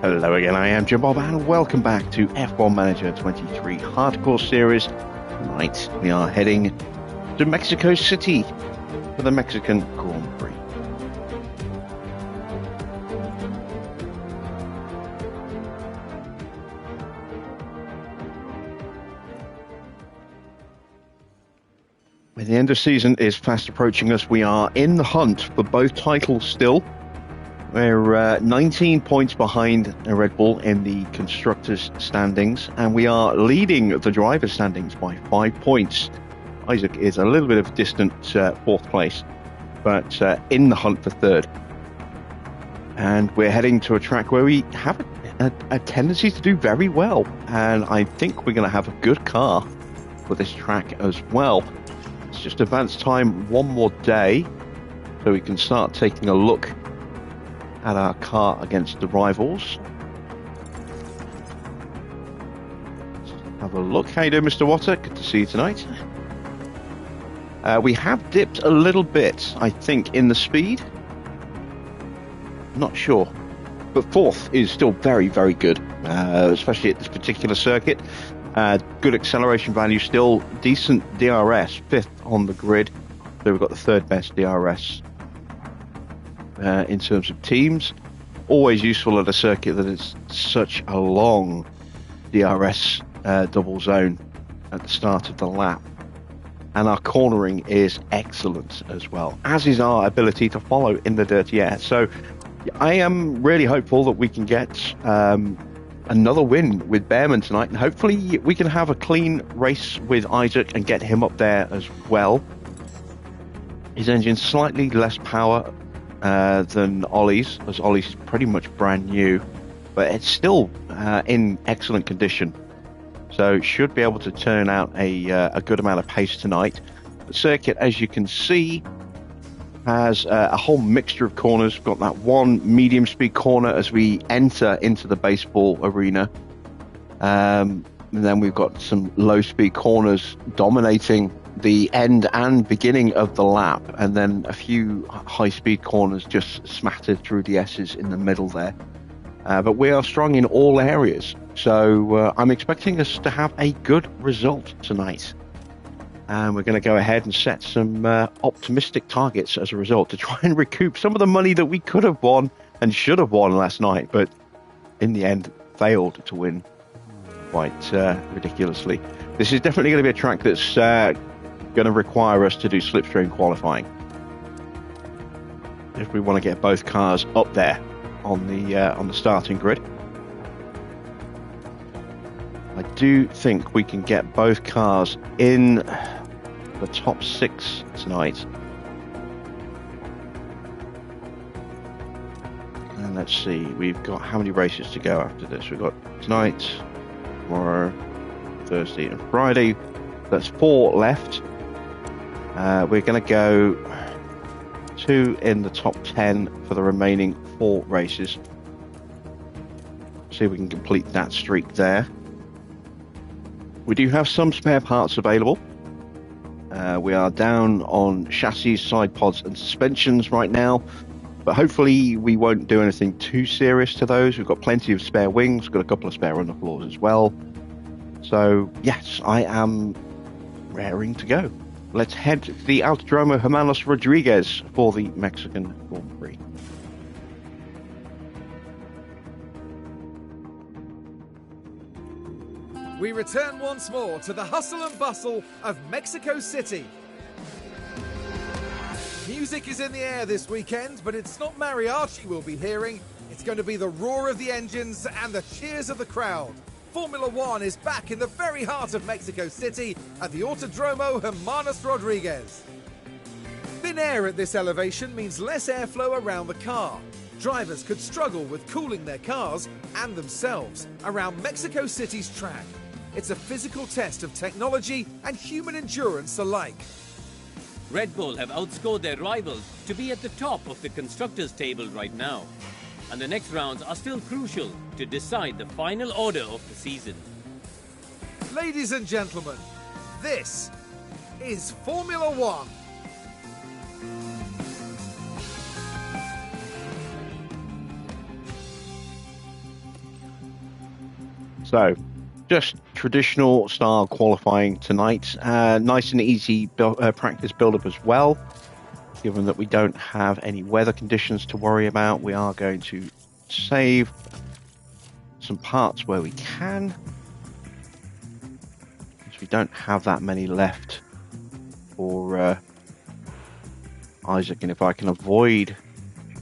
Hello again, I am Jim Bob and welcome back to F1 Manager 23 Hardcore Series. Tonight we are heading to Mexico City for the Mexican Grand Prix. When the end of season is fast approaching us, we are in the hunt for both titles still. We're 19 points behind Red Bull in the constructors' standings, and we are leading the drivers' standings by 5 points. Isaac is a little bit of a distant fourth place, but in the hunt for third. And we're heading to a track where we have a tendency to do very well, and I think we're going to have a good car for this track as well. It's just advance time one more day, so we can start taking a look at our car against the rivals. Let's have a look. How you doing, Mr. Water? Good to see you tonight. We have dipped a little bit, I think, in the speed. Not sure. But fourth is still very, very good, especially at this particular circuit. Good acceleration value still, decent DRS, fifth on the grid. So we've got the third best DRS in terms of teams. Always useful at a circuit that is such a long DRS double zone at the start of the lap. And our cornering is excellent as well, as is our ability to follow in the dirty air. So I am really hopeful that we can get another win with Behrman tonight, and hopefully we can have a clean race with Isaac and get him up there as well. His engine's slightly less power than Ollie's, as Ollie's is pretty much brand new, but it's still in excellent condition, so should be able to turn out a good amount of pace tonight. The circuit, as you can see, has a whole mixture of corners. We've got that one medium speed corner as we enter into the baseball arena, and then we've got some low speed corners dominating the end and beginning of the lap, and then a few high-speed corners just smattered through the S's in the middle there. But we are strong in all areas, so I'm expecting us to have a good result tonight. And we're going to go ahead and set some optimistic targets as a result to try and recoup some of the money that we could have won and should have won last night, but in the end failed to win quite ridiculously. This is definitely going to be a track that's going to require us to do slipstream qualifying if we want to get both cars up there on the starting grid. I do think we can get both cars in the top 6 tonight. And let's see, we've got how many races to go after this? We've got tonight, tomorrow, Thursday and Friday. That's 4 left. We're going to go 2 in the top 10 for the remaining 4 races. See if we can complete that streak there. We do have some spare parts available. We are down on chassis, side pods and suspensions right now, but hopefully we won't do anything too serious to those. We've got plenty of spare wings, got a couple of spare underfloors as well. So yes, I am raring to go. Let's head to the Autodromo Hermanos Rodriguez for the Mexican Grand Prix. We return once more to the hustle and bustle of Mexico City. Music is in the air this weekend, but it's not mariachi we'll be hearing. It's going to be the roar of the engines and the cheers of the crowd. Formula One is back in the very heart of Mexico City at the Autodromo Hermanos Rodriguez. Thin air at this elevation means less airflow around the car. Drivers could struggle with cooling their cars and themselves around Mexico City's track. It's a physical test of technology and human endurance alike. Red Bull have outscored their rivals to be at the top of the constructors' table right now. And the next rounds are still crucial to decide the final order of the season. Ladies and gentlemen, this is Formula One. So, just traditional style qualifying tonight. Nice and easy practice build-up as well. Given that we don't have any weather conditions to worry about, we are going to save some parts where we can. Because we don't have that many left for Isaac, and if I can avoid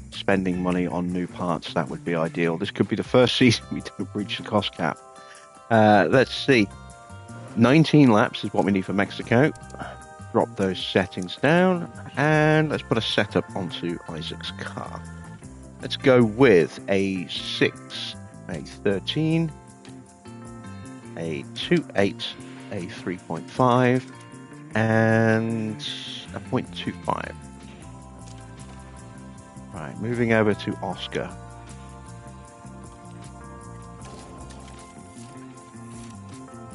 spending money on new parts, that would be ideal. This could be the first season we don't breach the cost cap. Let's see. 19 laps is what we need for Mexico. Drop those settings down, and let's put a setup onto Isaac's car. Let's go with a 6, a 13, a 2.8, a 3.5, and a 0.25. Right, moving over to Oscar.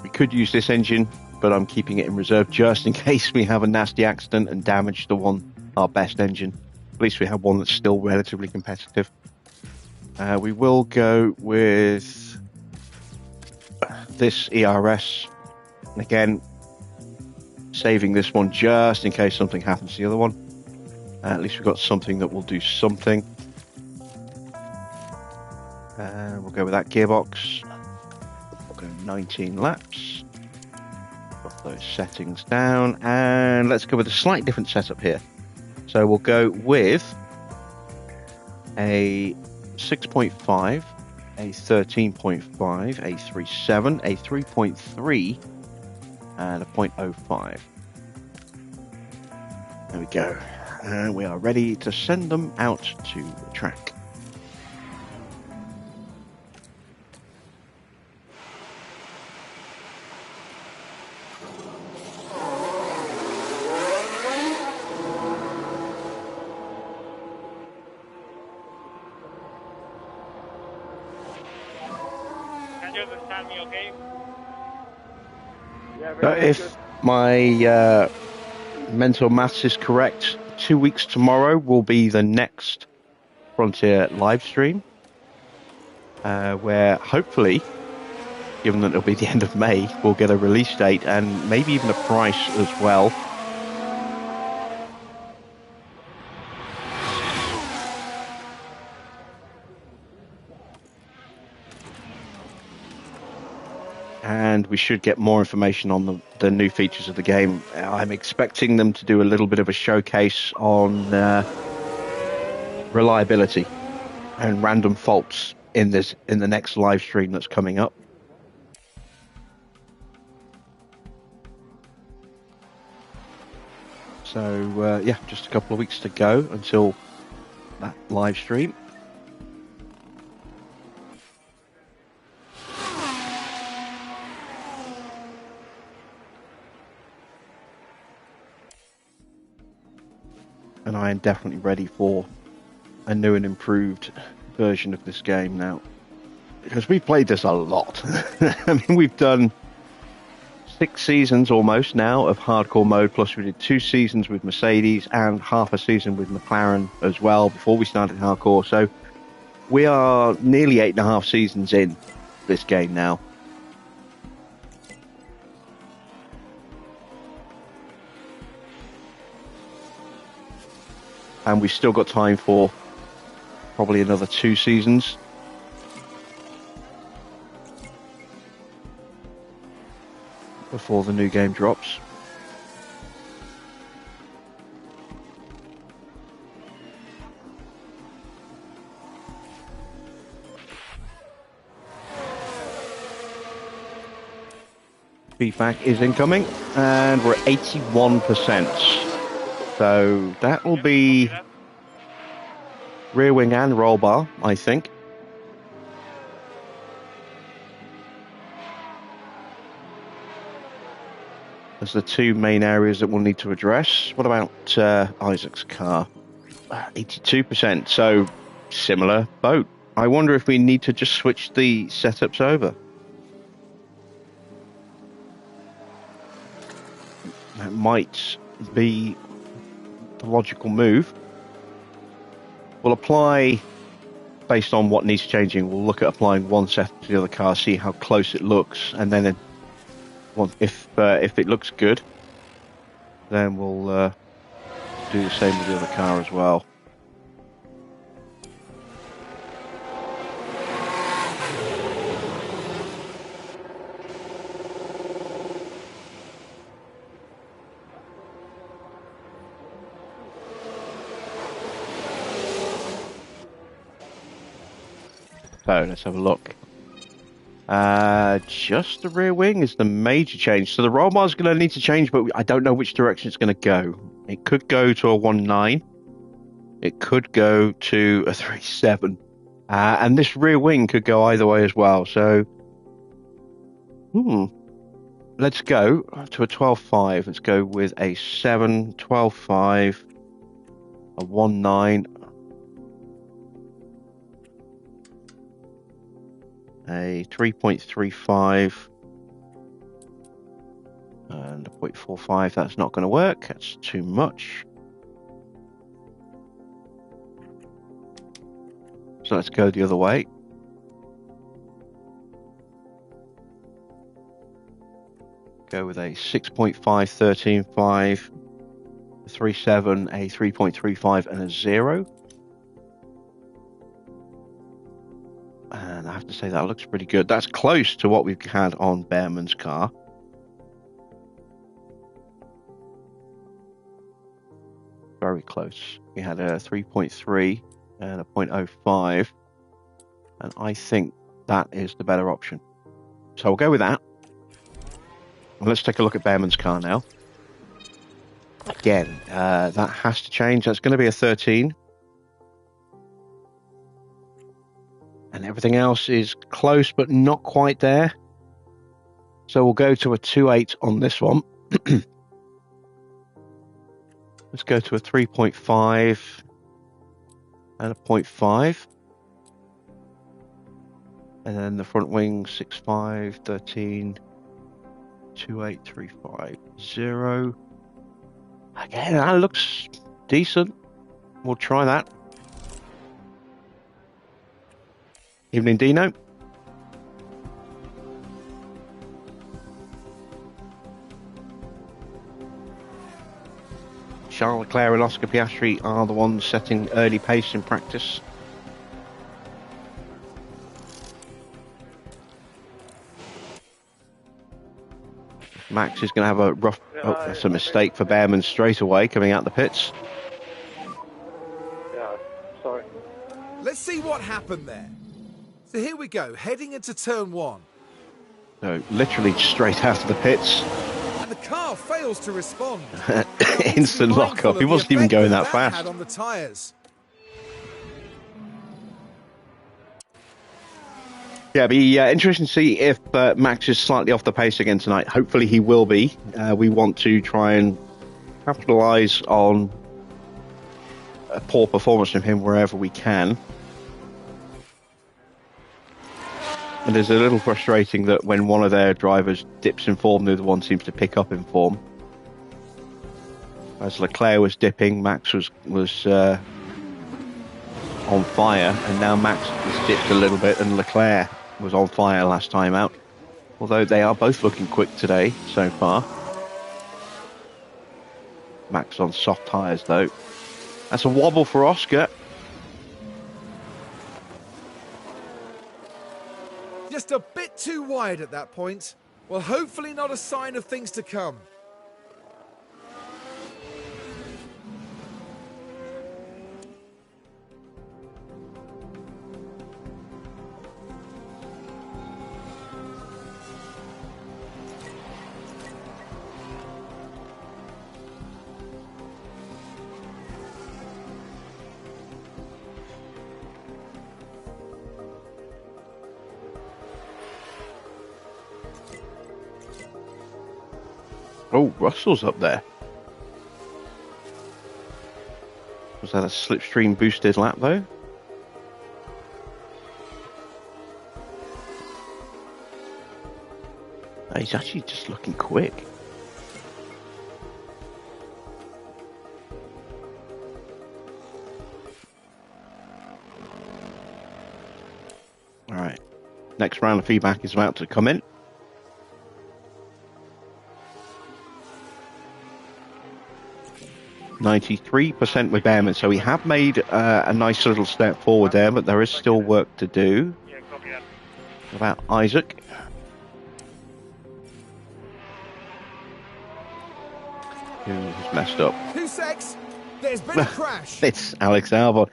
We could use this engine, but I'm keeping it in reserve just in case we have a nasty accident and damage our best engine. At least we have one that's still relatively competitive. We will go with this ERS. Again, saving this one just in case something happens to the other one. At least we've got something that will do something. We'll go with that gearbox. We'll go 19 laps. Put those settings down, and let's go with a slightly different setup here. So we'll go with a 6.5, a 13.5, a 3.7, a 3.3, and a 0.05. There we go. And we are ready to send them out to the track. Can you understand me okay? So if my mental maths is correct, 2 weeks tomorrow will be the next Frontier live stream, where hopefully, given that it'll be the end of May, we'll get a release date and maybe even a price as well. And we should get more information on the new features of the game. I'm expecting them to do a little bit of a showcase on reliability and random faults in the next live stream that's coming up. So yeah, just a couple of weeks to go until that live stream. And I am definitely ready for a new and improved version of this game now, because we've played this a lot. I mean, we've done 6 seasons almost now of hardcore mode, plus we did 2 seasons with Mercedes and half a season with McLaren as well before we started hardcore. So we are nearly 8.5 seasons in this game now. And we've still got time for probably another 2 seasons. Before the new game drops. Feedback is incoming, and we're at 81%. So that will be rear wing and roll bar, I think. As the 2 main areas that we'll need to address. What about Isaac's car? 82%, so similar boat. I wonder if we need to just switch the setups over. That might be the logical move. We'll apply based on what needs changing, we'll look at applying one set to the other car, see how close it looks, and then if it looks good, then we'll do the same with the other car as well. So let's have a look. Just the rear wing is the major change. So the roll bar is going to need to change, but I don't know which direction it's going to go. It could go to a 1.9. It could go to a 3.7. And this rear wing could go either way as well. So, let's go to a 12.5. Let's go with a 7, 12.5, a 1.9. A 3.35 and a 0.45. That's not going to work. That's too much. So let's go the other way. Go with a 6.5, 13.5, a 3.7, a 3.35, and a 0. And I have to say that looks pretty good. That's close to what we've had on Behrman's car. Very close. We had a 3.3 and a 0.05. And I think that is the better option. So we'll go with that. And let's take a look at Behrman's car now. Again, that has to change. That's going to be a 13. And everything else is close, but not quite there. So we'll go to a 2.8 on this one. Let's go to a 3.5 and a 0.5. And then the front wing, 6.5, 13, 2.8, 3.5, 0. Again, that looks decent. We'll try that. Evening, Dino. Charles Leclerc and Oscar Piastri are the ones setting early pace in practice. Max is going to have a rough... Oh, that's a mistake for Behrman straight away coming out the pits. Yeah, sorry. Let's see what happened there. So here we go, heading into turn 1. So literally straight out of the pits. And the car fails to respond. Instant lock-up. He wasn't even going that fast. Had on the tyres. Yeah, it'll be interesting to see if Max is slightly off the pace again tonight. Hopefully he will be. We want to try and capitalise on a poor performance from him wherever we can. And it's a little frustrating that when one of their drivers dips in form, the other one seems to pick up in form. As Leclerc was dipping, Max was on fire, and now Max has dipped a little bit, and Leclerc was on fire last time out. Although they are both looking quick today so far. Max on soft tyres though. That's a wobble for Oscar. Just a bit too wide at that point. Well, hopefully not a sign of things to come. Oh, Russell's up there. Was that a slipstream boosted lap though? He's actually just looking quick. All right. Next round of feedback is about to come in. %93% with Behrman, so we have made a nice little step forward there, but there is still work to do. Yeah, copy that. What about Isaac? Who has messed up? 2-6. There's been a crash. It's Alex Albon.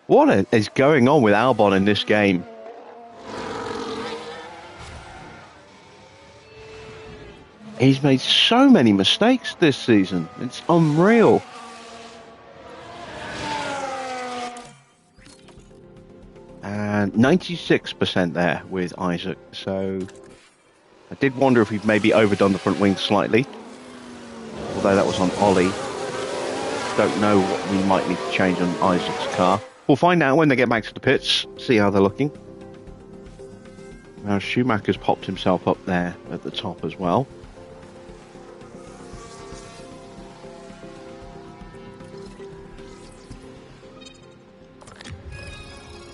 What is going on with Albon in this game? He's made so many mistakes this season. It's unreal. And 96% there with Isaac. So I did wonder if we've maybe overdone the front wing slightly. Although that was on Ollie. Don't know what we might need to change on Isaac's car. We'll find out when they get back to the pits. See how they're looking. Now Schumacher's popped himself up there at the top as well.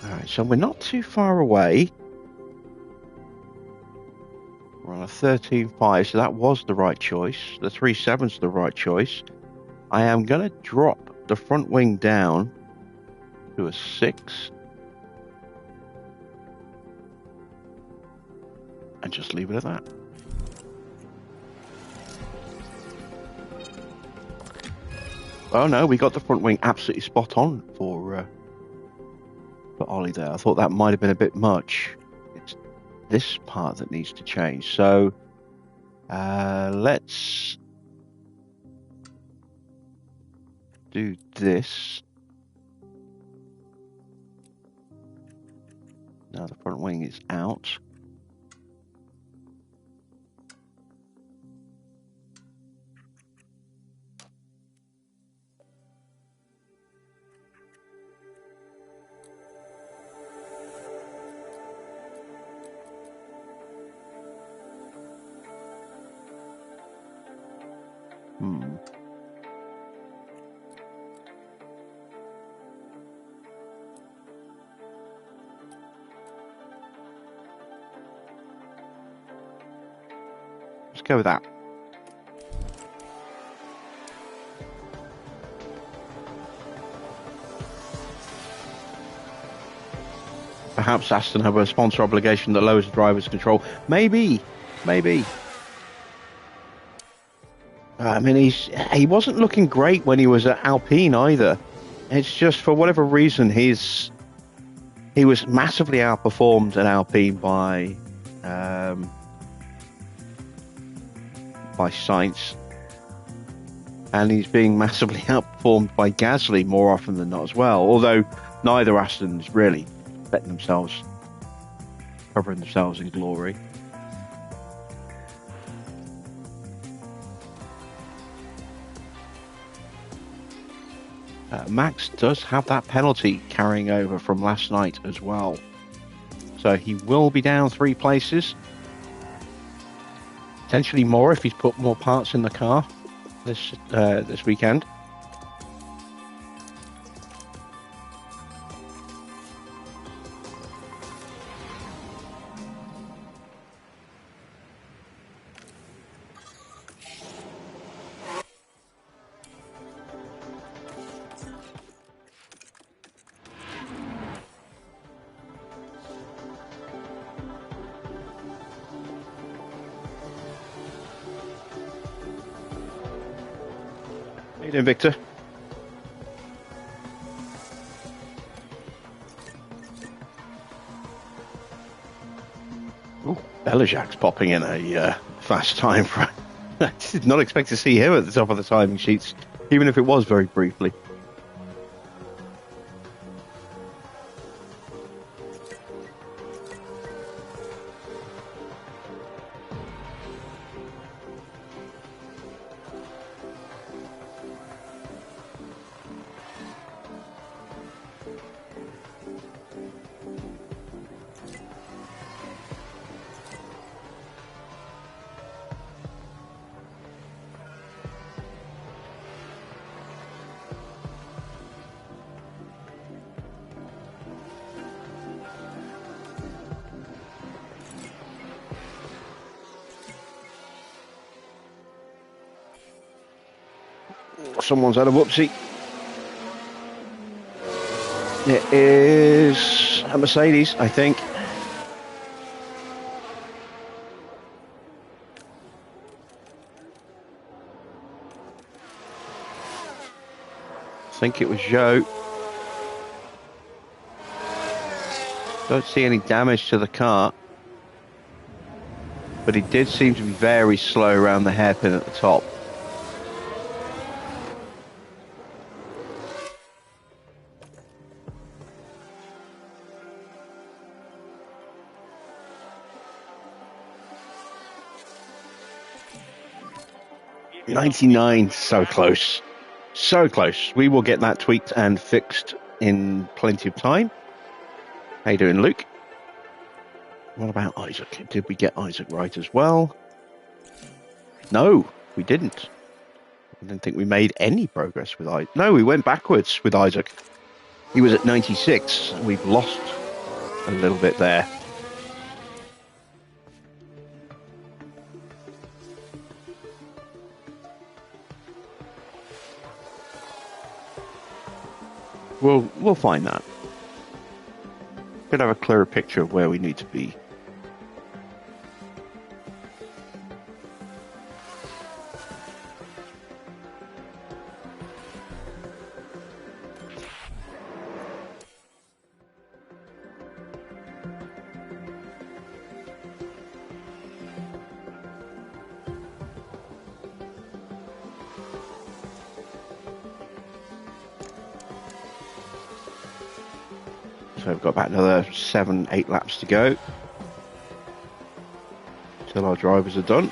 Alright, so we're not too far away. We're on a 13.5, so that was the right choice. The 3.7's the right choice. I am going to drop the front wing down to a 6. And just leave it at that. Oh no, we got the front wing absolutely spot on for Ollie there. I thought that might have been a bit much. It's this part that needs to change. So let's do this. Now the front wing is out. Let's go with that. Perhaps Aston have a sponsor obligation that lowers the driver's control. Maybe. I mean, he wasn't looking great when he was at Alpine either. It's just for whatever reason he was massively outperformed at Alpine by Sainz, and he's being massively outperformed by Gasly more often than not as well. Although neither Aston's really covering themselves in glory. Max does have that penalty carrying over from last night as well, so he will be down 3 places, potentially more if he's put more parts in the car this weekend. How you doing, Victor? Oh, Belijak's popping in a fast time. I did not expect to see him at the top of the timing sheets, even if it was very briefly. someone's had a whoopsie. It is a Mercedes, I think. I think it was Joe. Don't see any damage to the car. But he did seem to be very slow around the hairpin at the top. .99, so close. So close. We will get that tweaked and fixed in plenty of time. How you doing, Luke? What about Isaac? Did we get Isaac right as well? No, we didn't. I didn't think we made any progress with Isaac. No, we went backwards with Isaac. He was at 96. We've lost a little bit there. We'll find that. Could have a clearer picture of where we need to be. So we've got about another 7-8 laps to go till our drivers are done.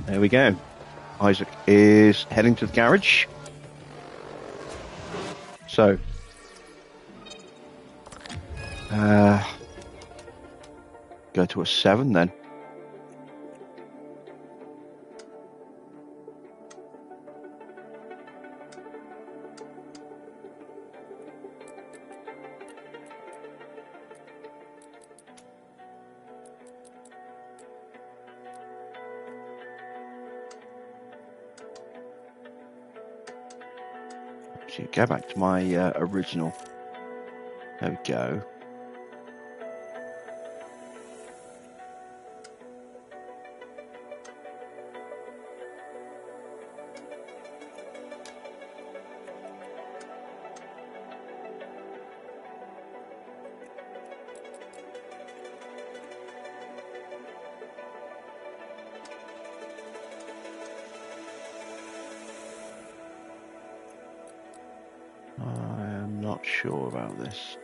There we go. Isaac is heading to the garage. So, go to a 7 then. Go back to my original. There we go. Not sure about this.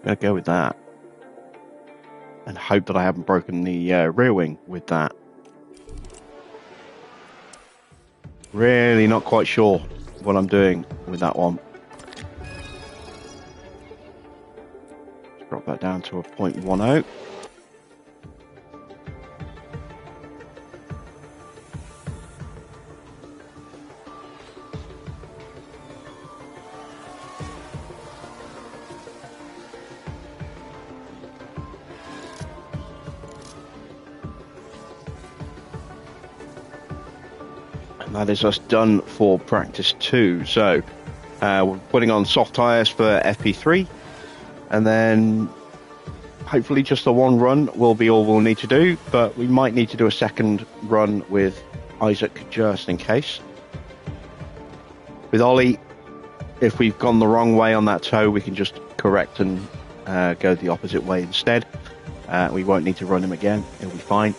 Gonna go with that and hope that I haven't broken the rear wing with that. Really not quite sure what I'm doing with that one. Drop that down to a 0.10. that is us done for practice 2. So we're putting on soft tyres for FP3, and then hopefully just the one run will be all we'll need to do, but we might need to do a second run with Isaac just in case. With Ollie, if we've gone the wrong way on that toe, we can just correct and go the opposite way instead. We won't need to run him again, it'll be fine.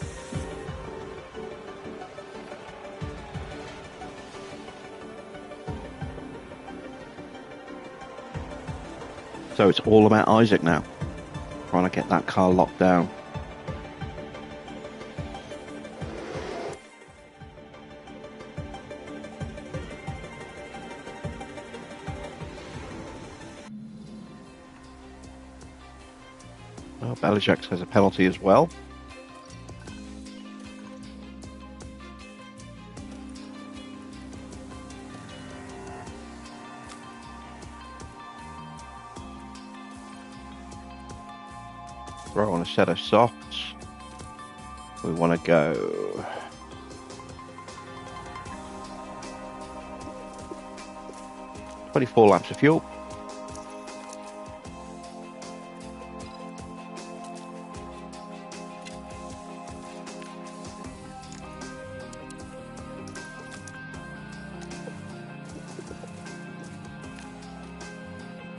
So it's all about Isaac now, trying to get that car locked down. Well, Belichick has a penalty as well. Throw on a set of softs. We want to go 24 laps of fuel.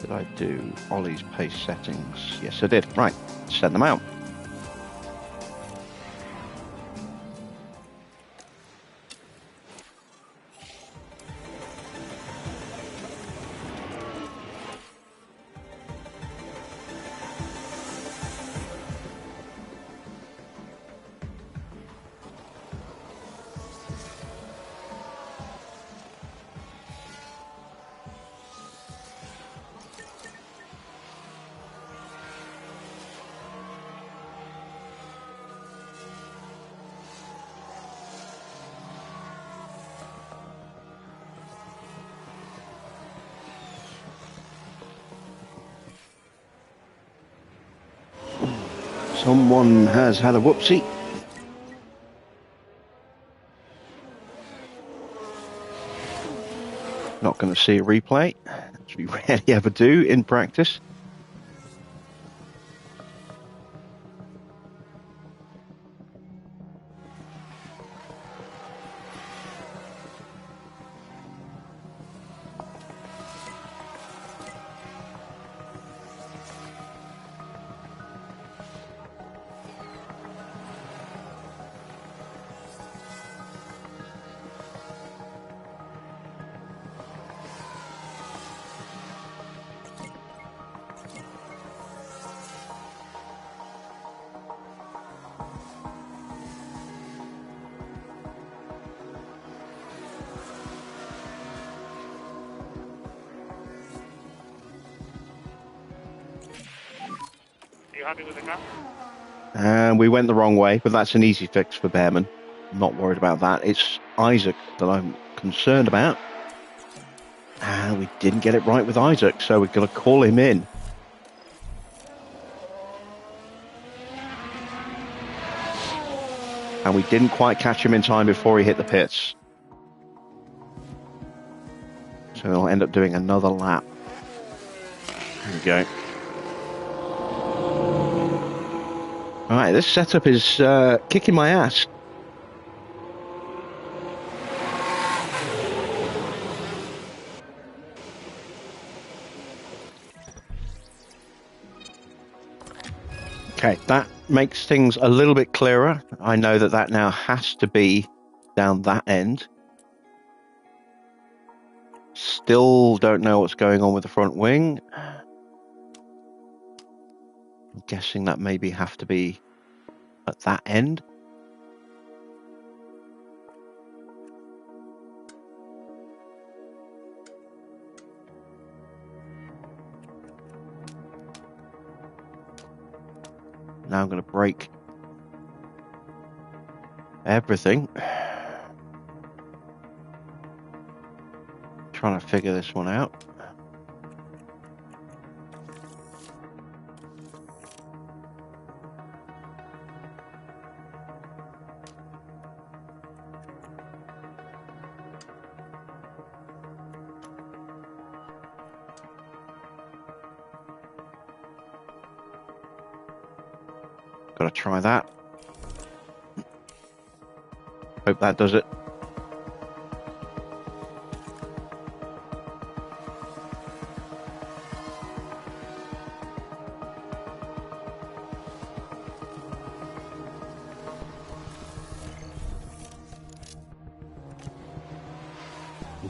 Did I do Ollie's pace settings? Yes, I did. Right, set them out. Someone has had a whoopsie. Not going to see a replay, which we rarely ever do in practice. You happy with the car? And we went the wrong way, but that's an easy fix for Behrman. I'm not worried about that. It's Isaac that I'm concerned about. And we didn't get it right with Isaac, so we're going to call him in. And we didn't quite catch him in time before he hit the pits. So he'll end up doing another lap. Here we go. Alright, this setup is kicking my ass. Okay, that makes things a little bit clearer. I know that that now has to be down that end. Still don't know what's going on with the front wing. I'm guessing that maybe have to be at that end. Now I'm going to break everything. Trying to figure this one out. Gotta try that. Hope that does it.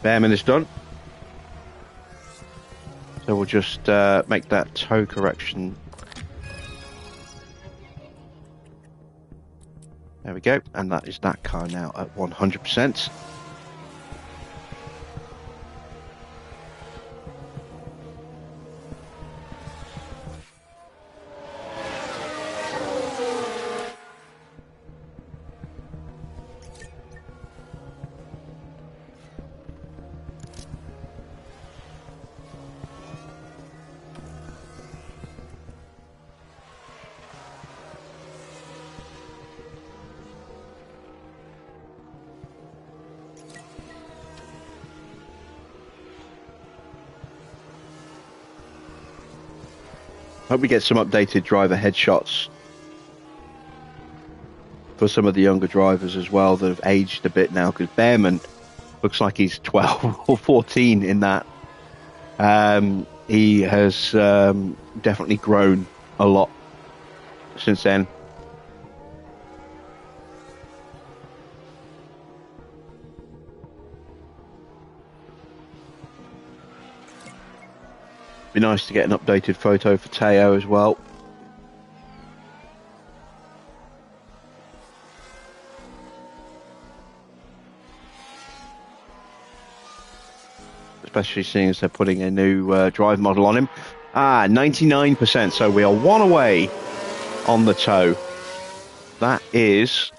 Bearman is done. So we'll just make that toe correction. There we go. And that is that car now at 100%. Hope we get some updated driver headshots for some of the younger drivers as well that have aged a bit now, because Bearman looks like he's 12 or 14 in that. He has definitely grown a lot since then. Be nice to get an updated photo for Teo as well. Especially seeing as they're putting a new drive model on him. 99%, so we are one away on the toe. That is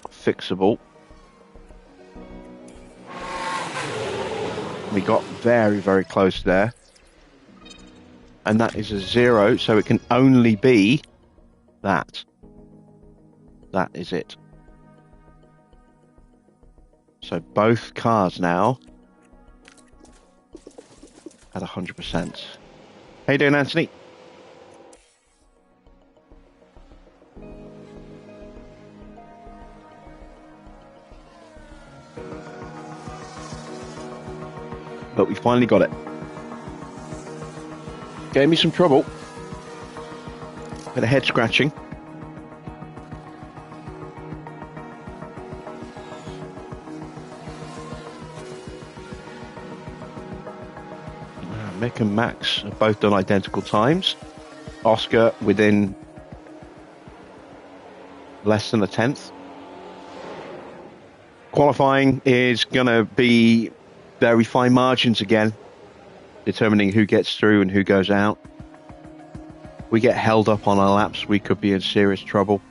fixable. We got very, very close there. And that is a 0, so it can only be that. That is it. So both cars now at 100%. How you doing, Anthony? But we finally got it. Gave me some trouble. Bit of head scratching. Mick and Max have both done identical times. Oscar within less than a tenth. Qualifying is going to be very fine margins again, determining who gets through and who goes out. We get held up on our laps, we could be in serious trouble.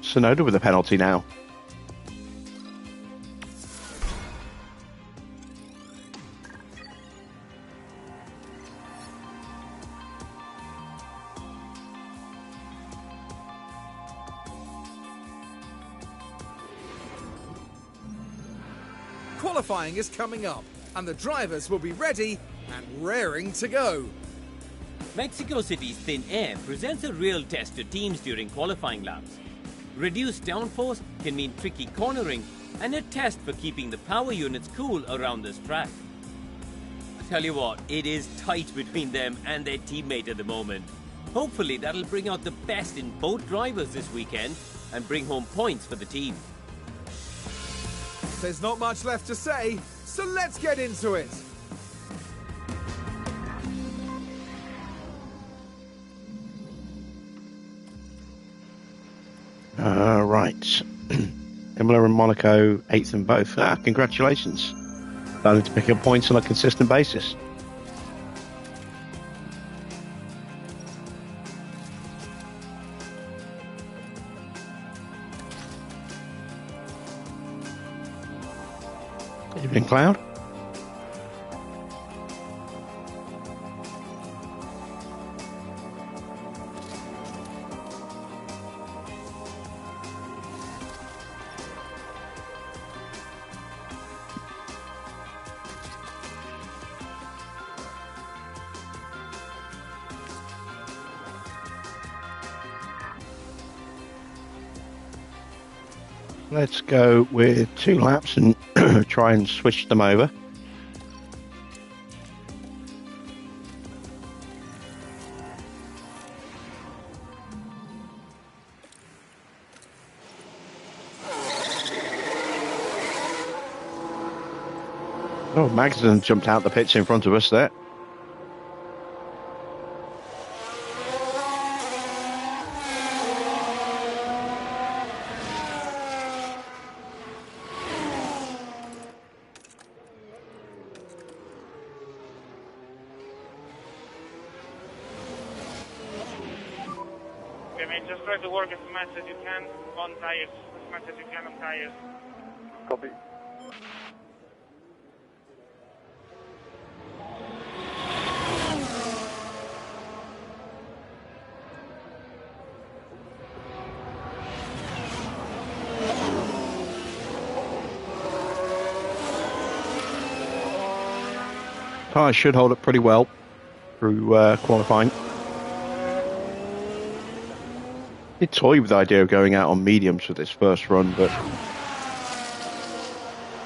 Sonoda with a penalty now. Qualifying is coming up, and the drivers will be ready and raring to go. Mexico City's thin air presents a real test to teams during qualifying laps. Reduced downforce can mean tricky cornering and a test for keeping the power units cool around this track. I tell you what, it is tight between them and their teammate at the moment. Hopefully that'll bring out the best in both drivers this weekend and bring home points for the team. There's not much left to say, so let's get into it. Right. Imola and Monaco, 8th in both. Congratulations. Starting to pick up points on a consistent basis. Evening, Cloud. Let's go with 2 laps and try and switch them over. Oh, Magnussen jumped out the pits in front of us there. Okay, mate, just try to work as much as you can on tires. As much as you can on tires. Copy. Tyres should hold up pretty well through qualifying. Did toy with the idea of going out on mediums for this first run, but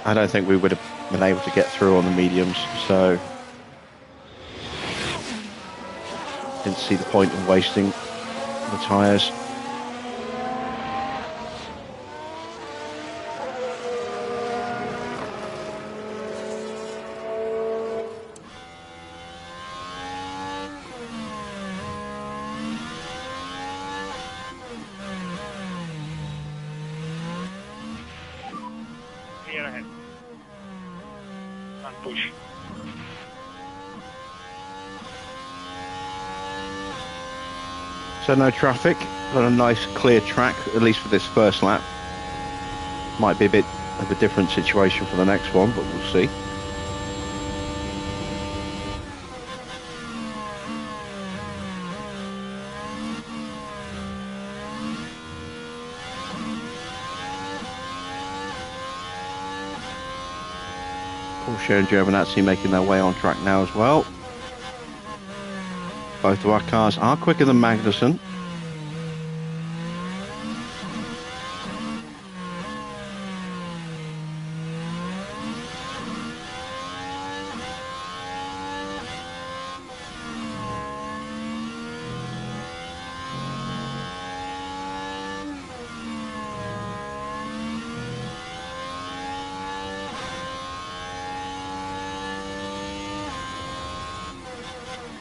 I don't think we would have been able to get through on the mediums, so didn't see the point in wasting the tyres. Clear ahead. And push. So no traffic, got a nice clear track, at least for this first lap. Might be a bit of a different situation for the next one, but we'll see. Porsche and Giovinazzi making their way on track now as well. Both of our cars are quicker than Magnussen.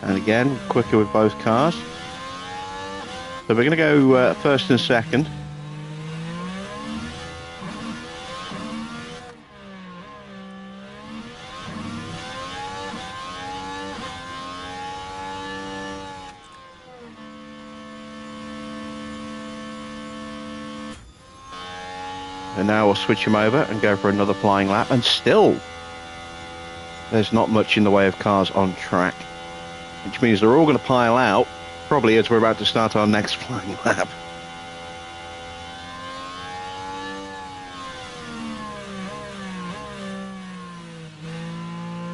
And again, quicker with both cars. So we're going to go first and second. And now we'll switch them over and go for another flying lap. And still, there's not much in the way of cars on track, which means they're all going to pile out, probably as we're about to start our next flying lap.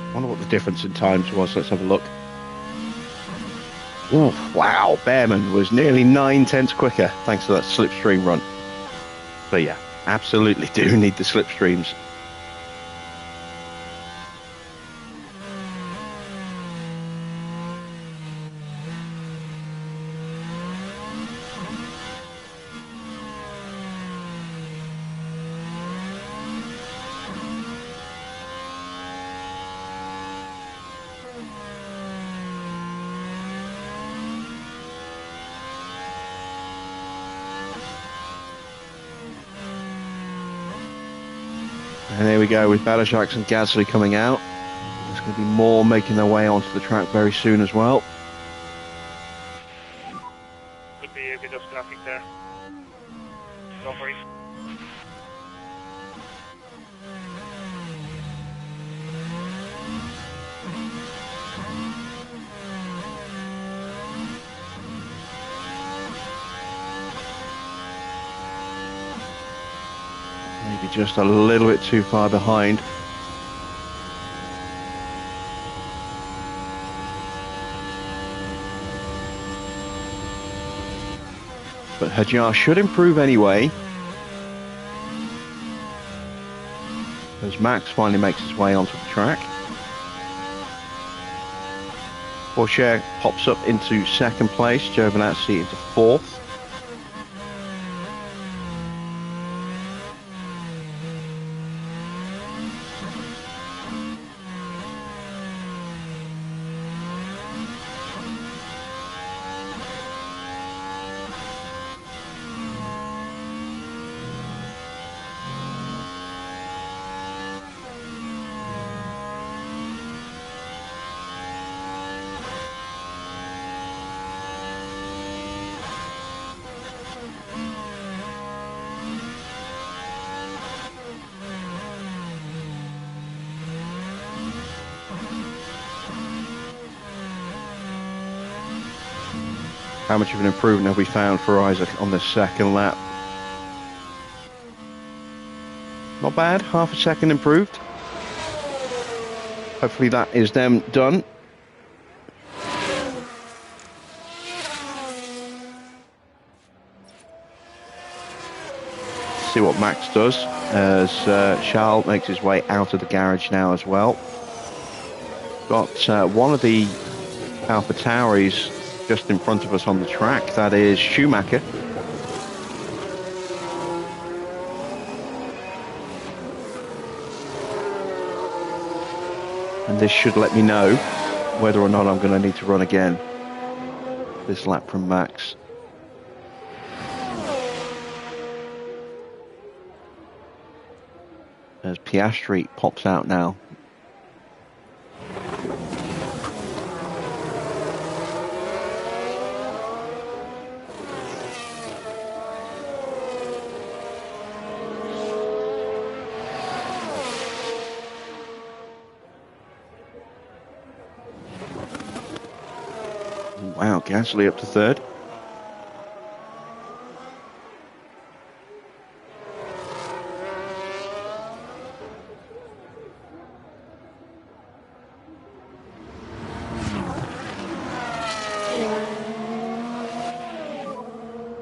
I wonder what the difference in times was. Let's have a look. Oh, wow, Behrman was nearly 9/10 quicker thanks to that slipstream run. So yeah, absolutely do need the slipstreams. And there we go with Balashak and Gasly coming out. There's going to be more making their way onto the track very soon as well. Could be a bit of traffic there. Go for it. Maybe just a little bit too far behind. But Hajar should improve anyway. as Max finally makes his way onto the track. Porsche pops up into second place, Giovinazzi into fourth. How much of an improvement have we found for Isaac on the second lap? Not bad, half a second improved. Hopefully that is them done. See what Max does as Charles makes his way out of the garage now as well. Got one of the Alfa Tauris just in front of us on the track. That is Schumacher. And this should let me know whether or not I'm going to need to run again this lap from Max. As Piastri pops out now. Wow, Gasly up to third.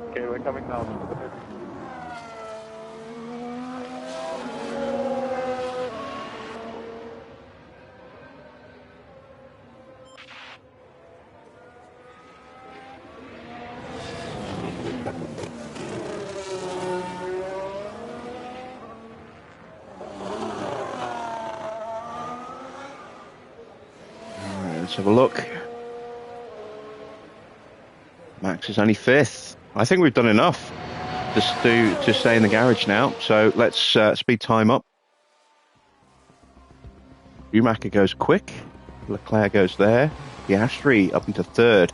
Okay, we're coming down. Let's have a look. Max is only fifth. I think we've done enough to stay in the garage now. So let's speed time up. Schumacher goes quick. Leclerc goes there. Piastri up into third.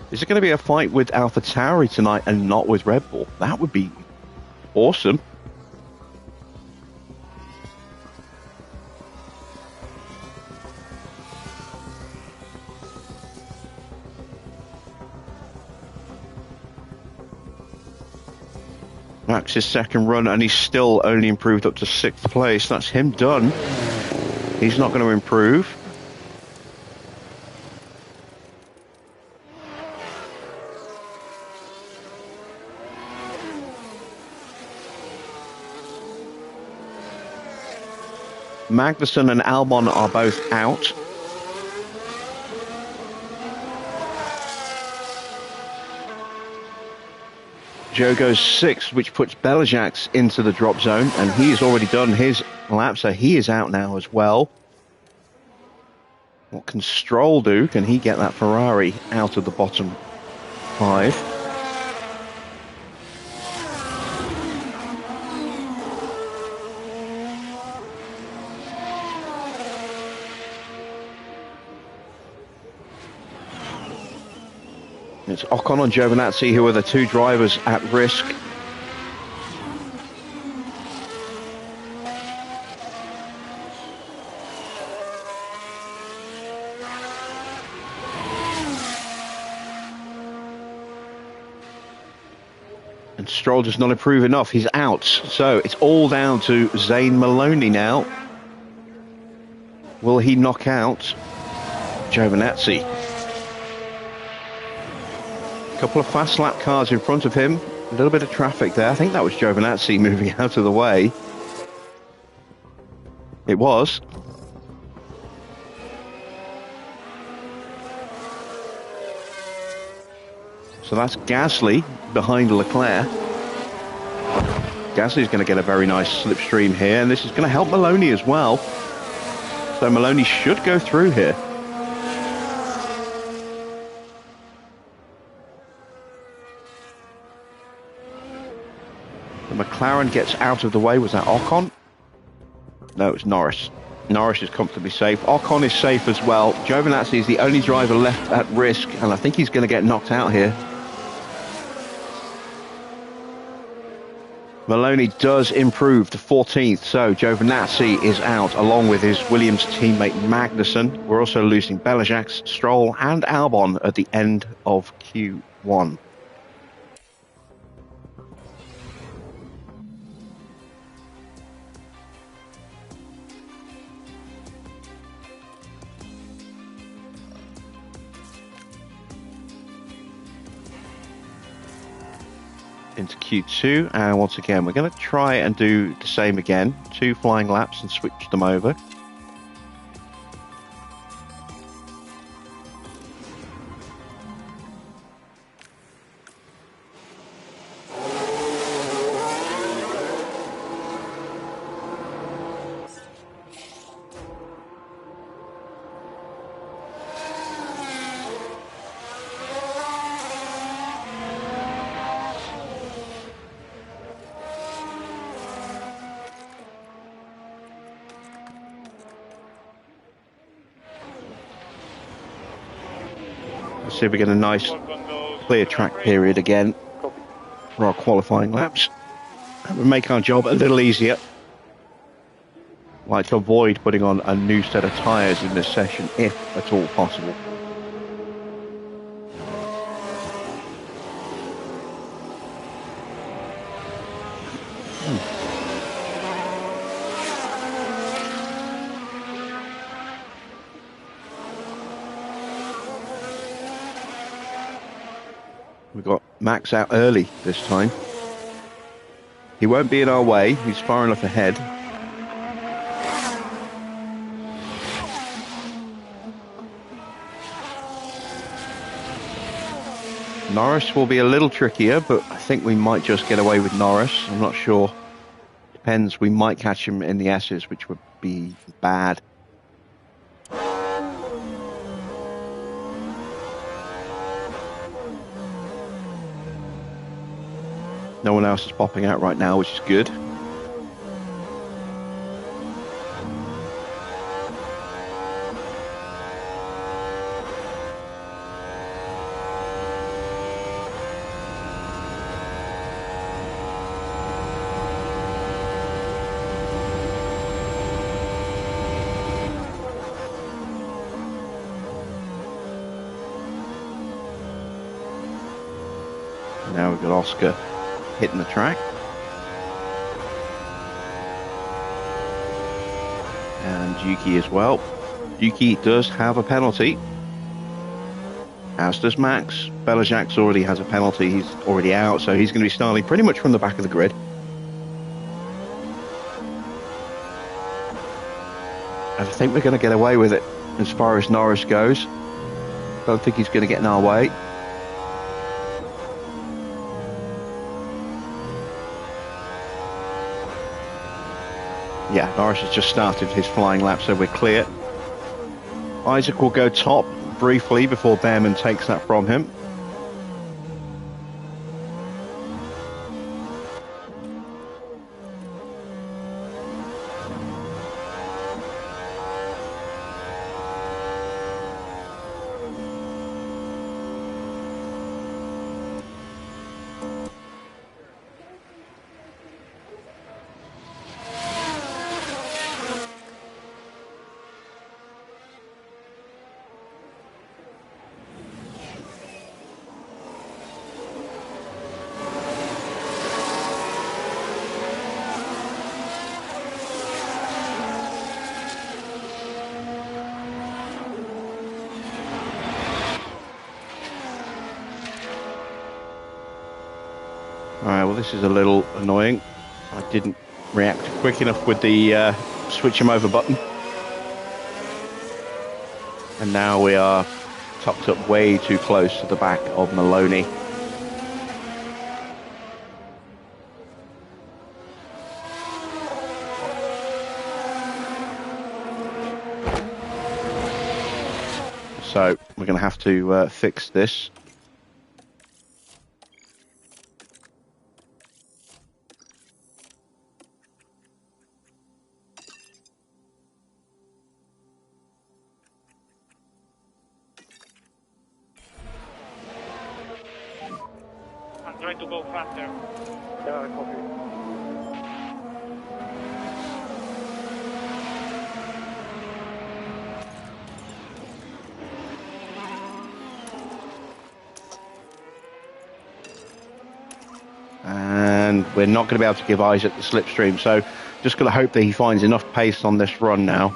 Is it going to be a fight with AlphaTauri tonight and not with Red Bull? That would be awesome. Max's second run, and he's still only improved up to sixth place. That's him done. He's not going to improve. Magnussen and Albon are both out. Joe goes sixth, which puts Belijax into the drop zone, and he's already done his lap, so he is out now as well. What can Stroll do? Can he get that Ferrari out of the bottom five? It's Ocon and Giovinazzi who are the two drivers at risk. And Stroll does not improve enough. He's out. So it's all down to Zane Maloney now. Will he knock out Giovinazzi? Couple of fast lap cars in front of him. A little bit of traffic there. I think that was Giovinazzi moving out of the way. It was. So that's Gasly behind Leclerc. Gasly's going to get a very nice slipstream here, and this is going to help Maloney as well. So Maloney should go through here. The McLaren gets out of the way. Was that Ocon? No, it's Norris. Norris is comfortably safe. Ocon is safe as well. Giovinazzi is the only driver left at risk, and I think he's going to get knocked out here. Maloney does improve to 14th, so Giovinazzi is out along with his Williams teammate Magnussen. We're also losing Belisac, Stroll and Albon at the end of Q1. Into Q2, and once again we're going to try and do the same again, 2 flying laps and switch them over. See if we get a nice clear track period again for our qualifying laps. That would make our job a little easier. Like to avoid putting on a new set of tyres in this session if at all possible. We've got Max out early this time. He won't be in our way. He's far enough ahead. Norris will be a little trickier, but I think we might just get away with Norris. I'm not sure. Depends. We might catch him in the S's, which would be bad. No one else is popping out right now, which is good. Now we've got Oscar hitting the track. And Yuki as well. Yuki does have a penalty, as does Max. Belisac already has a penalty. He's already out, so he's going to be starting pretty much from the back of the grid. And I think we're going to get away with it as far as Norris goes. Don't think he's going to get in our way. Yeah, Norris has just started his flying lap, so we're clear. Isaac will go top briefly before Behrman takes that from him. Alright, well this is a little annoying. I didn't react quick enough with the switch him over button. And now we are tucked up way too close to the back of Maloney. So we're going to have to fix this. I'm trying to go faster. Yeah, copy. And we're not going to be able to give Isaac the slipstream, so just going to hope that he finds enough pace on this run now.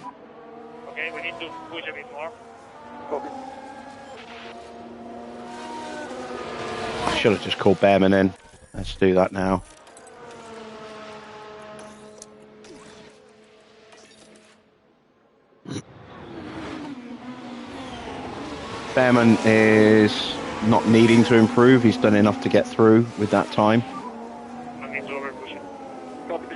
Okay, we need to push a bit more. Copy. I should have just called Behrman in. Let's do that now. Behrman is not needing to improve. He's done enough to get through with that time. I need to overpush it. Copy.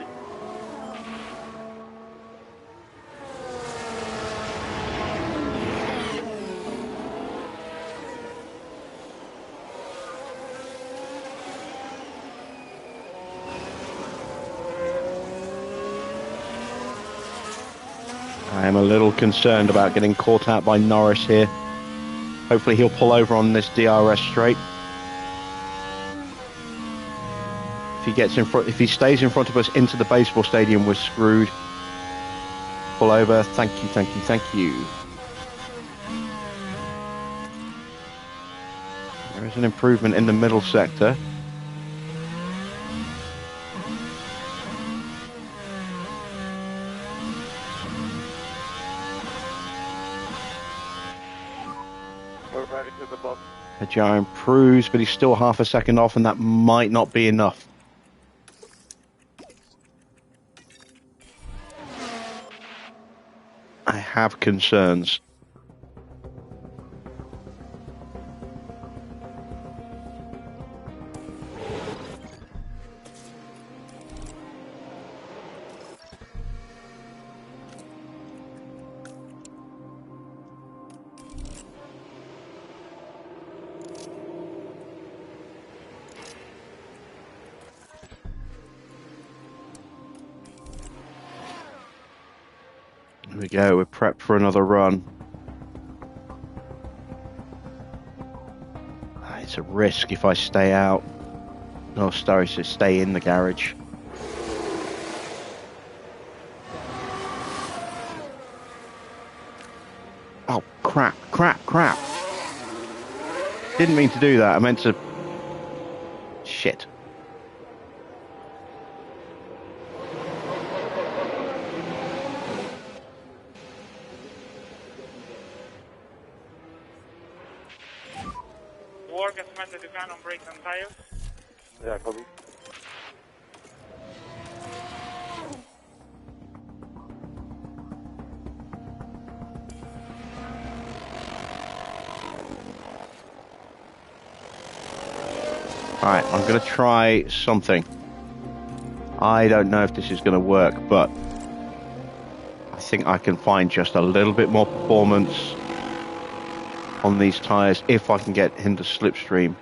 I am a little concerned about getting caught out by Norris here. Hopefully he'll pull over on this DRS straight. If he gets in front, if he stays in front of us into the baseball stadium, we're screwed. Pull over. Thank you, thank you, thank you. There is an improvement in the middle sector. We're ready to the box. Hajar improves, but he's still half a second off, and that might not be enough. I have concerns. Here we go, we're prepped for another run. It's a risk if I stay out. No, sorry, so stay in the garage. Oh, crap, crap, crap. Didn't mean to do that, I meant to... Shit. Work as much as you can on brakes and tires. Yeah, copy. Alright, I'm going to try something. I don't know if this is going to work, but I think I can find just a little bit more performance on these tyres if I can get him to slipstream.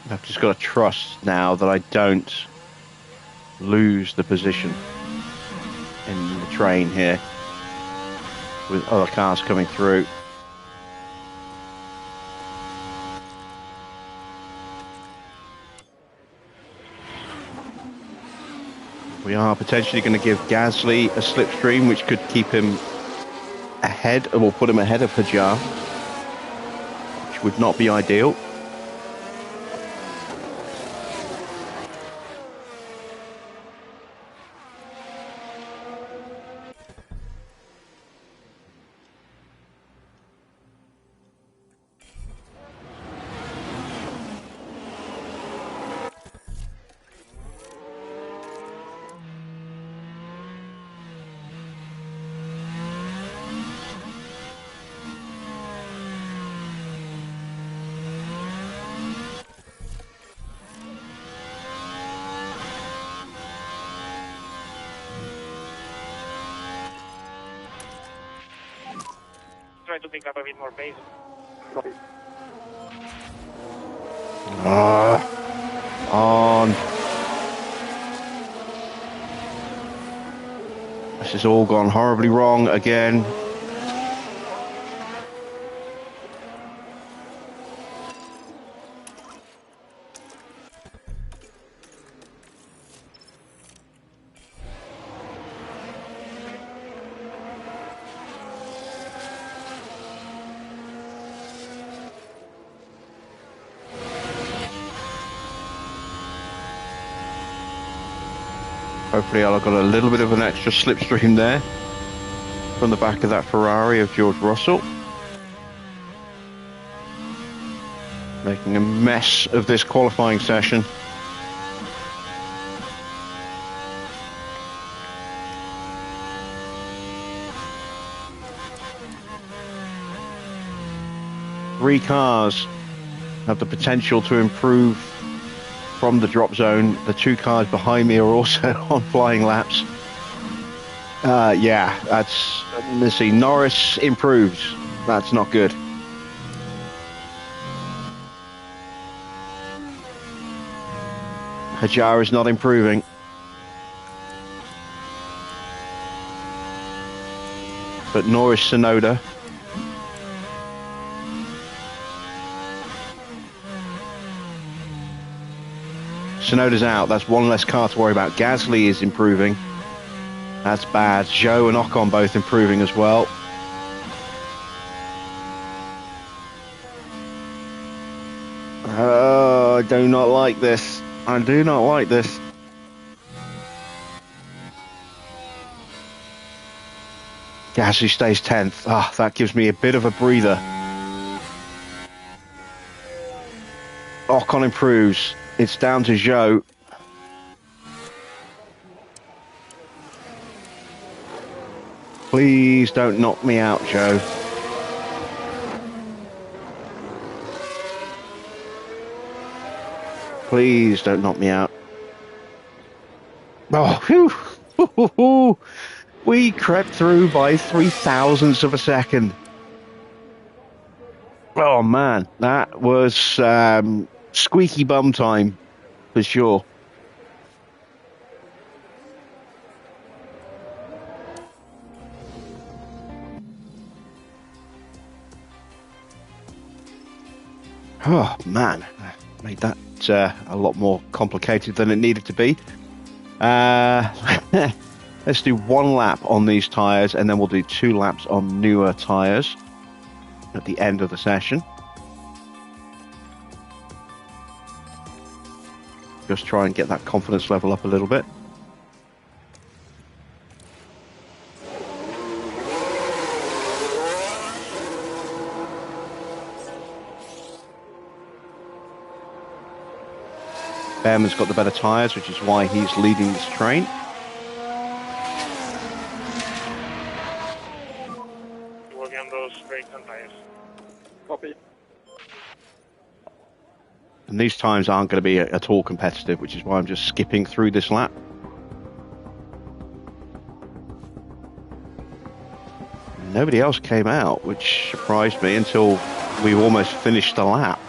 I've just got to trust now that I don't lose the position in the train here with other cars coming through. We are potentially going to give Gasly a slipstream, which could keep him ahead, or will put him ahead of Hajar, which which would not be ideal. Try to pick up a bit more pace. Copy. On. This has all gone horribly wrong again. Hopefully I've got a little bit of an extra slipstream there from the back of that Ferrari of George Russell. Making a mess of this qualifying session. Three cars have the potential to improve from the drop zone. The two cars behind me are also on flying laps. Yeah, that's, let's see, Norris improves. That's not good. Hajar is not improving. But Norris Sonoda. Sonoda's out. That's one less car to worry about. Gasly is improving. That's bad. Zhou and Ocon both improving as well. Oh, I do not like this. I do not like this. Gasly stays 10th. Ah, that gives me a bit of a breather. Ocon improves. It's down to Zhou. Please don't knock me out, Zhou. Please don't knock me out. Oh, whew. We crept through by 0.003 of a second. Oh man, that was squeaky bum time for sure. Oh man, made that a lot more complicated than it needed to be. Let's do one lap on these tyres and then we'll do 2 laps on newer tyres at the end of the session. Just try and get that confidence level up a little bit. Behrman's got the better tyres, which is why he's leading this train. Working on those brakes and tires. Copy. And these times aren't going to be at all competitive, which is why I'm just skipping through this lap. Nobody else came out, which surprised me until we almost finished the lap.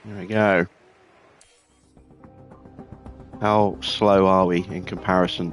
There we go. How slow are we in comparison?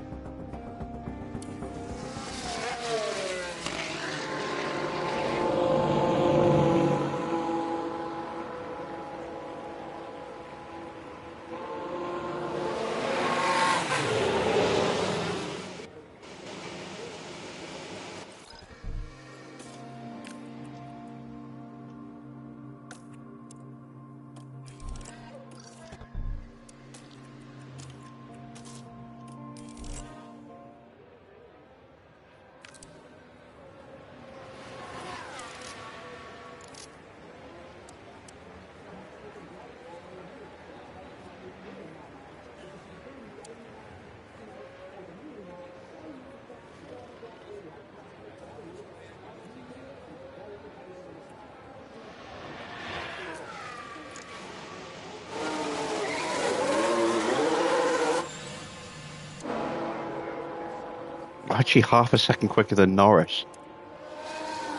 actually half a second quicker than Norris.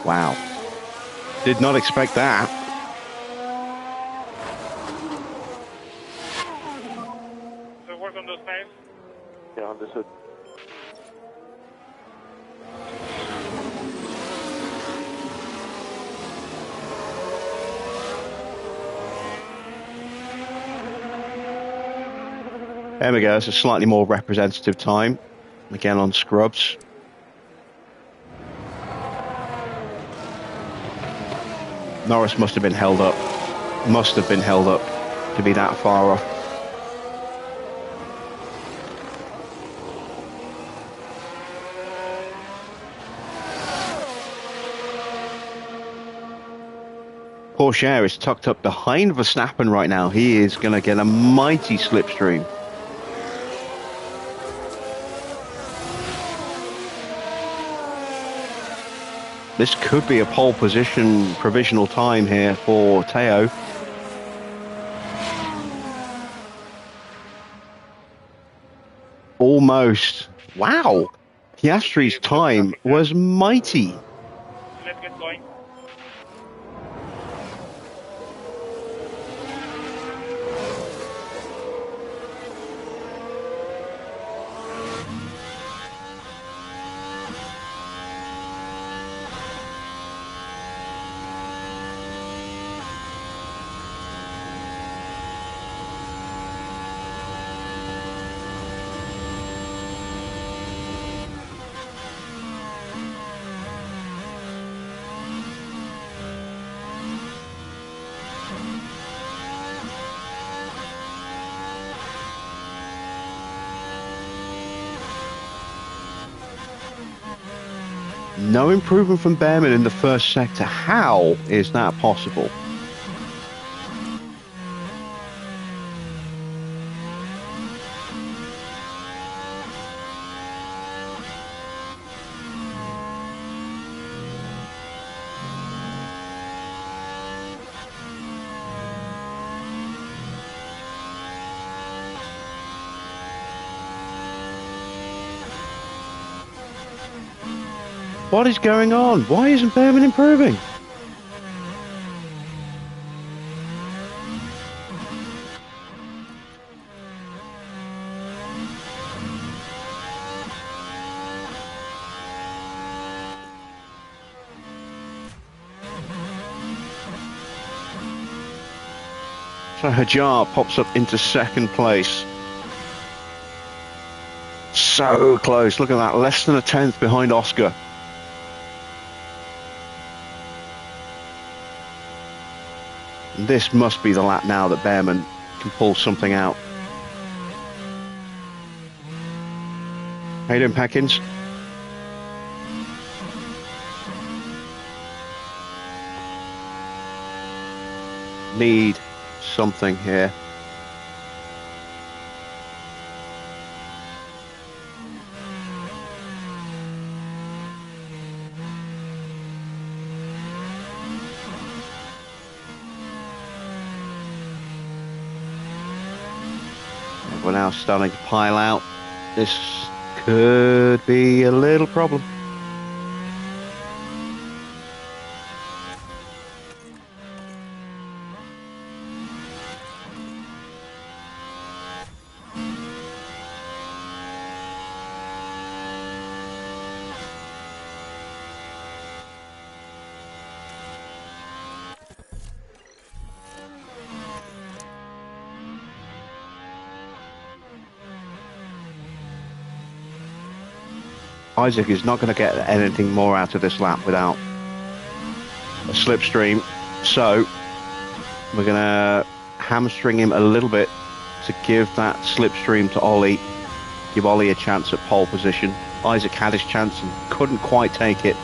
Wow. Did not expect that. So work on those tires. Yeah, understood. There we go. It's a slightly more representative time. Again on scrubs. Norris must have been held up. Must have been held up to be that far off. Porsche is tucked up behind Verstappen right now. He is going to get a mighty slipstream. This could be a pole position provisional time here for Teo. Almost. Wow. Piastri's time was mighty. Let's get going. No improvement from Behrman in the first sector. How is that possible? What is going on? Why isn't Behrman improving? So Hajar pops up into second place. So close. Look at that. Less than a tenth behind Oscar. This must be the lap now that Behrman can pull something out. How you doing, Packins? Need something here. We're now starting to pile out. This could be a little problem. Isaac is not going to get anything more out of this lap without a slipstream. So we're going to hamstring him a little bit to give that slipstream to Ollie. Give Ollie a chance at pole position. Isaac had his chance and couldn't quite take it.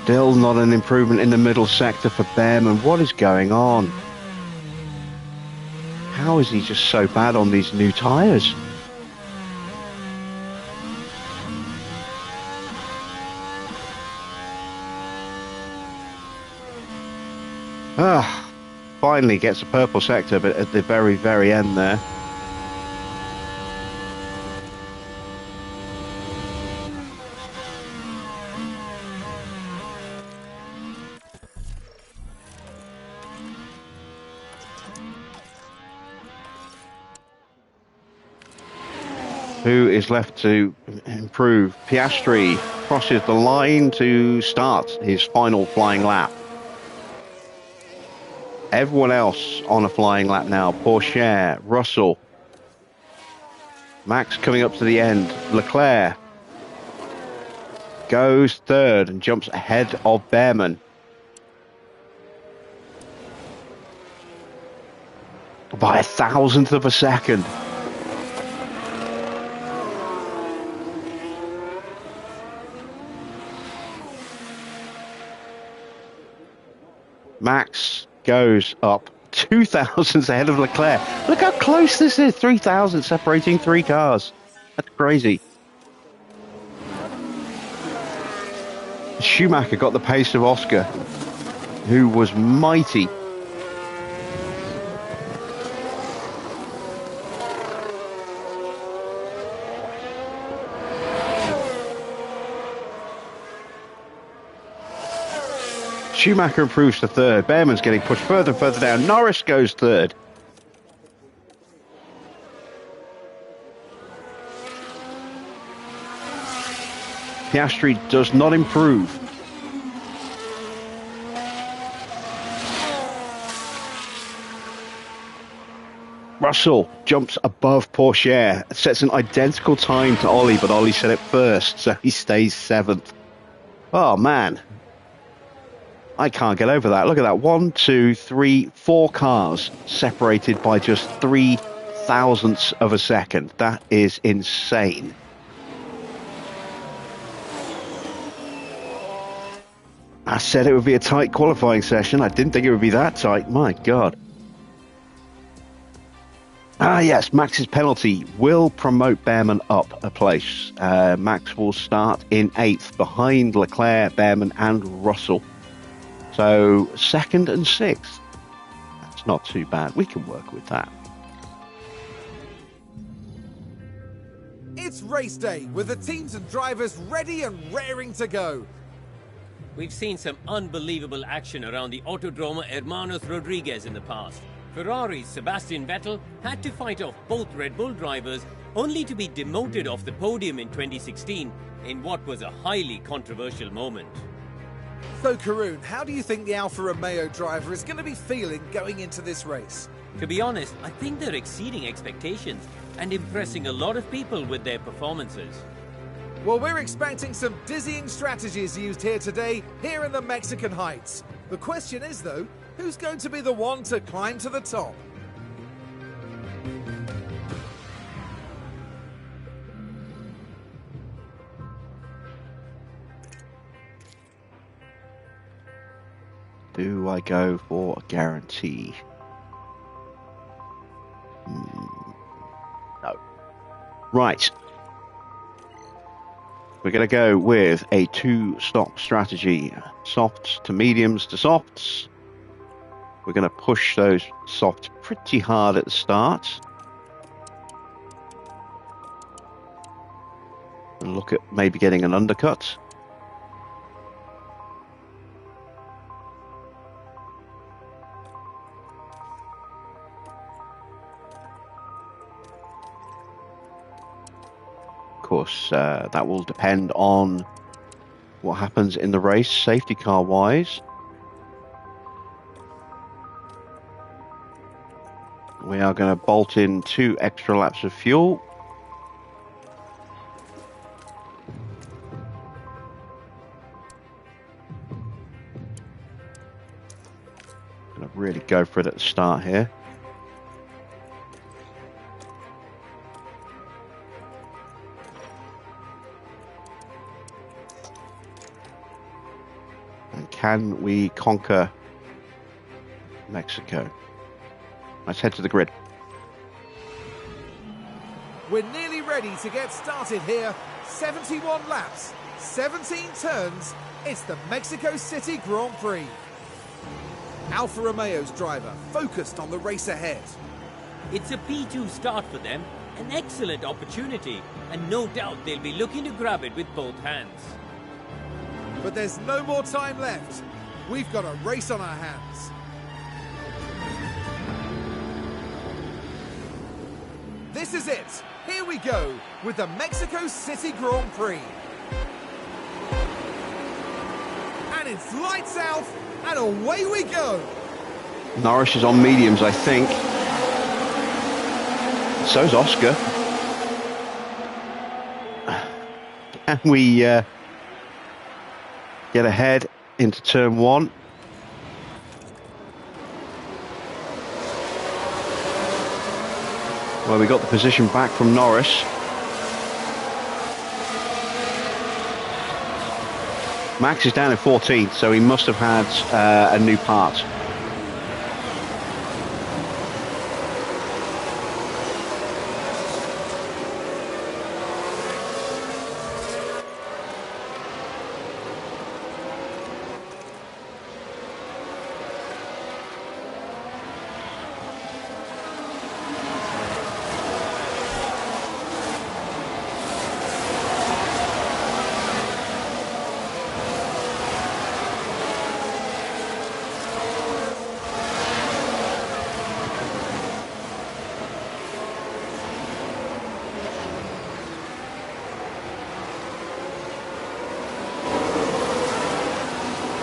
Still not an improvement in the middle sector for Behrman. What is going on? How is he just so bad on these new tyres? Finally gets a purple sector, but at the very, very end there. Who is left to improve? Piastri crosses the line to start his final flying lap. Everyone else on a flying lap now. Porsche, Russell, Max coming up to the end. Leclerc goes third and jumps ahead of Behrman. By 1,000th of a second. Max goes up 2 thousandths ahead of Leclerc. Look how close this is. 3,000 separating 3 cars. That's crazy. Schumacher got the pace of Oscar, who was mighty. Schumacher improves to third. Behrman's getting pushed further and further down. Norris goes third. Piastri does not improve. Russell jumps above Porsche, sets an identical time to Ollie, but Ollie set it first, so he stays 7th. Oh, man. I can't get over that. Look at that. 1, 2, 3, 4 cars separated by just 3 thousandths of a second. That is insane. I said it would be a tight qualifying session. I didn't think it would be that tight. My God. Ah, yes, Max's penalty will promote Behrman up a place. Max will start in 8th behind Leclerc, Behrman and Russell. So 2nd and 6th. That's not too bad. We can work with that. It's race day with the teams and drivers ready and raring to go. We've seen some unbelievable action around the Autodromo Hermanos Rodriguez in the past. Ferrari's Sebastian Vettel had to fight off both Red Bull drivers only to be demoted off the podium in 2016 in what was a highly controversial moment. So, Karun, how do you think the Alfa Romeo driver is going to be feeling going into this race? To be honest, I think they're exceeding expectations and impressing a lot of people with their performances. Well, we're expecting some dizzying strategies used here today, here in the Mexican Heights. The question is, though, who's going to be the one to climb to the top? Do I go for a guarantee? No. Right. We're going to go with a 2-stop strategy. Softs to mediums to softs. We're going to push those softs pretty hard at the start. And look at maybe getting an undercut. Of course, that will depend on what happens in the race, safety car wise. We are going to bolt in 2 extra laps of fuel. Going to really go for it at the start here. And can we conquer Mexico? Let's head to the grid. We're nearly ready to get started here. 71 laps, 17 turns. It's the Mexico City Grand Prix. Alfa Romeo's driver focused on the race ahead. It's a P2 start for them, an excellent opportunity, and no doubt they'll be looking to grab it with both hands. But there's no more time left. We've got a race on our hands. This is it. Here we go with the Mexico City Grand Prix. And it's lights out and away we go. Norris is on mediums, I think. So's Oscar. And we get ahead into turn one. Well, we got the position back from Norris. Max is down in 14th, so he must have had a new part.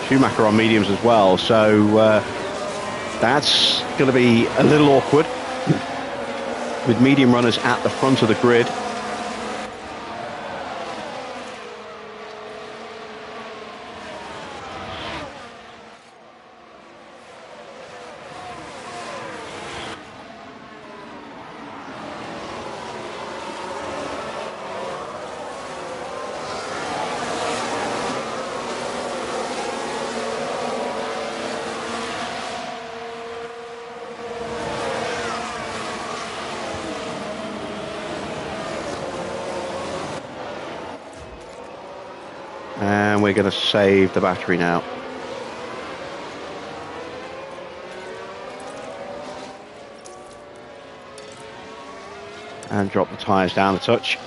Schumacher on mediums as well, so that's going to be a little awkward with medium runners at the front of the grid. And we're going to save the battery now. And drop the tyres down a touch.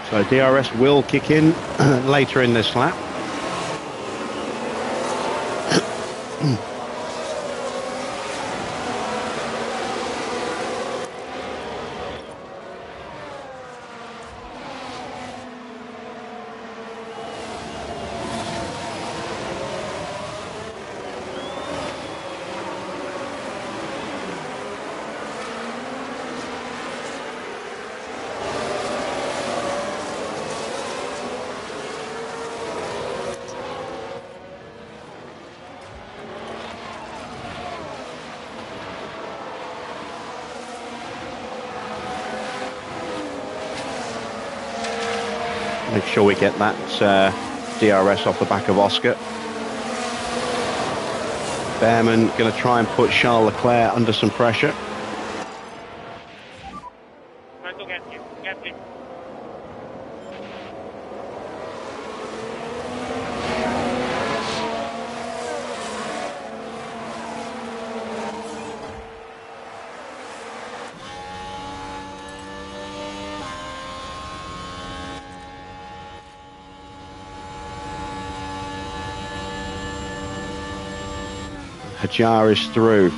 So DRS will kick in later in this lap. Make sure we get that DRS off the back of Oscar. Behrman going to try and put Charles Leclerc under some pressure. Trying to get him. Get him. Hajar is through.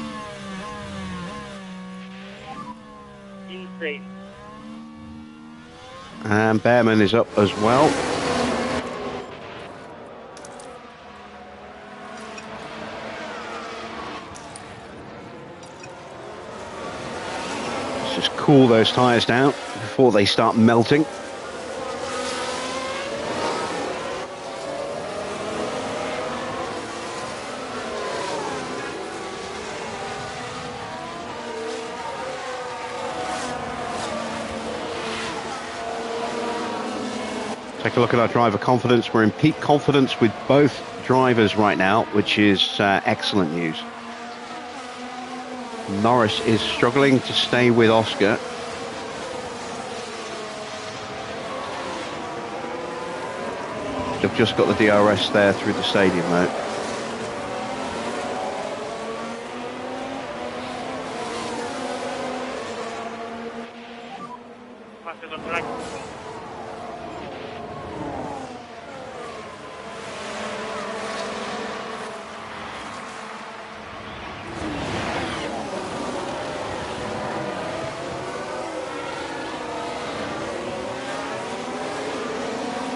Insane. And Behrman is up as well. Let's just cool those tyres down before they start melting. Take a look at our driver confidence. We're in peak confidence with both drivers right now, which is excellent news. Norris is struggling to stay with Oscar. They've just got the DRS there through the stadium though. Faster on track.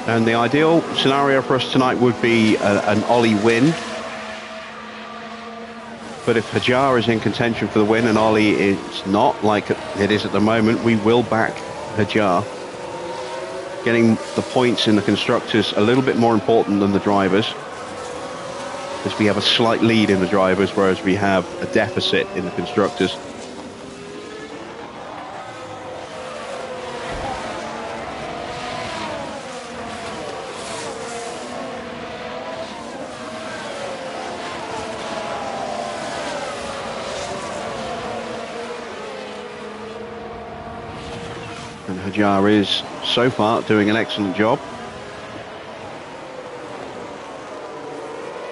And the ideal scenario for us tonight would be an Ollie win. But if Hajar is in contention for the win and Ollie is not, like it is at the moment, we will back Hajar. Getting the points in the constructors a little bit more important than the drivers, because we have a slight lead in the drivers, whereas we have a deficit in the constructors. And Hajar is, so far, doing an excellent job.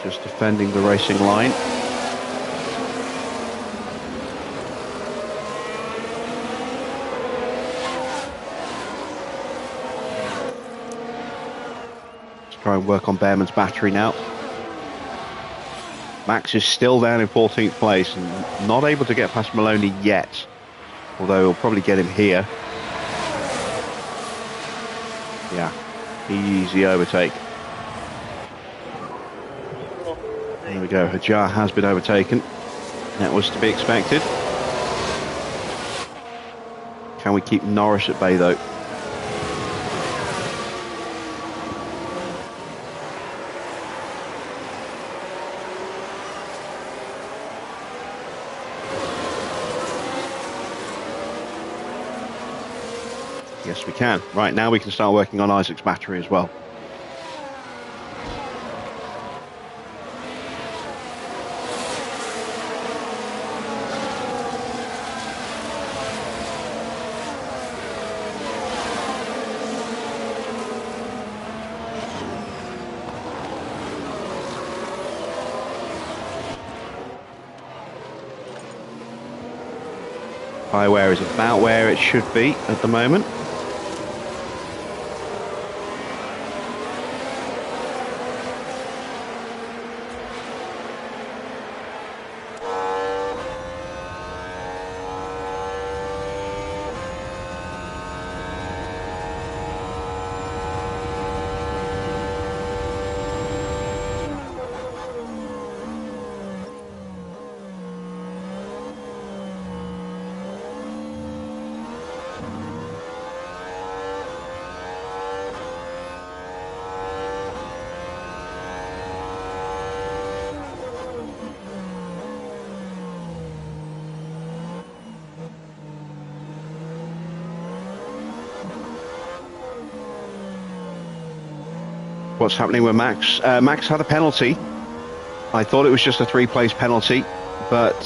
Just defending the racing line. Let's try and work on Behrman's battery now. Max is still down in 14th place and not able to get past Maloney yet, although he'll probably get him here. Yeah, easy overtake. There we go, Hajar has been overtaken. That was to be expected. Can we keep Norris at bay though? Yes, we can. Right, now we can start working on Isaac's battery as well. Tyre wear is about where it should be at the moment. What's happening with Max? Max had a penalty. I thought it was just a 3-place penalty, but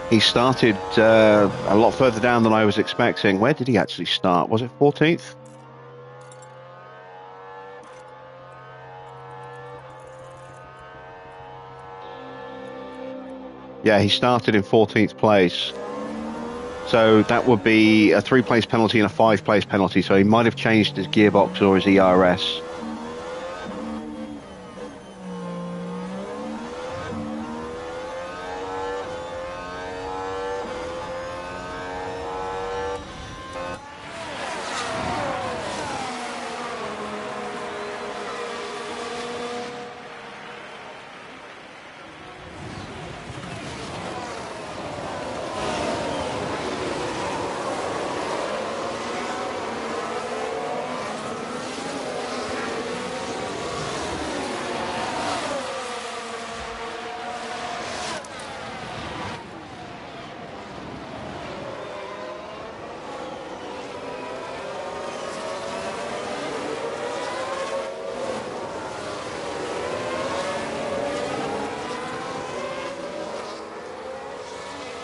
he started a lot further down than I was expecting. Where did he actually start? Was it 14th? Yeah, he started in 14th place. So that would be a 3-place penalty and a 5-place penalty. So he might have changed his gearbox or his ERS.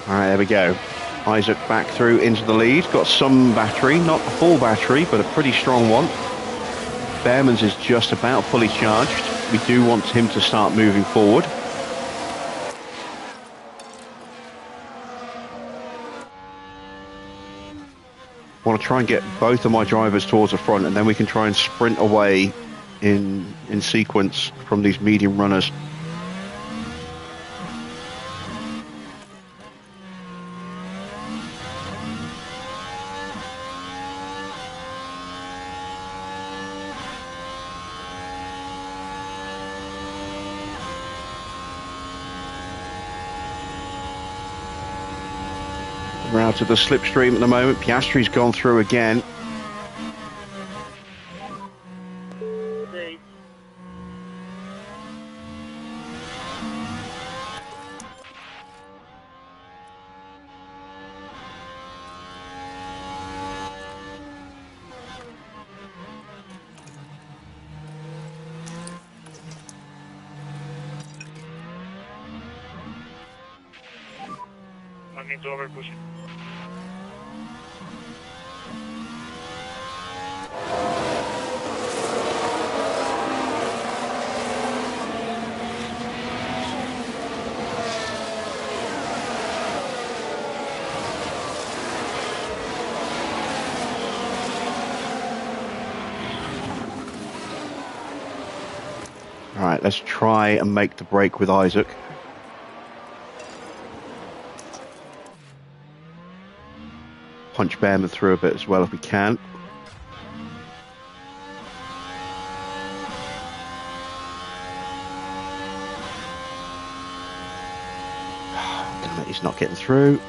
All right, there we go. Isaac back through into the lead. Got some battery, not a full battery, but a pretty strong one. Behrman's is just about fully charged. We do want him to start moving forward. Want to try and get both of my drivers towards the front, and then we can try and sprint away in sequence from these medium runners. We're out of the slipstream at the moment. Piastri's gone through again. Okay. I need to overpush it. All right, let's try and make the break with Isaac. Punch Behrman through a bit as well if we can. Damn it, he's not getting through.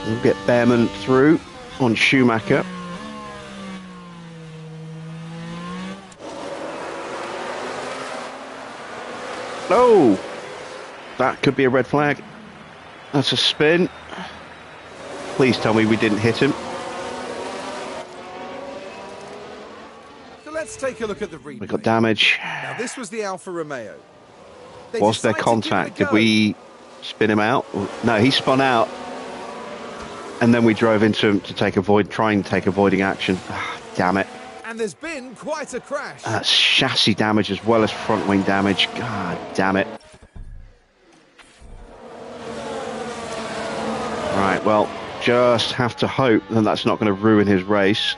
We'll get Behrman through on Schumacher. Oh, that could be a red flag. That's a spin. Please tell me we didn't hit him. So let's take a look at the replay. We got damage. Now this was the Alfa Romeo. They Was there decided to give it a contact? Did go. we spin him out? No, he spun out. And then we drove into him to try and take avoiding action. Ah, damn it. And there's been quite a crash. That's chassis damage as well as front wing damage. God damn it. Right, well, just have to hope that that's not going to ruin his race.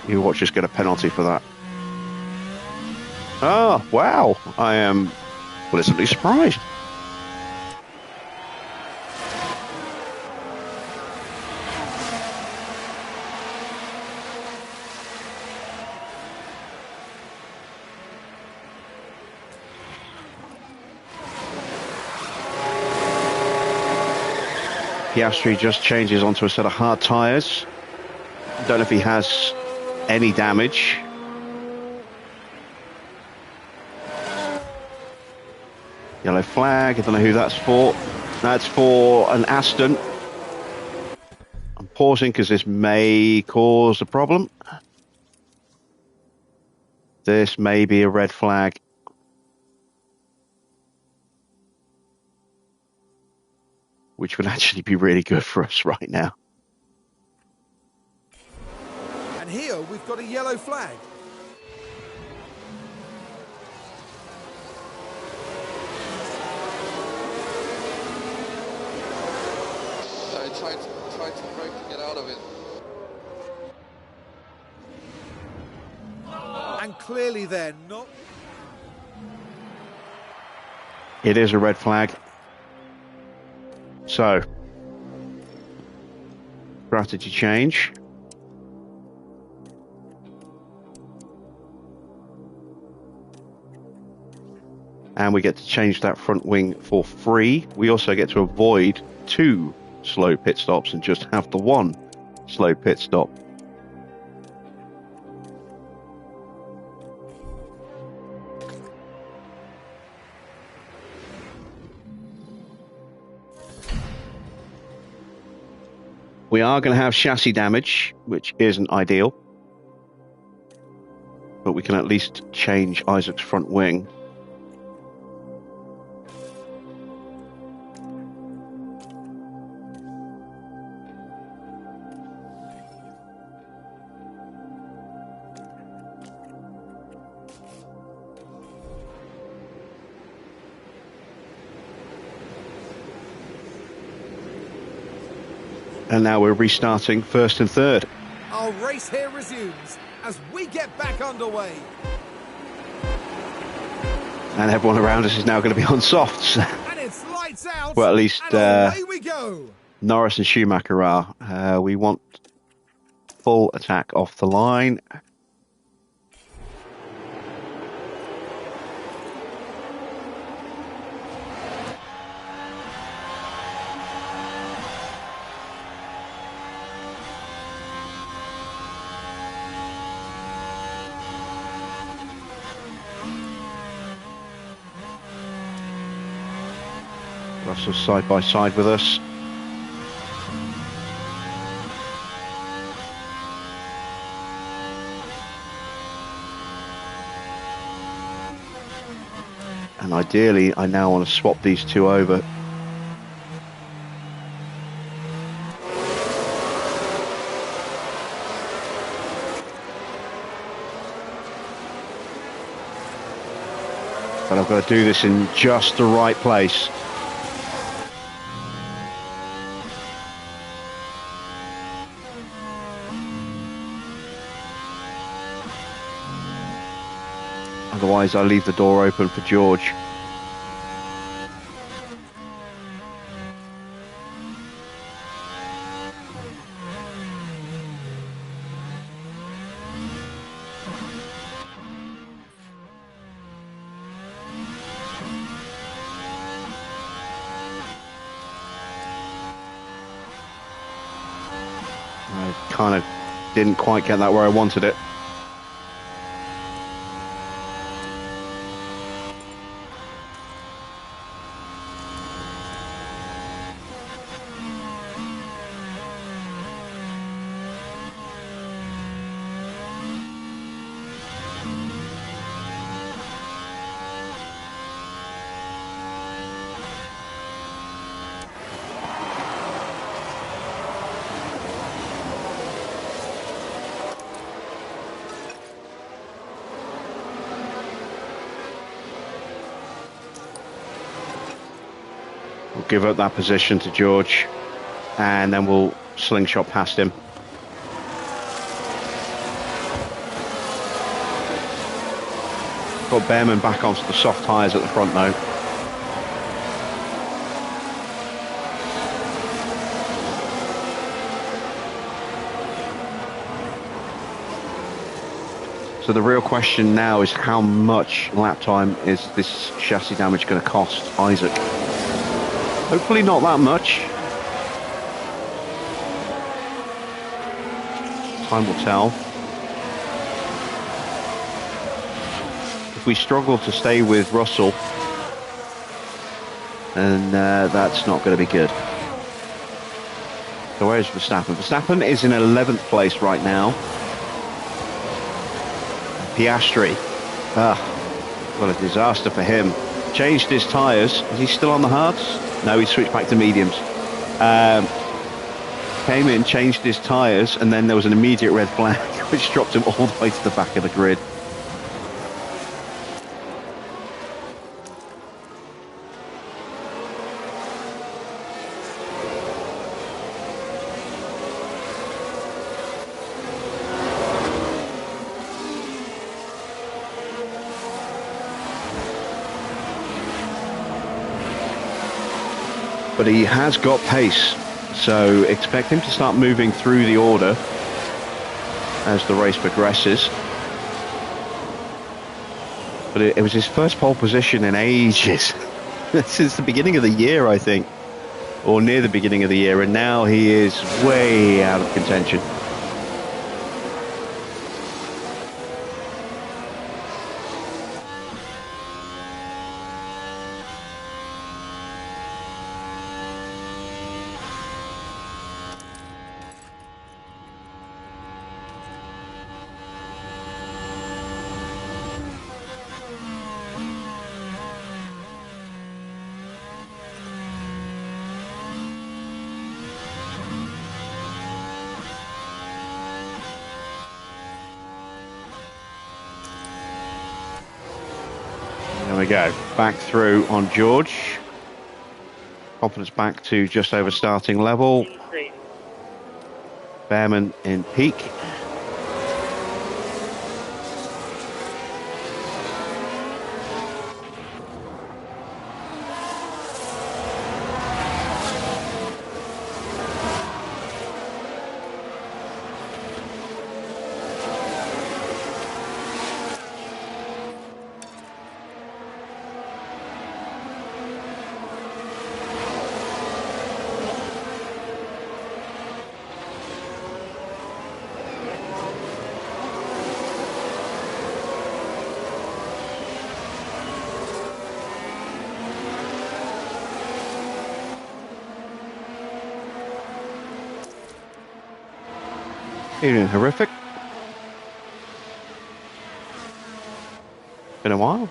You watch us get a penalty for that. Oh, wow. I am pleasantly surprised. Piastri just changes onto a set of hard tyres. Don't know if he has any damage. Yellow flag. I don't know who that's for. That's for an Aston. I'm pausing because this may cause a problem. This may be a red flag. Which would actually be really good for us right now. And here we've got a yellow flag. I tried to break to get out of it. And clearly they're not. It is a red flag. So, strategy change. and we get to change that front wing for free. We also get to avoid 2 slow pit stops and just have the 1 slow pit stop. We are going to have chassis damage, which isn't ideal, but we can at least change Isaac's front wing. And now we're restarting first and third. Our race here resumes as we get back underway. And everyone around us is now going to be on softs. And it's lights out. Well, at least and away we go. Norris and Schumacher are. We want full attack off the line. Russell side by side with us. And ideally, I now want to swap these 2 over. But I've got to do this in just the right place. Otherwise, I leave the door open for George. I kind of didn't quite get that where I wanted it. We'll give up that position to George, and then we'll slingshot past him. Got Behrman back onto the soft tyres at the front though. So the real question now is how much lap time is this chassis damage going to cost Isaac? Hopefully not that much. Time will tell. If we struggle to stay with Russell, then that's not going to be good. So where's Verstappen? Verstappen is in 11th place right now. Piastri. What a disaster for him. Changed his tyres. Is he still on the hards? No, he switched back to mediums. Came in, changed his tyres, and then there was an immediate red flag, which dropped him all the way to the back of the grid. But he has got pace, so expect him to start moving through the order as the race progresses. But it was his first pole position in ages. Since the beginning of the year, I think. Or near the beginning of the year. And now he is way out of contention. There we go, back through on George. Confidence back to just over starting level. Behrman in peak. Feeling horrific. Been a while.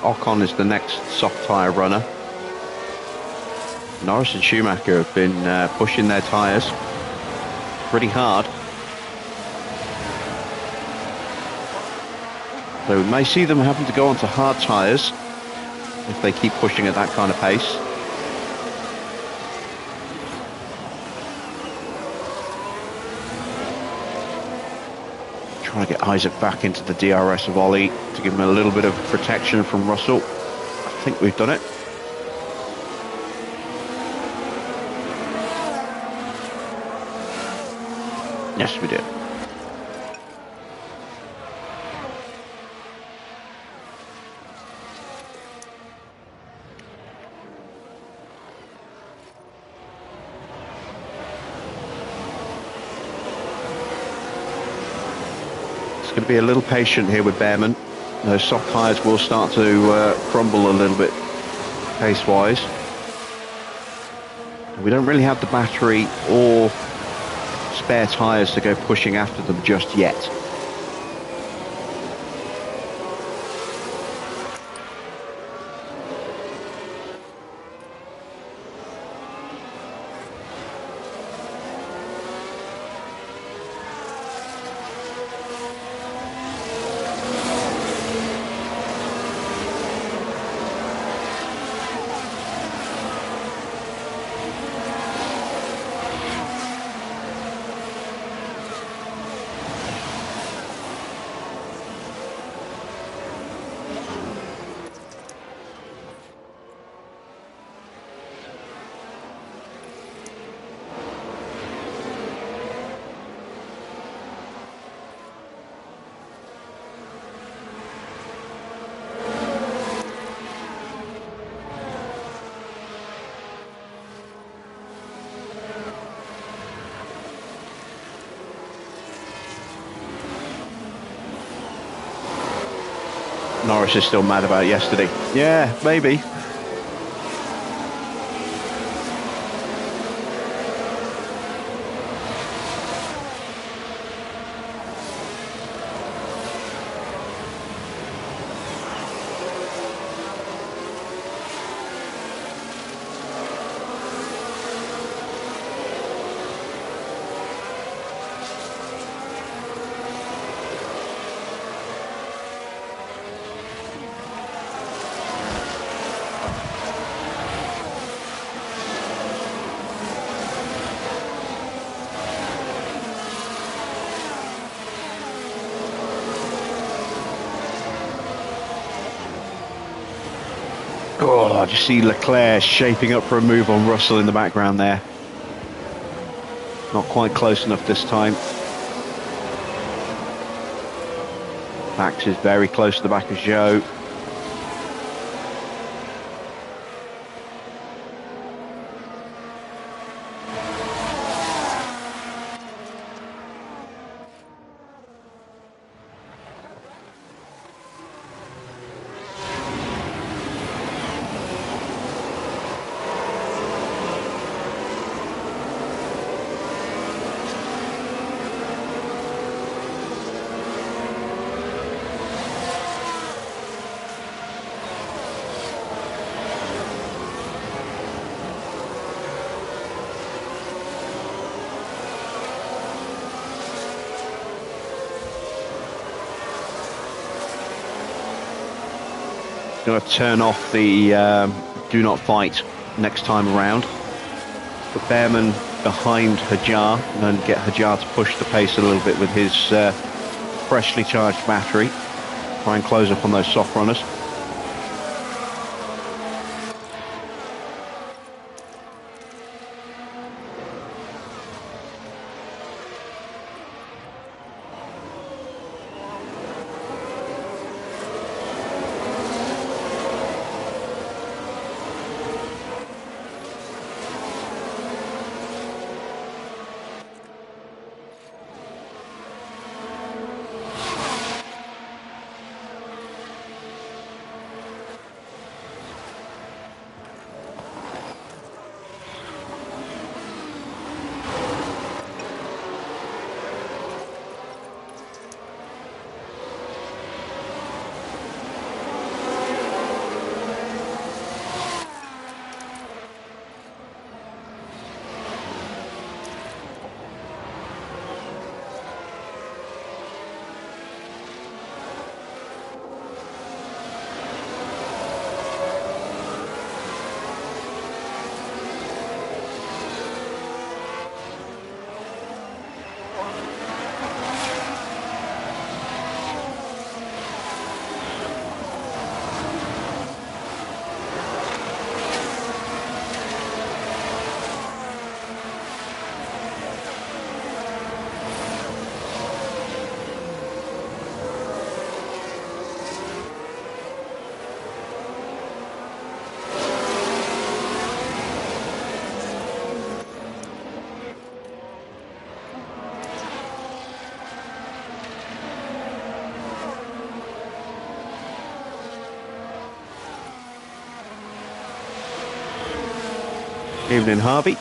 Ocon is the next soft tyre runner. Norris and Schumacher have been pushing their tyres pretty hard. So we may see them having to go onto hard tyres if they keep pushing at that kind of pace. Trying to get Isaac back into the DRS of Ollie to give him a little bit of protection from Russell. I think we've done it. Yes, we did. Going to be a little patient here with Behrman. Those soft tyres will start to crumble a little bit pace-wise. We don't really have the battery or spare tyres to go pushing after them just yet. Norris is still mad about yesterday. Yeah, maybe. Oh, I just see Leclerc shaping up for a move on Russell in the background there. Not quite close enough this time. Max is very close to the back of Zhou. Going to turn off the do not fight next time around. Put Behrman behind Hajar and get Hajar to push the pace a little bit with his freshly charged battery. Try and close up on those soft runners. Evening, Harvey.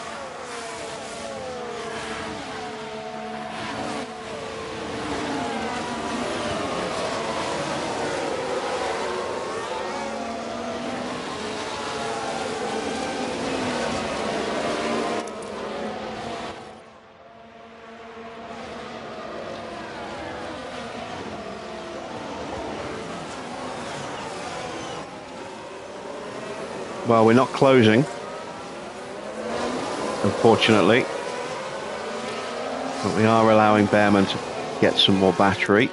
Well, we're not closing, unfortunately, but we are allowing Behrman to get some more battery.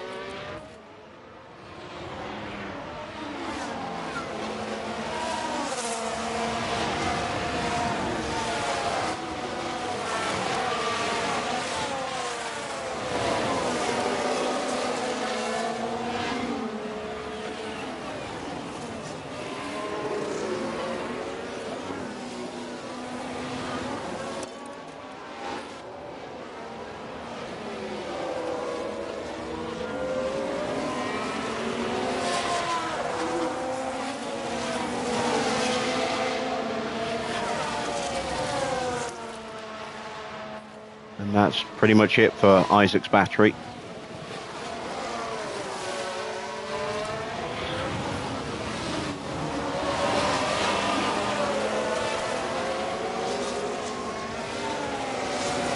And that's pretty much it for Isaac's battery.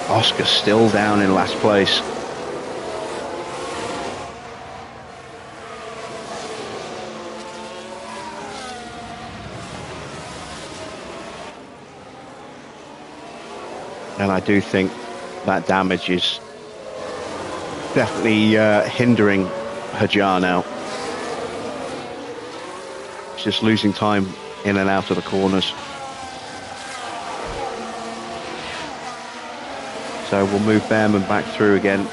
Oscar still down in last place. And I do think that damage is definitely hindering Hajar now. He's just losing time in and out of the corners. So we'll move Behrman back through again.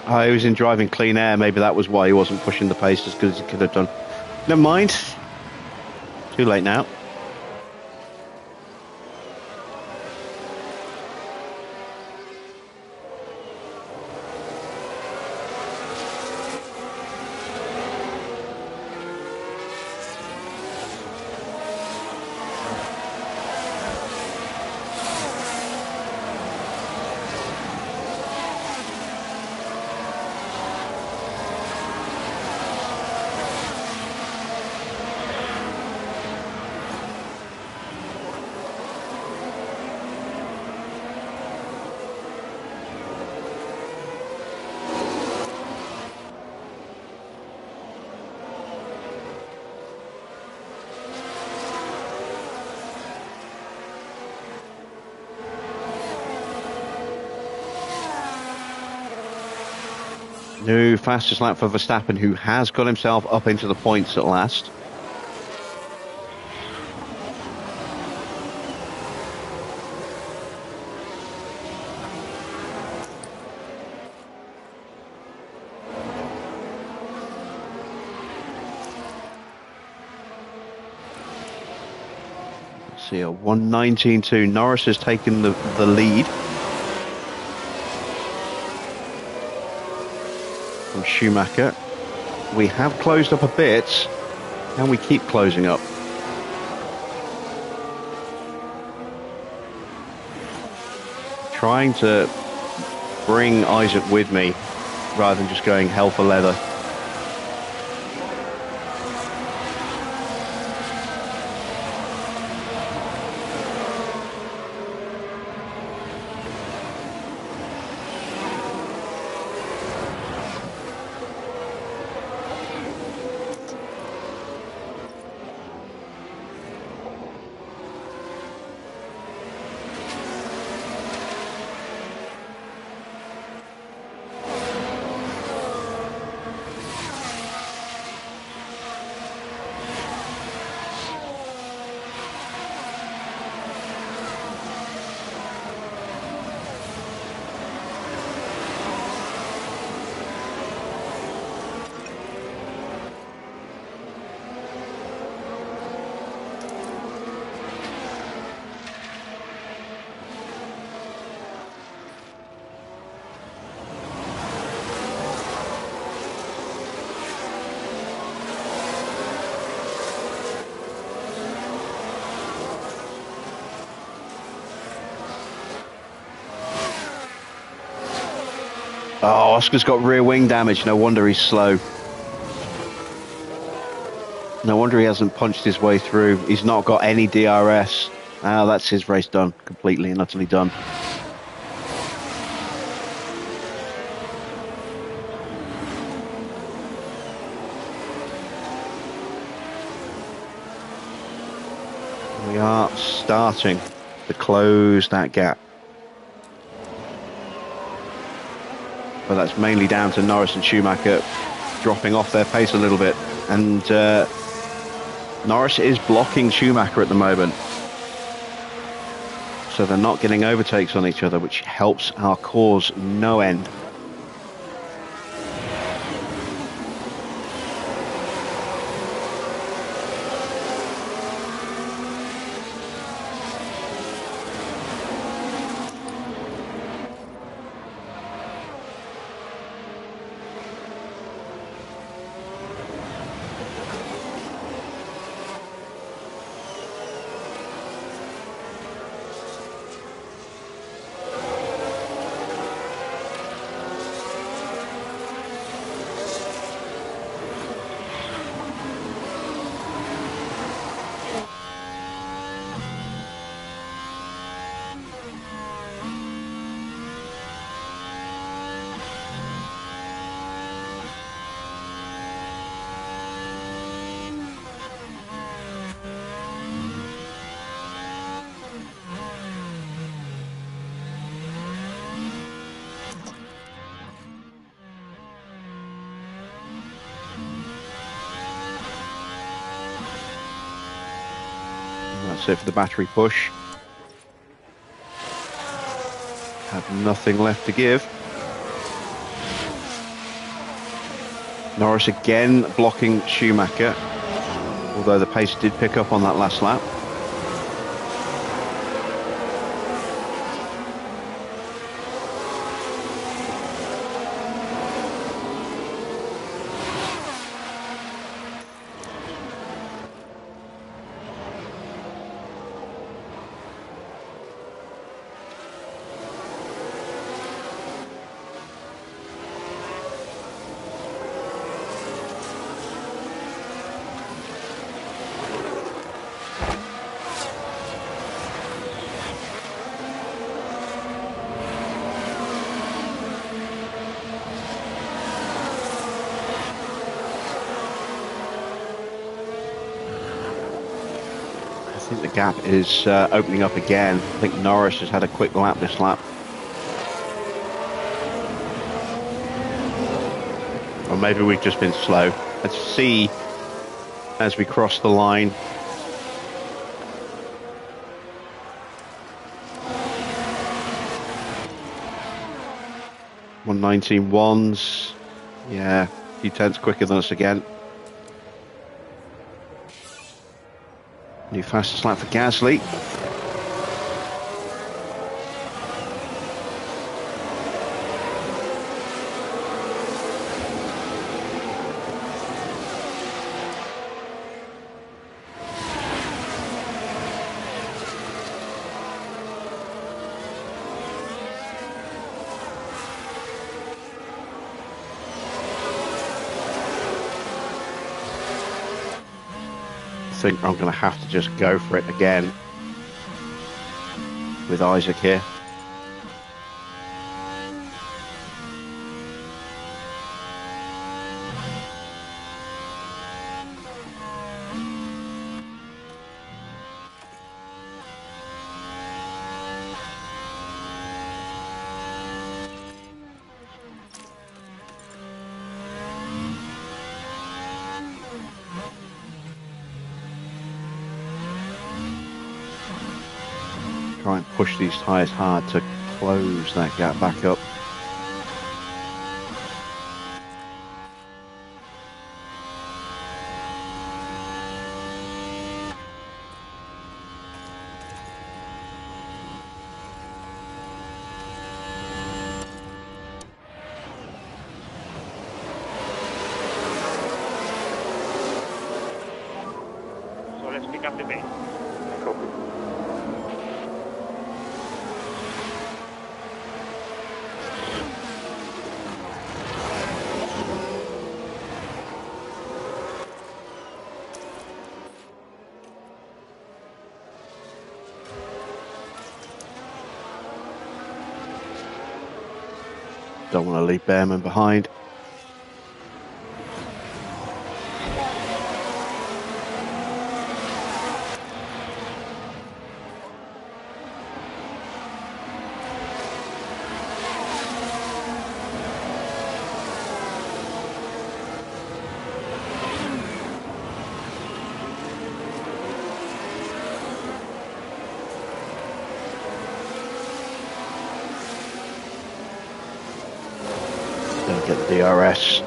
Oh, he was in driving clean air. Maybe that was why he wasn't pushing the pace as good as he could have done. Never mind. Too late now. New fastest lap for Verstappen, who has got himself up into the points at last. Let's see, a 1:19.2. Norris has taken the lead from Schumacher. We have closed up a bit, and we keep closing up. Trying to bring Isaac with me rather than just going hell for leather. Oh, Oscar's got rear wing damage. No wonder he's slow. No wonder he hasn't punched his way through. He's not got any DRS. Ah, that's his race done. Completely and utterly done. We are starting to close that gap. But that's mainly down to Norris and Schumacher dropping off their pace a little bit. And Norris is blocking Schumacher at the moment. So they're not getting overtakes on each other, which helps our cause no end. That's it for the battery push. Have nothing left to give. Norris again blocking Schumacher, although the pace did pick up on that last lap. I think the gap is opening up again. I think Norris has had a quick lap this lap. Or maybe we've just been slow. Let's see as we cross the line. .119.1s. Yeah, a few tenths quicker than us again. New fastest lap for Gasly. I think I'm going to have to just go for it again with Isaac here. Try and push these tyres hard to close that gap back up. So let's pick up the pace. Don't want to leave Behrman behind. Don't get the DRS.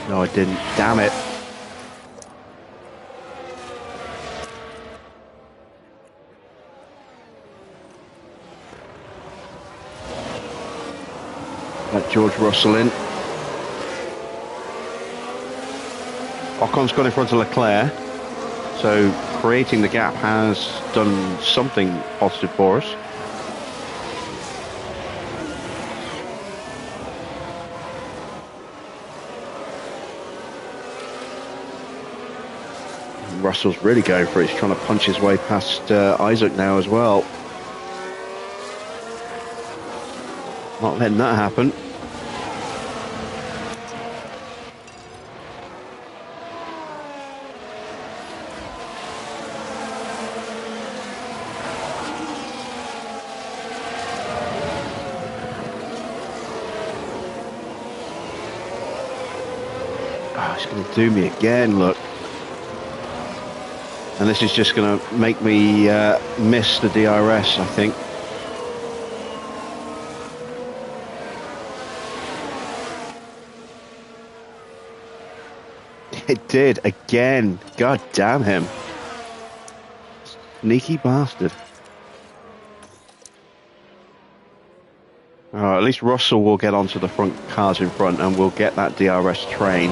No, I didn't. Damn it. Let George Russell in. Ocon's gone in front of Leclerc. So creating the gap has done something positive for us. Russell's really going for it. He's trying to punch his way past Isaac now as well. Not letting that happen. He's going to do me again, look. And this is just going to make me miss the DRS, I think. It did again. God damn him. Sneaky bastard. At least Russell will get onto the front cars in front and we'll get that DRS train.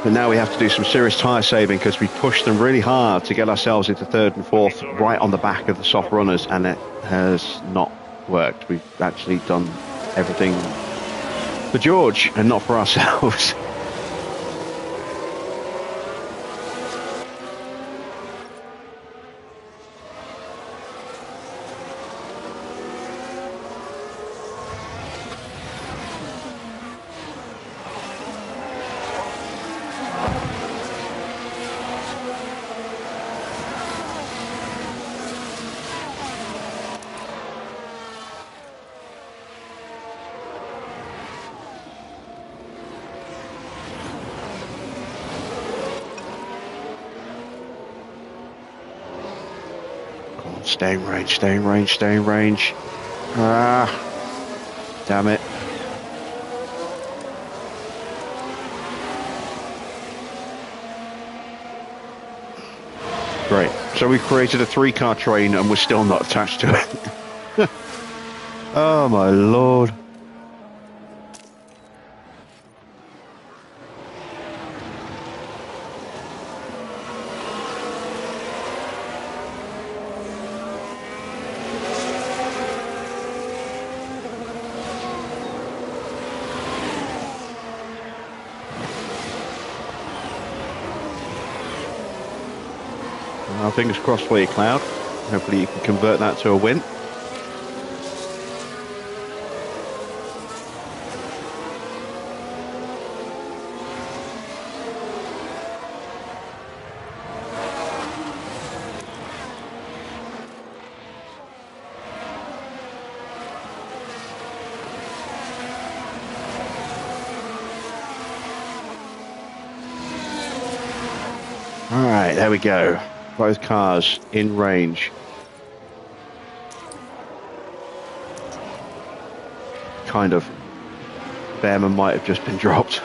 But now we have to do some serious tyre saving because we pushed them really hard to get ourselves into third and fourth right on the back of the soft runners, and it has not worked. We've actually done everything for George and not for ourselves. Stay in range, stay in range, stay in range. Ah, damn it. Great. So we created a 3-car train and we're still not attached to it. Oh my lord. Fingers crossed for you, Cloud. Hopefully you can convert that to a win. All right, there we go. Both cars in range. Kind of. Behrman might have just been dropped.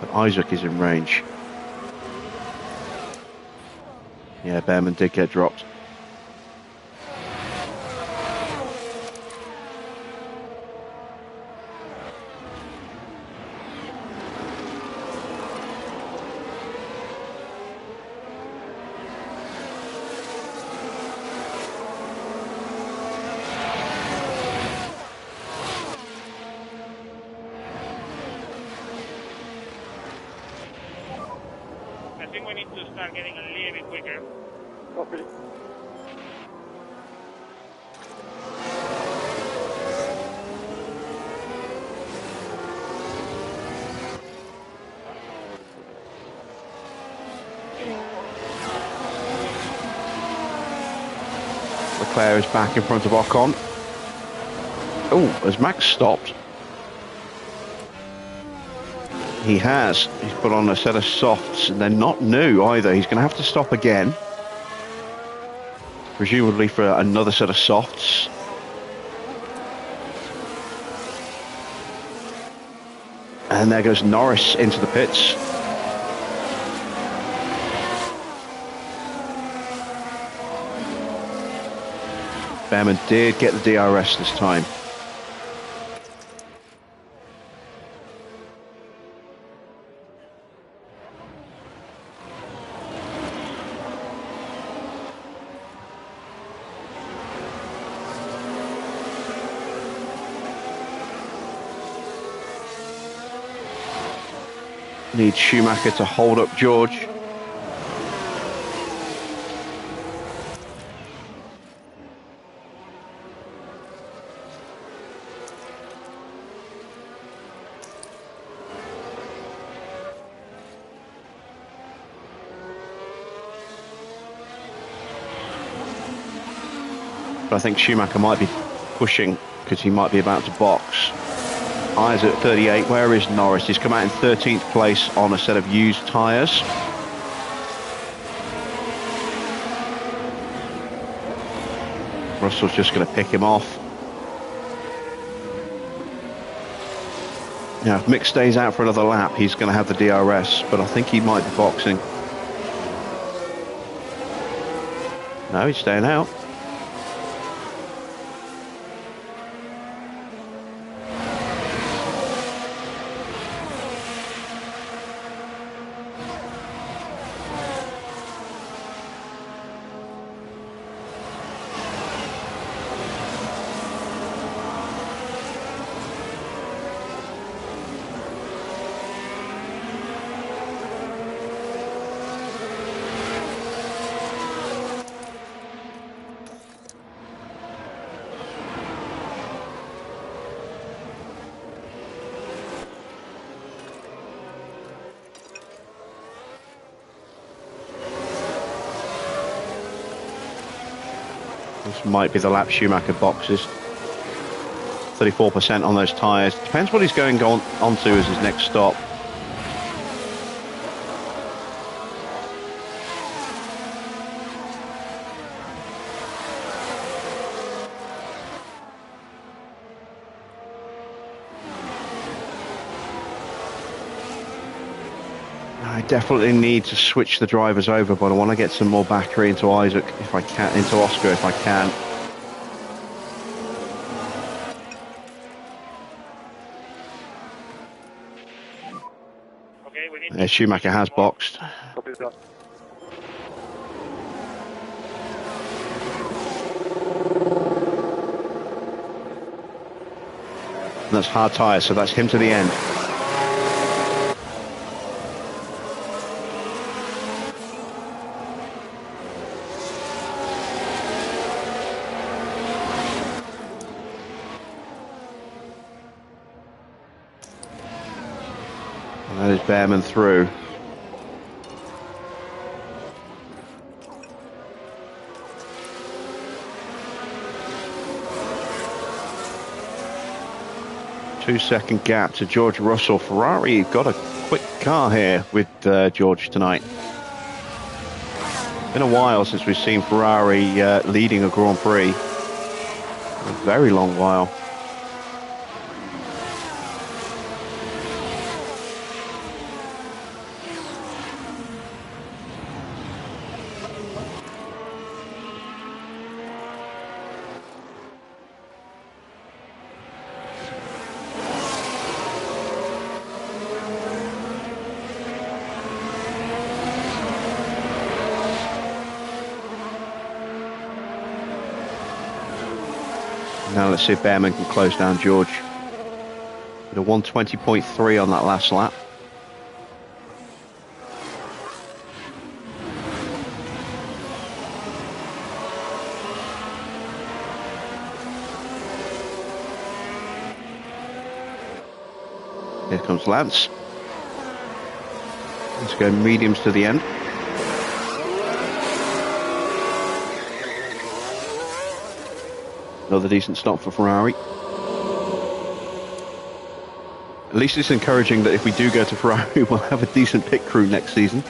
But Isaac is in range. Yeah, Behrman did get dropped. I think we need to start getting a little bit quicker. Copy. Leclerc is back in front of Ocon. Oh, has Max stopped? He has. He's put on a set of softs, and they're not new either. He's going to have to stop again. Presumably for another set of softs. And there goes Norris into the pits. Behrman did get the DRS this time. Need Schumacher to hold up George. But I think Schumacher might be pushing because he might be about to box. Eyes at 38. Where is Norris? He's come out in 13th place on a set of used tyres. Russell's just going to pick him off. Now, if Mick stays out for another lap, he's going to have the DRS, but I think he might be boxing. No, he's staying out. This might be the lap Schumacher boxes. 34% on those tyres. Depends what he's going on to as his next stop. I definitely need to switch the drivers over, but I want to get some more battery into Isaac if I can, into Oscar if I can. Okay, we need Schumacher has boxed. And that's hard tyres, so that's him to the end. That is Behrman through. Two-second gap to George Russell. Ferrari got a quick car here with George tonight. Been a while since we've seen Ferrari leading a Grand Prix. A very long while. Now let's see if Behrman can close down George. With a 120.3 on that last lap. Here comes Lance. Let's go mediums to the end. Another decent stop for Ferrari. At least it's encouraging that if we do go to Ferrari, we'll have a decent pit crew next season.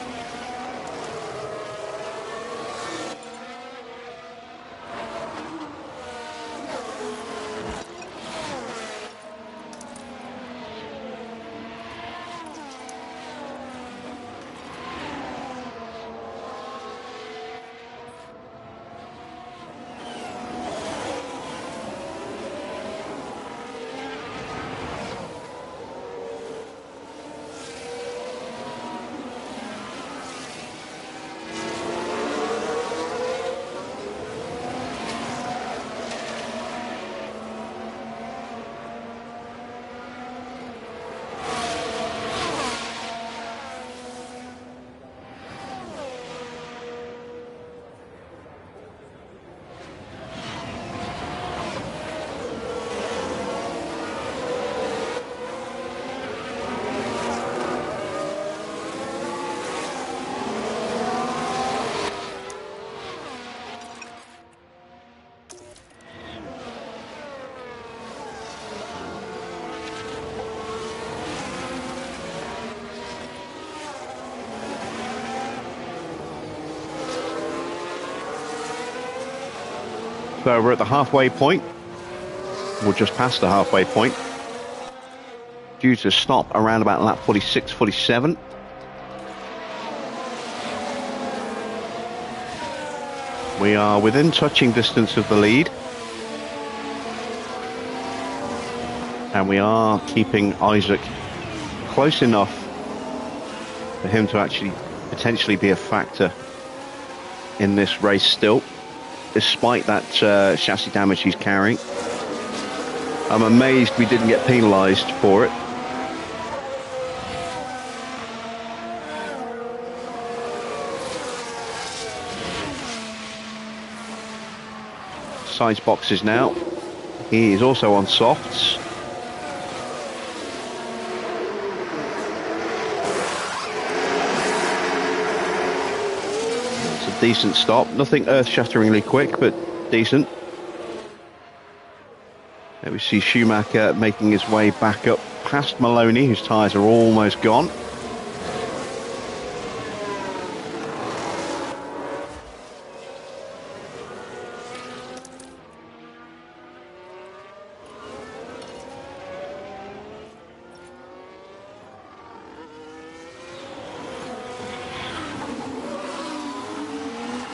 So we're at the halfway point. We're just past the halfway point. Due to stop around about lap 46, 47. We are within touching distance of the lead. And we are keeping Isaac close enough for him to actually potentially be a factor in this race still, despite that chassis damage he's carrying. I'm amazed we didn't get penalised for it. Sides boxes now. He is also on softs. It's a decent stop. Nothing earth-shatteringly quick, but decent. There we see Schumacher making his way back up past Maloney, whose tyres are almost gone.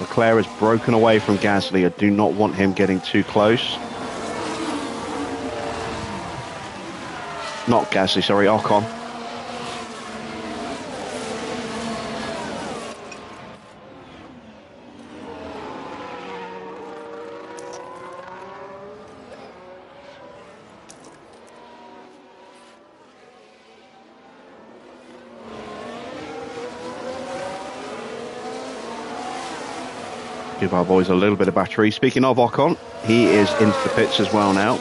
Leclerc has broken away from Gasly. I do not want him getting too close. Not Gasly, sorry, Ocon. Give our boys a little bit of battery. Speaking of Ocon, he is into the pits as well now.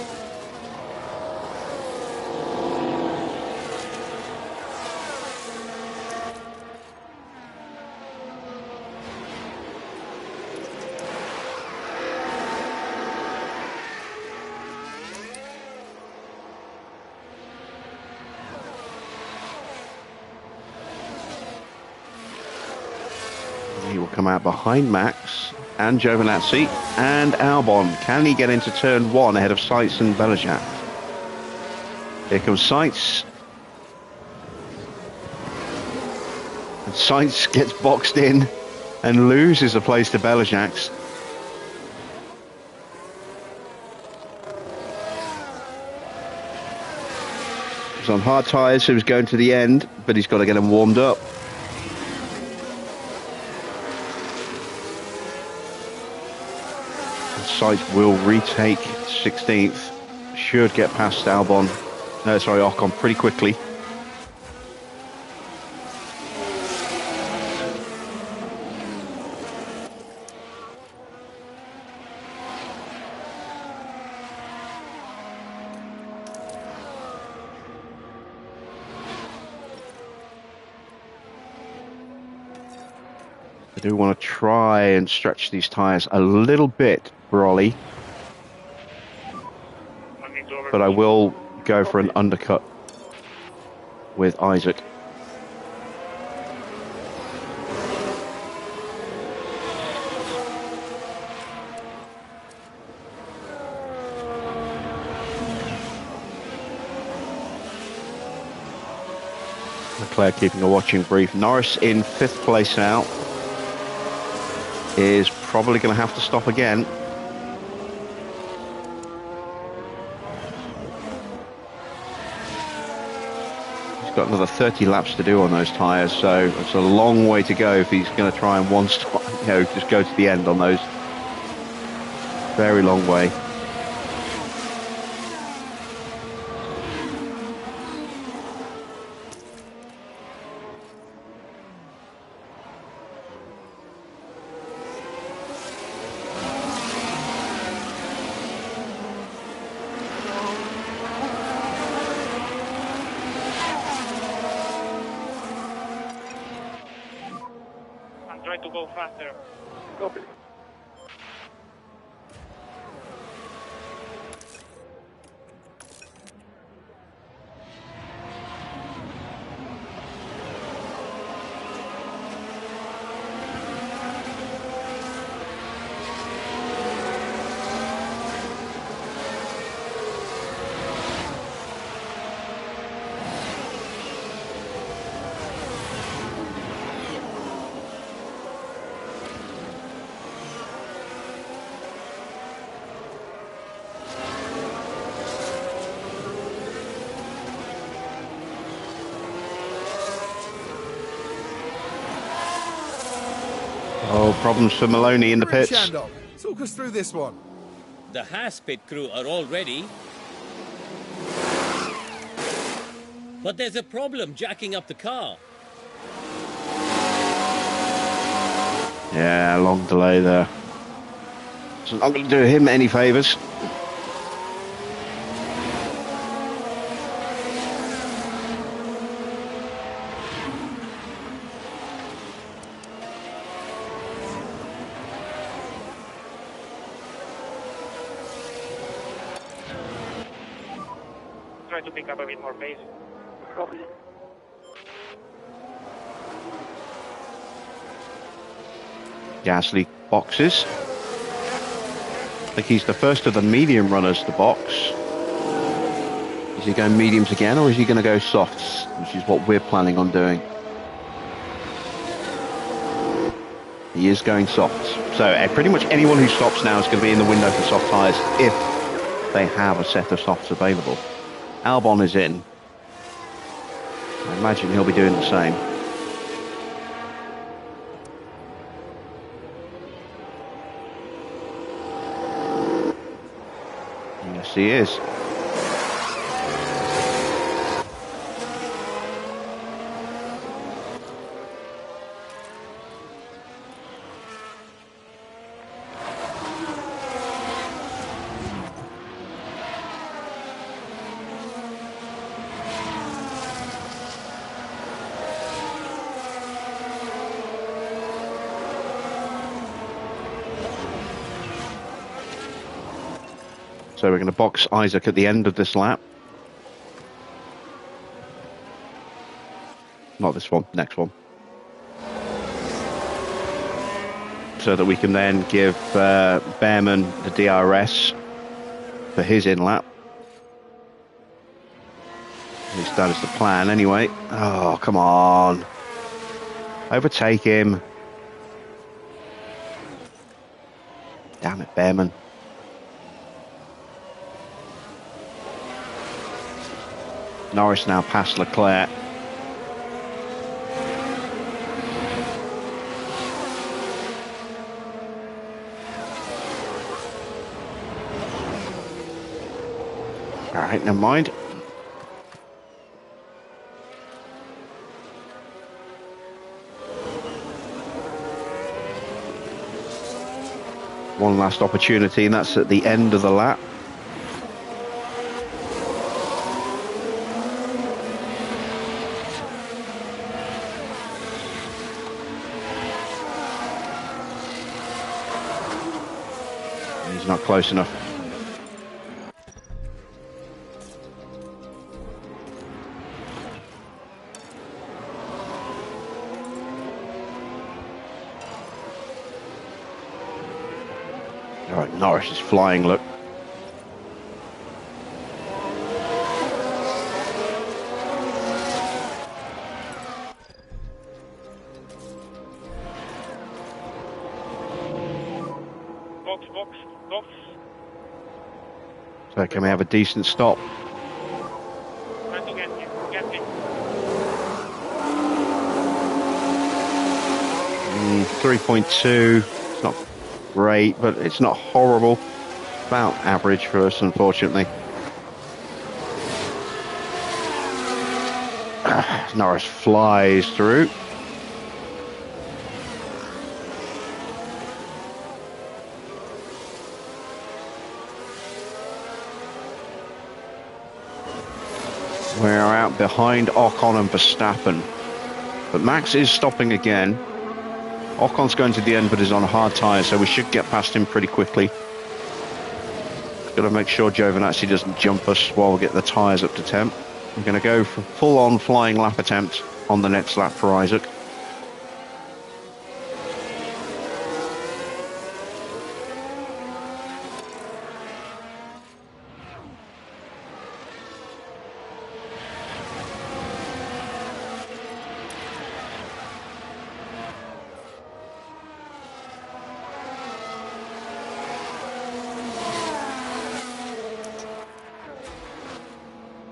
He will come out behind Max and Giovinazzi and Albon. Can he get into turn one ahead of Sainz and Belajac? Here comes Sainz. And Sainz gets boxed in and loses a place to Belajac. He's on hard tyres, so he's going to the end, but he's got to get them warmed up. Sainz will retake 16th. Should get past Ocon pretty quickly. I do want to try and stretch these tyres a little bit, Brolly, but I will go for an undercut with Isaac. Leclerc keeping a watching brief. Norris in 5th place now is probably going to have to stop again. He's got another 30 laps to do on those tyres, so it's a long way to go if he's going to try and one stop, just go to the end on those. Very long way. Try to go faster. Copy. problems for Maloney in the You're in pits. Shandong. Talk us through this one. The Haas pit crew are all ready. But there's a problem jacking up the car. Yeah, long delay there. It's not going to do him any favours. Try to pick up a bit more pace. Copy. Gasly boxes. I think he's the first of the medium runners to box. Is he going mediums again, or is he going to go softs, which is what we're planning on doing? He is going softs. So pretty much anyone who stops now is going to be in the window for soft tyres if they have a set of softs available. Albon is in. I imagine he'll be doing the same. Yes, he is. So we're going to box Isaac at the end of this lap. Not this one, next one. So that we can then give Behrman the DRS for his in-lap. At least that is the plan anyway. Oh, come on. Overtake him. Damn it, Behrman. Norris now past Leclerc. All right, never mind. One last opportunity, and that's at the end of the lap. He's not close enough. All right, Norris is flying, look. Box. So can we have a decent stop? Try to get me. 3.2. It's not great, but it's not horrible. About average for us, unfortunately. Norris flies through. We're out behind Ocon and Verstappen. But Max is stopping again. Ocon's going to the end, but is on a hard tyre, so we should get past him pretty quickly. Got to make sure Giovinazzi doesn't jump us while we get the tyres up to temp. I'm going to go for full-on flying lap attempt on the next lap for Isaac.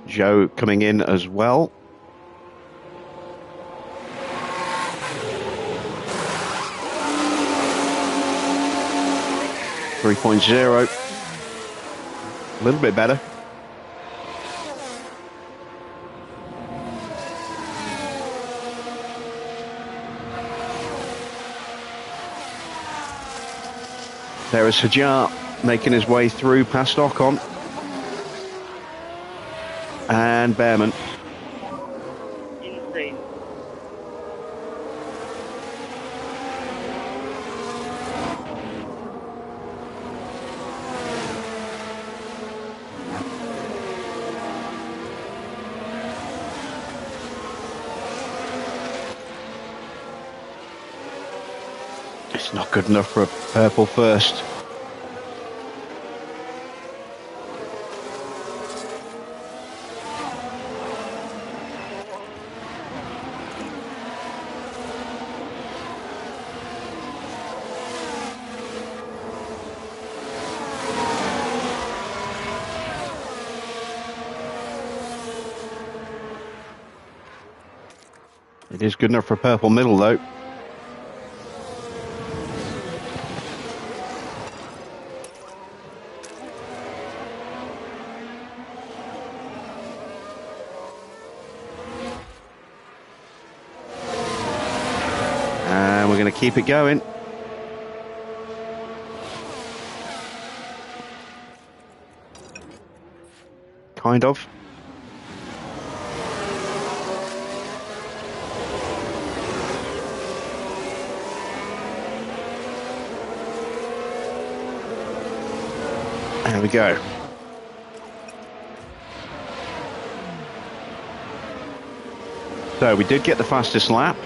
Joe coming in as well. 3.0. A little bit better. There is Hajar making his way through past Ocon. And Behrman. Insane. It's not good enough for a purple first. It is good enough for a purple middle though. And we're going to keep it going. Kind of. There we go. So we did get the fastest lap.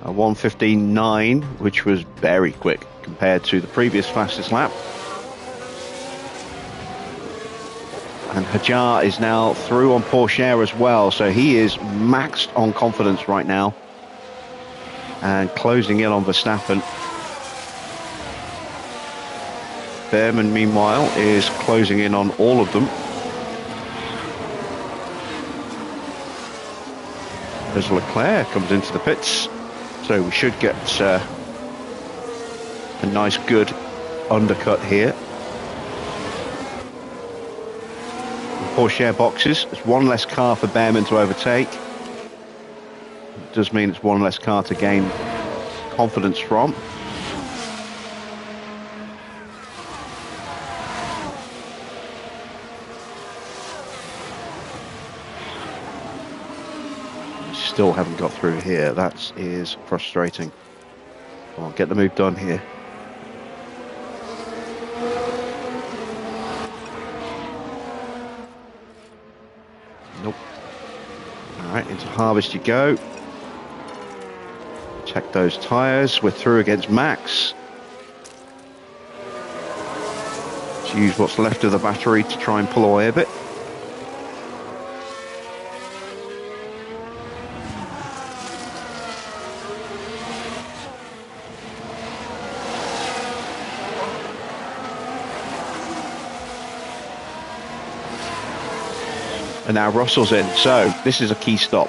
A 1:15.9, which was very quick compared to the previous fastest lap. And Hajar is now through on Porsche as well, so he is maxed on confidence right now. And closing in on Verstappen. Behrman, meanwhile, is closing in on all of them. As Leclerc comes into the pits, so we should get a nice, good undercut here. Porsche boxes, it's one less car for Behrman to overtake. It does mean it's one less car to gain confidence from. Still haven't got through here. That is frustrating. Come on, get the move done here. Nope. Alright, into harvest you go. Check those tyres. We're through against Max. Let's use what's left of the battery to try and pull away a bit. And now Russell's in, so this is a key stop.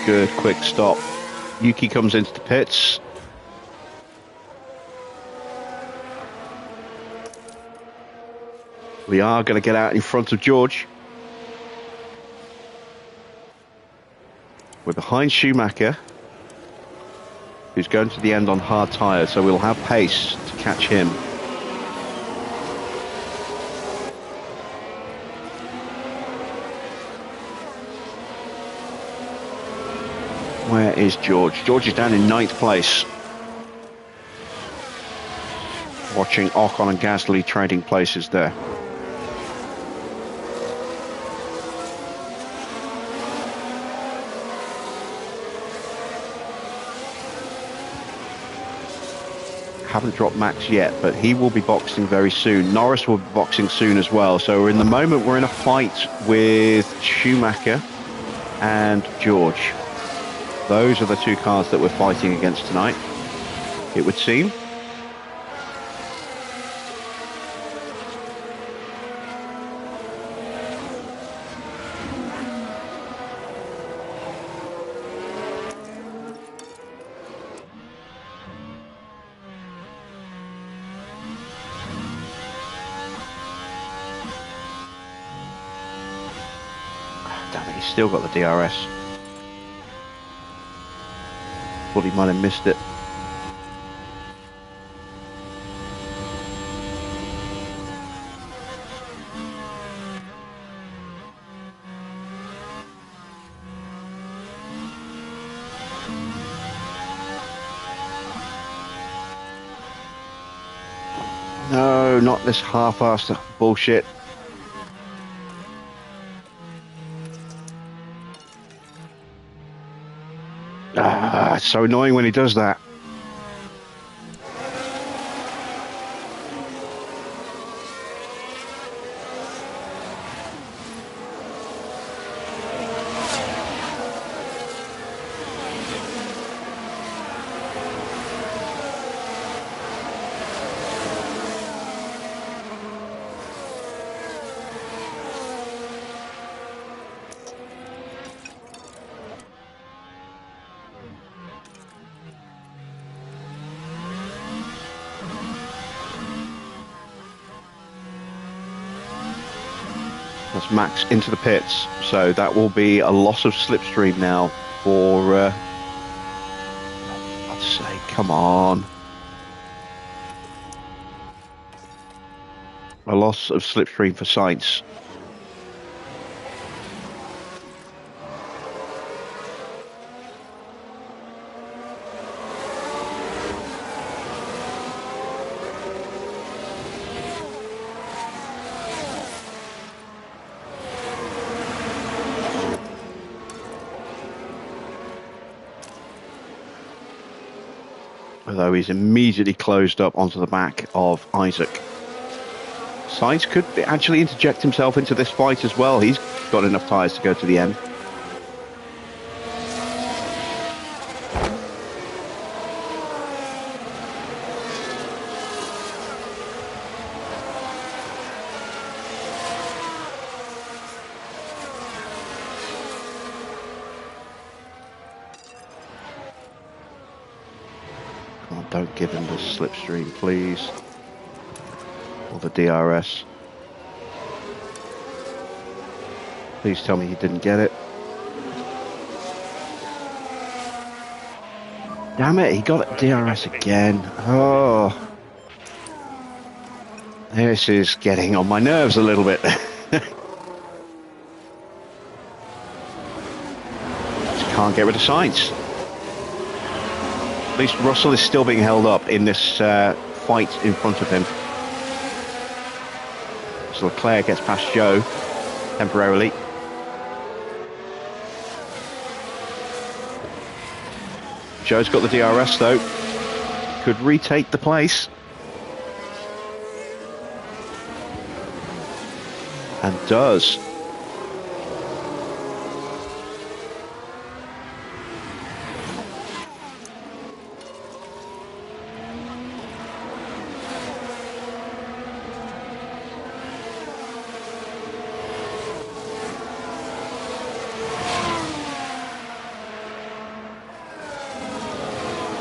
Good, quick stop. Yuki comes into the pits. We are going to get out in front of George. We're behind Schumacher, who's going to the end on hard tyres, so we'll have pace to catch him. Where is George? George is down in 9th place. Watching Ocon and Gasly trading places there. Haven't dropped Max yet, but he will be boxing very soon. Norris will be boxing soon as well. So in the moment, we're in a fight with Schumacher and George. Those are the two cars that we're fighting against tonight, it would seem. Damn it, he's still got the DRS. Thought he might have missed it. No, not this half-assed bullshit. Ah, it's so annoying when he does that. That's Max into the pits, so that will be a loss of slipstream now for, I'd say, come on. A loss of slipstream for Sainz. Although he's immediately closed up onto the back of Isaac. Sainz could actually interject himself into this fight as well. He's got enough tyres to go to the end. Don't give him the slipstream, please. Or the DRS. Please tell me he didn't get it. Damn it, he got it DRS again. Oh. This is getting on my nerves a little bit. Just can't get rid of Sainz. At least Russell is still being held up in this fight in front of him. So Leclerc gets past Joe temporarily. Joe's got the DRS though. Could retake the place. And does.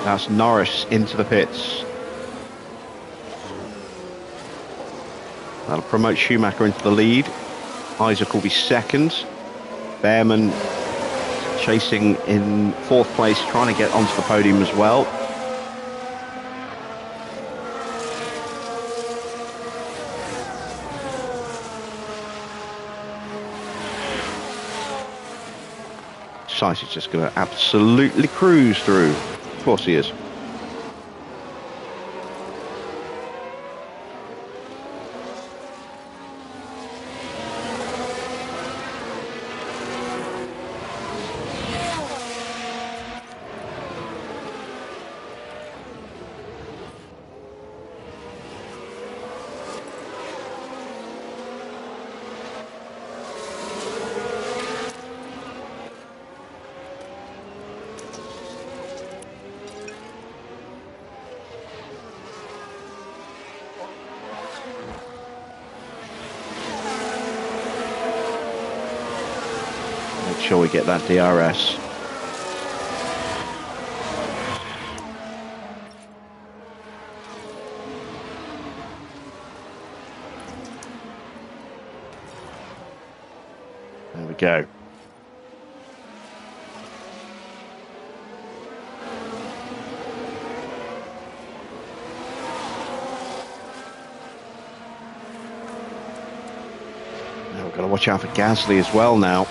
That's Norris into the pits. That'll promote Schumacher into the lead. Isaac will be second. Behrman chasing in fourth place, trying to get onto the podium as well. Sainz is just going to absolutely cruise through. Of course he is. Sure we get that DRS. There we go. I've got to watch out for Gasly as well now.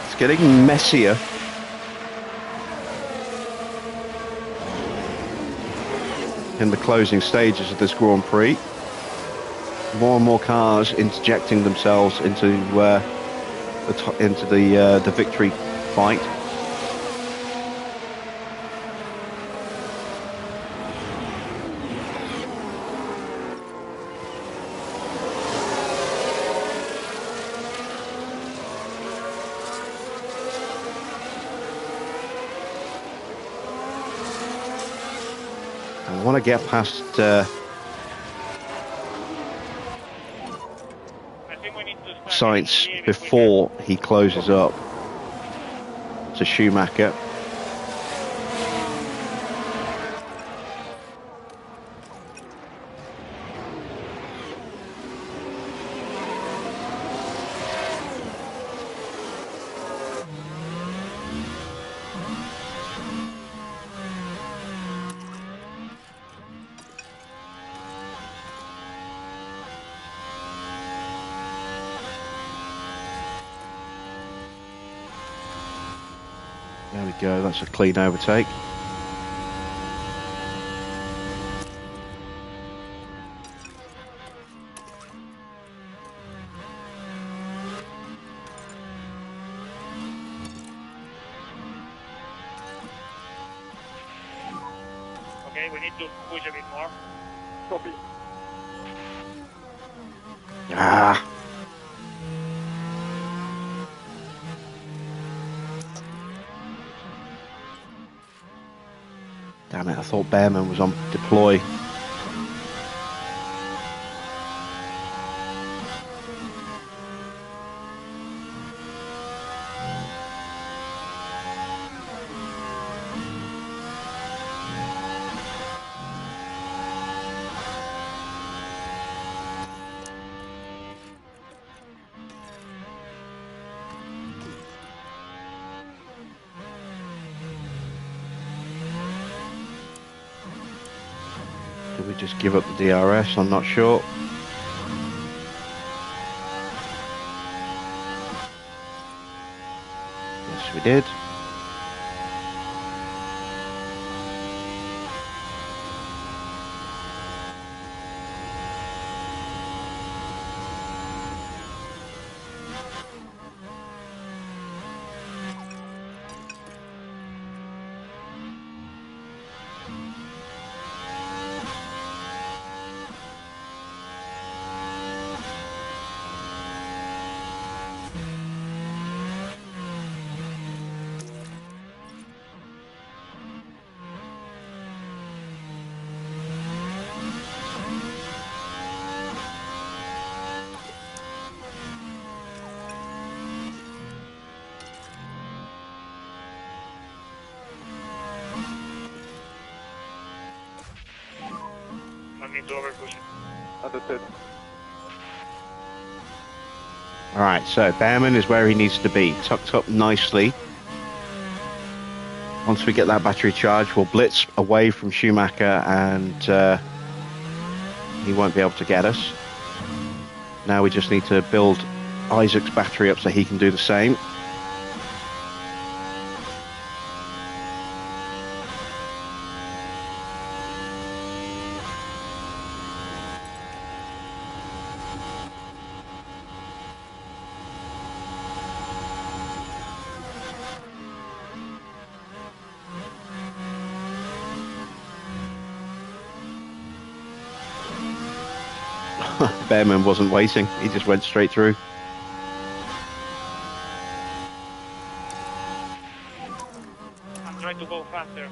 It's getting messier. In the closing stages of this Grand Prix, more and more cars interjecting themselves into the victory fight. I want to get past I think we need to start Sainz getting clear if we before he closes up to Schumacher. There we go, that's a clean overtake. Okay, we need to push a bit more. Copy. Ah. Damn it, I thought Behrman was on deploy. Did we just give up the DRS? I'm not sure. Yes, we did. Not need to overpush it. Understood. Alright, so Behrman is where he needs to be, tucked up nicely. Once we get that battery charged, we'll blitz away from Schumacher and he won't be able to get us. Now we just need to build Isaac's battery up so he can do the same. Behrman wasn't waiting, he just went straight through. I'm trying to go faster.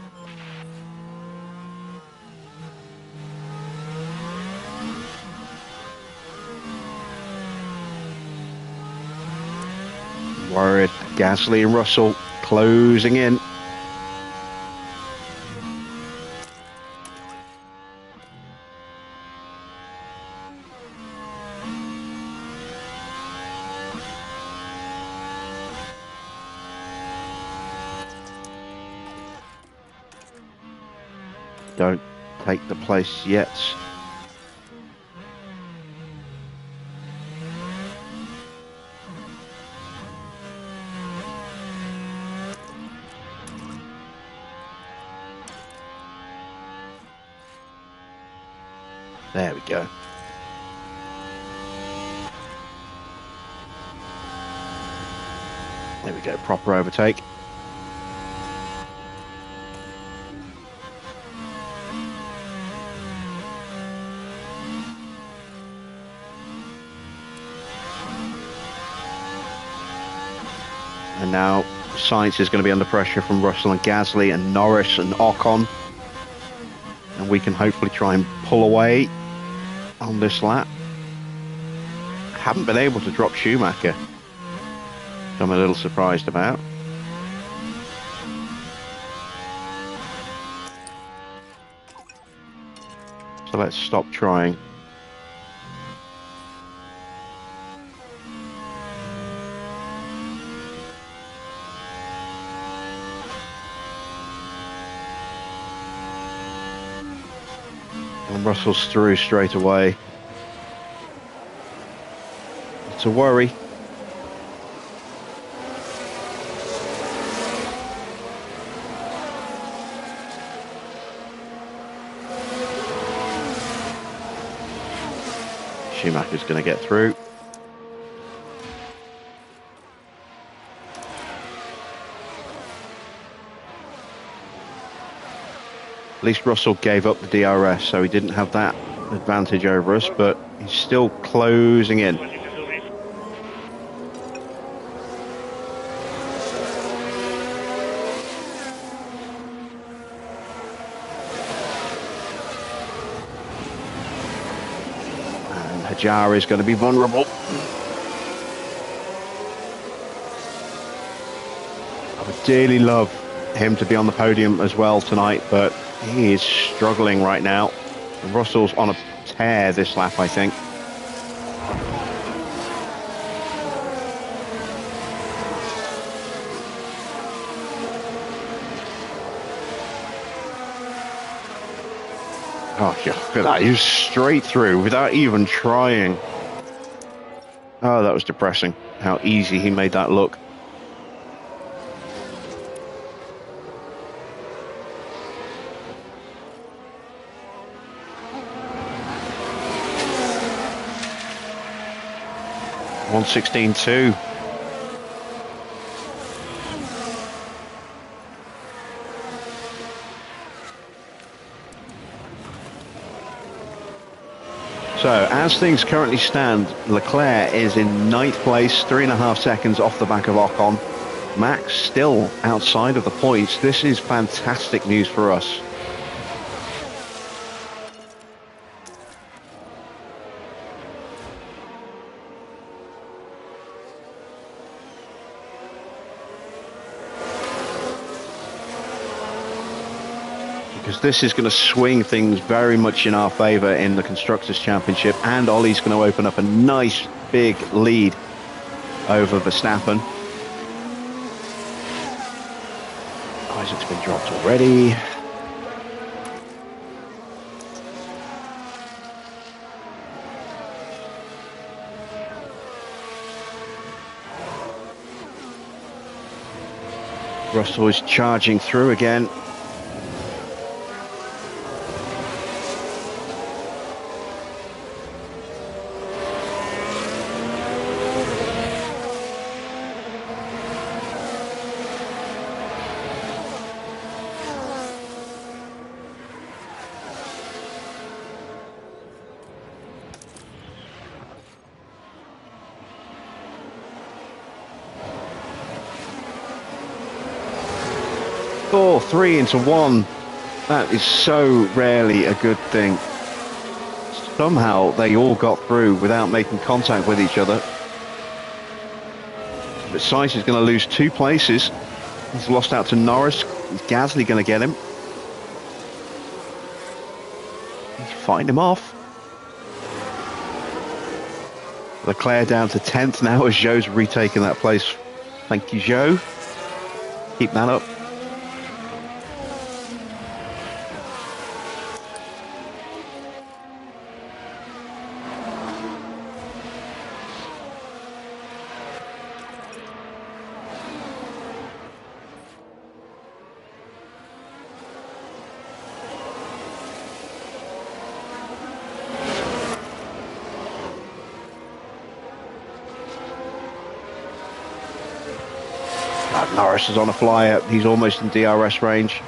Worried, Gasly and Russell closing in. Don't take the place yet. There we go. There we go, proper overtake. And now Sainz is going to be under pressure from Russell and Gasly and Norris and Ocon. And we can hopefully try and pull away on this lap. Haven't been able to drop Schumacher, which I'm a little surprised about. So let's stop trying. And Russell's through straight away. It's a worry. Schumacher's going to get through. At least Russell gave up the DRS, so he didn't have that advantage over us, but he's still closing in. And Hajar is going to be vulnerable. I would dearly love him to be on the podium as well tonight, but he is struggling right now. And Russell's on a tear this lap, I think. Oh, yeah, look at that. He was straight through without even trying. Oh, that was depressing. How easy he made that look. .116.2. So, as things currently stand, Leclerc is in 9th place, 3.5 seconds off the back of Ocon. Max still outside of the points. This is fantastic news for us. Because this is going to swing things very much in our favour in the Constructors' Championship, and Ollie's going to open up a nice big lead over Verstappen. Isaac's been dropped already. Russell is charging through again. Oh, 3 into 1. That is so rarely a good thing. Somehow they all got through without making contact with each other. But Sainz is going to lose 2 places. He's lost out to Norris. Is Gasly going to get him? He's fighting him off. Leclerc down to 10th now as Zhou's retaken that place. Thank you, Zhou. Keep that up. Norris is on a flyer. He's almost in DRS range.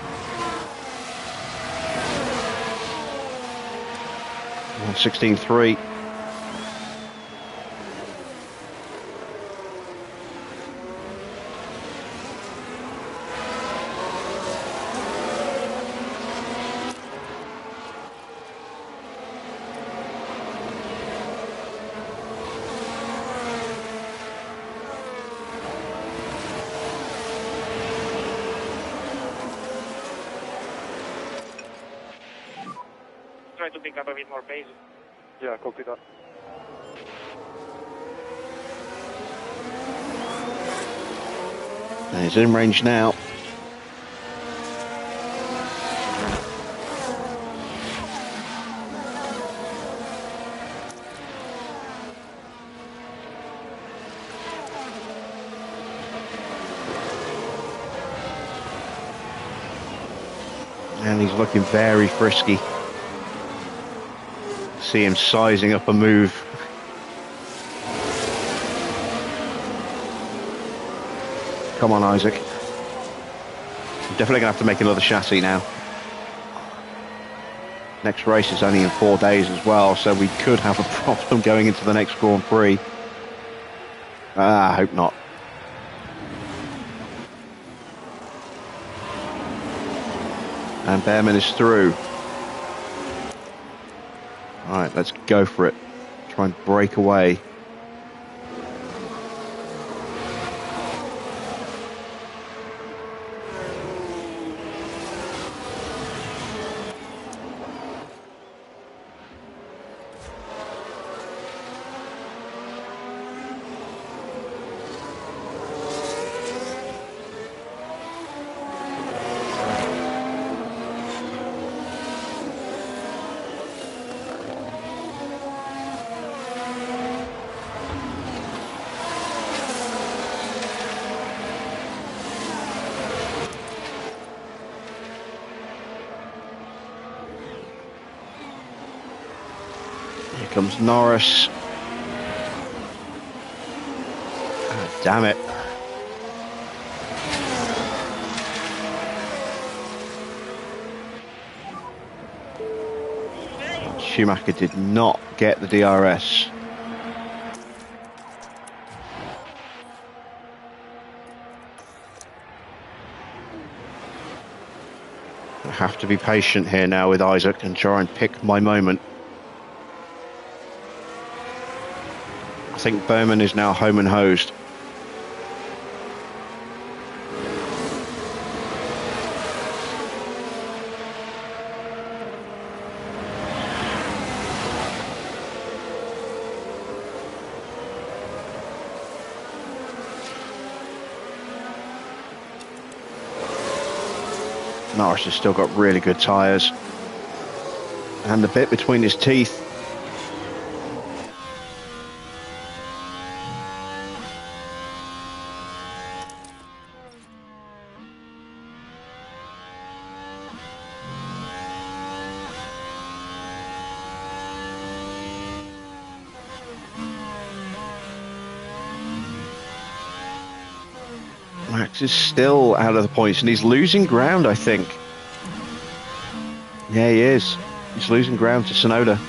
1:16.3. Try to pick up a bit more pace. Yeah, copy that. And he's in range now. And he's looking very frisky. See him sizing up a move. Come on, Isaac. I'm definitely going to have to make another chassis now. Next race is only in 4 days as well, so we could have a problem going into the next Grand Prix. I hope not. And Behrman is through. All right, let's go for it. Try and break away. Here comes Norris. Ah, damn it. Schumacher did not get the DRS. I have to be patient here now with Isaac and try and pick my moment. I think Bowman is now home and hosed. Norris has still got really good tyres. And the bit between his teeth. Max is still out of the points and he's losing ground, I think. Yeah, he is. He's losing ground to Tsunoda.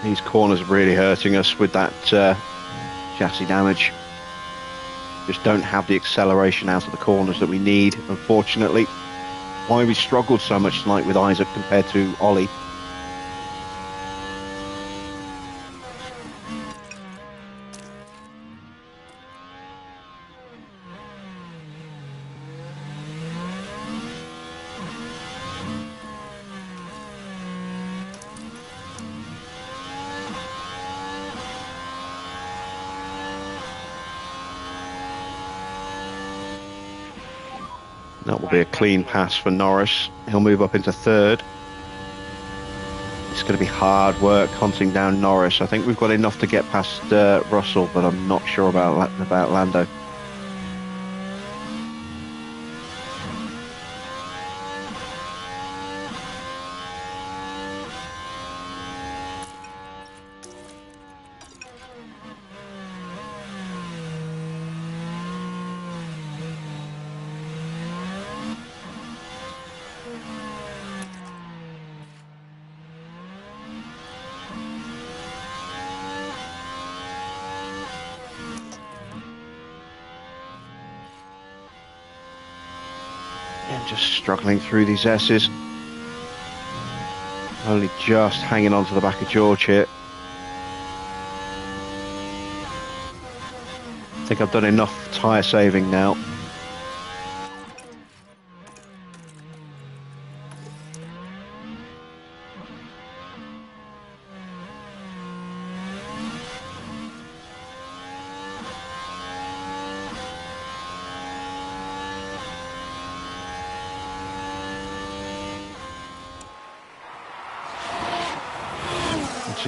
These corners are really hurting us with that chassis damage. Just don't have the acceleration out of the corners that we need, unfortunately. Why we struggled so much tonight with Isaac compared to Ollie. That will be a clean pass for Norris. He'll move up into third. It's going to be hard work hunting down Norris. I think we've got enough to get past Russell, but I'm not sure about Lando. Just struggling through these S's. Only just hanging on to the back of George here. I think I've done enough tyre saving now.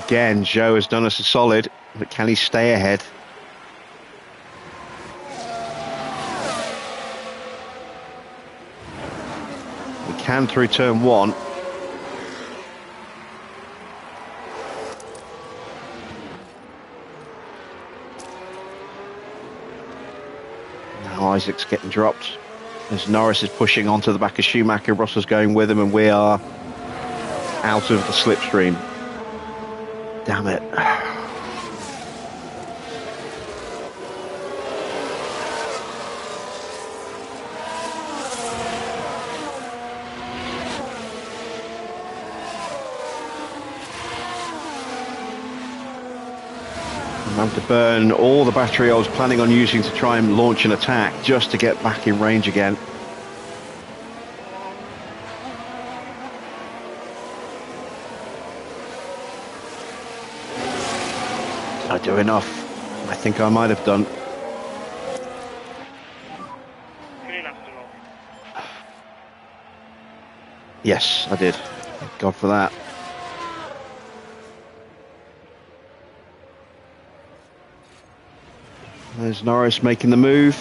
Again, Joe has done us a solid, but can he stay ahead? He can through turn one. Now Isaac's getting dropped as Norris is pushing onto the back of Schumacher. Russell's going with him, and we are out of the slipstream. Damn it. I'm having to burn all the battery I was planning on using to try and launch an attack just to get back in range again. Did I do enough? I think I might have done. Yes, I did. Thank God for that. There's Norris making the move.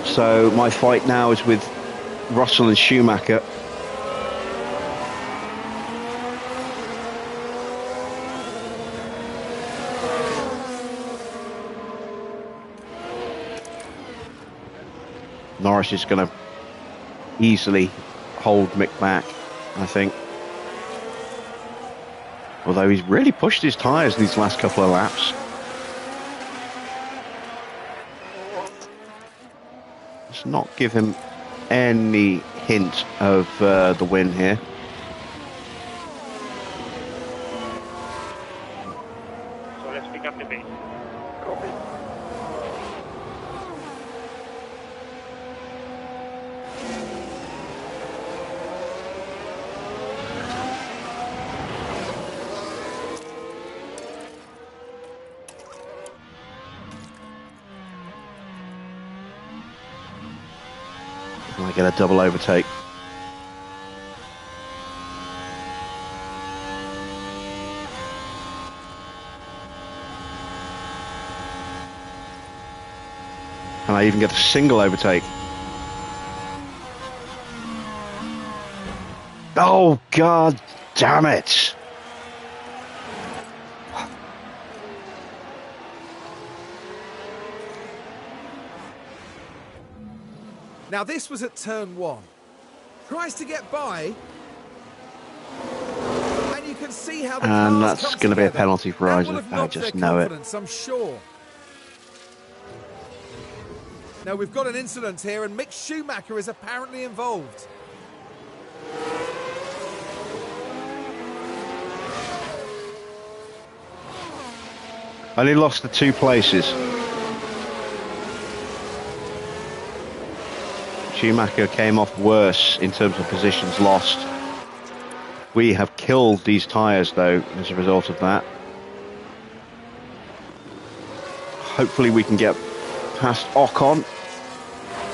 So my fight now is with Russell and Schumacher. Norris is going to easily hold Mick back, I think. Although he's really pushed his tyres these last couple of laps. Let's not give him any hint of the win here. So let's pick up the pace. Copy. I get a double overtake. And I even get a single overtake. Oh, God damn it. Now this was at turn one. Tries to get by. And you can see how the And cars that's come going to be a together. penalty for That will Isaac. have I knocked just their know it. confidence, I'm sure. Now we've got an incident here and Mick Schumacher is apparently involved. Only lost the 2 places. Schumacher came off worse in terms of positions lost. We have killed these tyres though as a result of that. Hopefully we can get past Ocon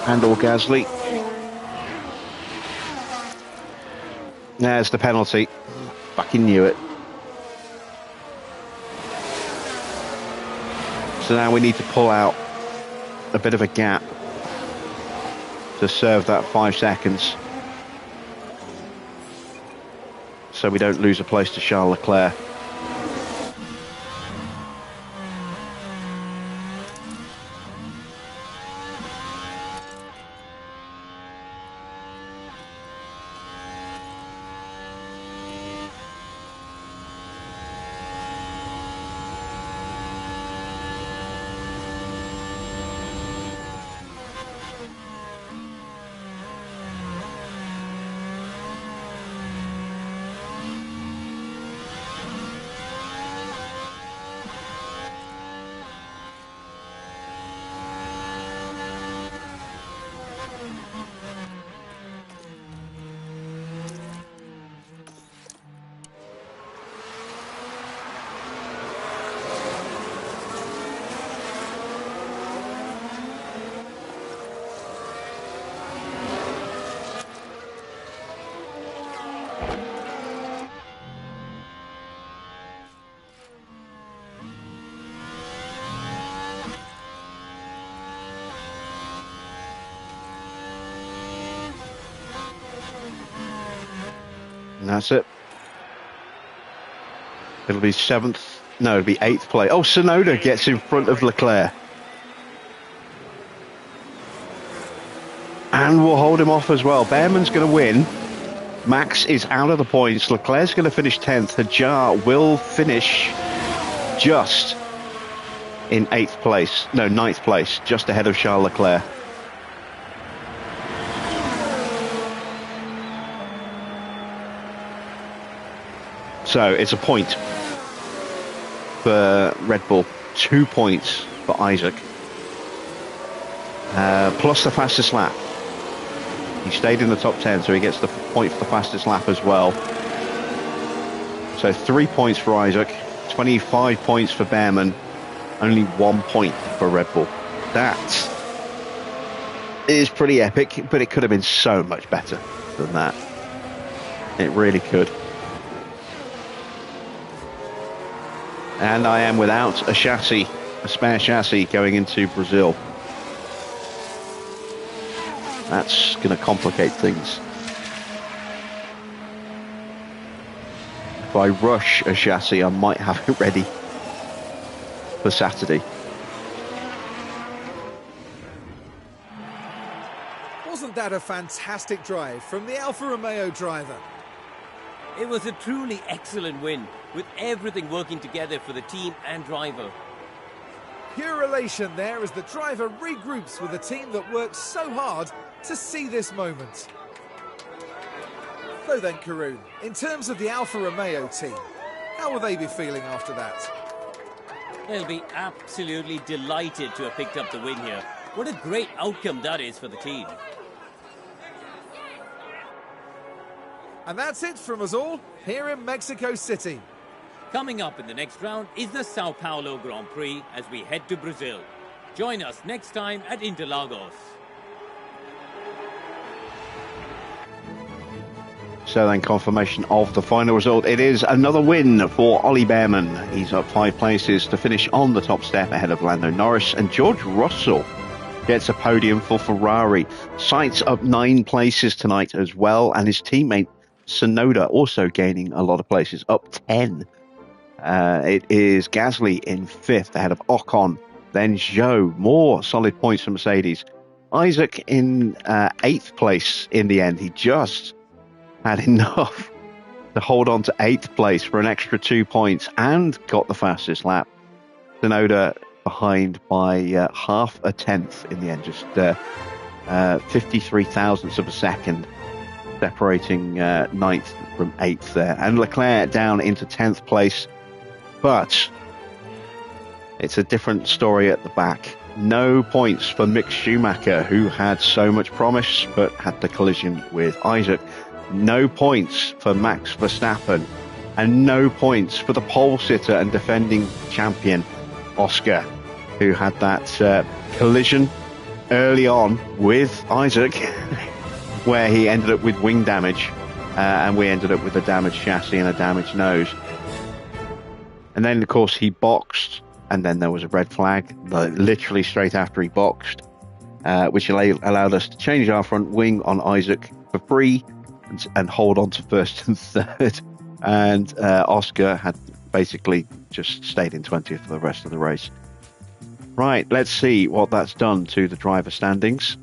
and or Gasly. There's the penalty. Fucking knew it. So now we need to pull out a bit of a gap to serve that 5 seconds, so we don't lose a place to Charles Leclerc. And that's it. It'll be 7th. No, it'll be 8th place. Oh, Tsunoda gets in front of Leclerc. And we'll hold him off as well. Behrman's going to win. Max is out of the points. Leclerc's going to finish 10th. Hajar will finish just in 8th place. No, 9th place. Just ahead of Charles Leclerc. So it's a point for Red Bull, 2 points for Isaac, plus the fastest lap. He stayed in the top 10, so he gets the point for the fastest lap as well. So 3 points for Isaac, 25 points for Behrman, only 1 point for Red Bull. That is pretty epic, but it could have been so much better than that. It really could. And I am without a chassis, a spare chassis going into Brazil. That's going to complicate things. If I rush a chassis, I might have it ready for Saturday. Wasn't that a fantastic drive from the Alfa Romeo driver? It was a truly excellent win, with everything working together for the team and driver. Pure elation there as the driver regroups with a team that worked so hard to see this moment. So then, Karun, in terms of the Alfa Romeo team, how will they be feeling after that? They'll be absolutely delighted to have picked up the win here. What a great outcome that is for the team. And that's it from us all here in Mexico City. Coming up in the next round is the Sao Paulo Grand Prix as we head to Brazil. Join us next time at Interlagos. So then, confirmation of the final result. It is another win for Ollie Behrman. He's up 5 places to finish on the top step ahead of Lando Norris, and George Russell gets a podium for Ferrari. Sainz up 9 places tonight as well, and his teammate Tsunoda also gaining a lot of places, up 10. It is Gasly in 5th ahead of Ocon, then Zhou. More solid points for Mercedes. Isaac in 8th place in the end. He just had enough to hold on to 8th place for an extra 2 points and got the fastest lap. Tsunoda behind by half a tenth in the end, just 53 thousandths of a second, separating 9th from 8th there. And Leclerc down into 10th place, but it's a different story at the back. No points for Mick Schumacher, who had so much promise but had the collision with Isaac. No points for Max Verstappen, and no points for the pole sitter and defending champion Oscar, who had that collision early on with Isaac, where he ended up with wing damage, and we ended up with a damaged chassis and a damaged nose. And then, of course, he boxed, and then there was a red flag, literally straight after he boxed, which allowed us to change our front wing on Isaac for free and hold on to first and third. And Oscar had basically just stayed in 20th for the rest of the race. Right, let's see what that's done to the driver standings.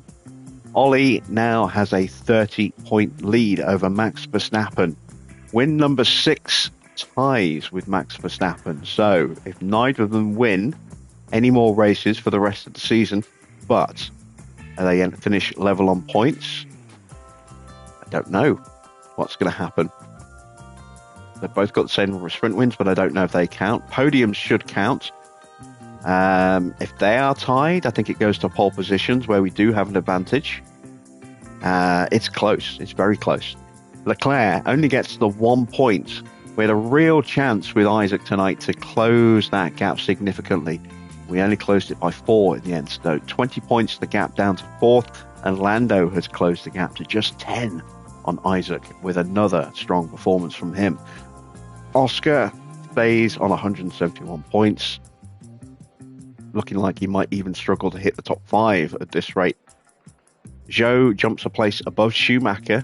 Ollie now has a 30-point lead over Max Verstappen. Win number 6 ties with Max Verstappen. So if neither of them win any more races for the rest of the season, but they finish level on points, I don't know what's going to happen. They've both got the same number of sprint wins, but I don't know if they count. Podiums should count. If they are tied, I think it goes to pole positions where we do have an advantage. It's close. It's very close. Leclerc only gets the 1 point. We had a real chance with Isaac tonight to close that gap significantly. We only closed it by 4 in the end. So 20 points, the gap down to 4th. And Lando has closed the gap to just 10 on Isaac with another strong performance from him. Oscar stays on 171 points. Looking like he might even struggle to hit the top 5 at this rate. Zhou jumps a place above Schumacher.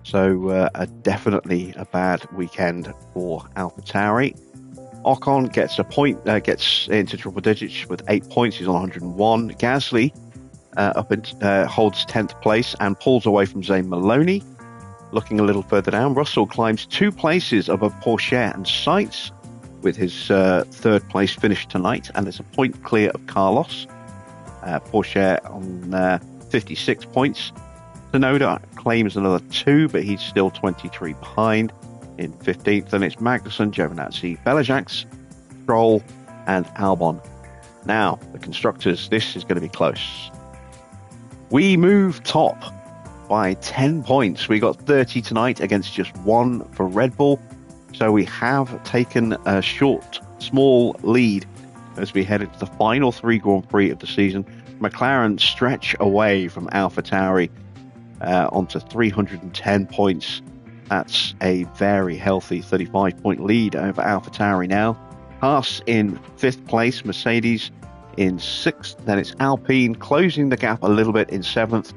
So definitely a bad weekend for AlphaTauri. Ocon gets a point, gets into triple digits with 8 points. He's on 101. Gasly holds 10th place and pulls away from Zane Maloney. Looking a little further down, Russell climbs 2 places above Pourchaire and Sainz with his 3rd place finish tonight, and it's a point clear of Carlos. Pourchaire on 56 points. Tsunoda claims another 2, but he's still 23 behind in 15th. And it's Magnussen, Giovinazzi, Belijax, Stroll, and Albon. Now, the constructors, this is going to be close. We move top by 10 points. We got 30 tonight against just 1 for Red Bull. So we have taken a small lead as we head into the final 3 Grand Prix of the season. McLaren stretch away from AlphaTauri onto 310 points. That's a very healthy 35-point lead over AlphaTauri now. Haas in 5th place, Mercedes in 6th. Then it's Alpine closing the gap a little bit in 7th.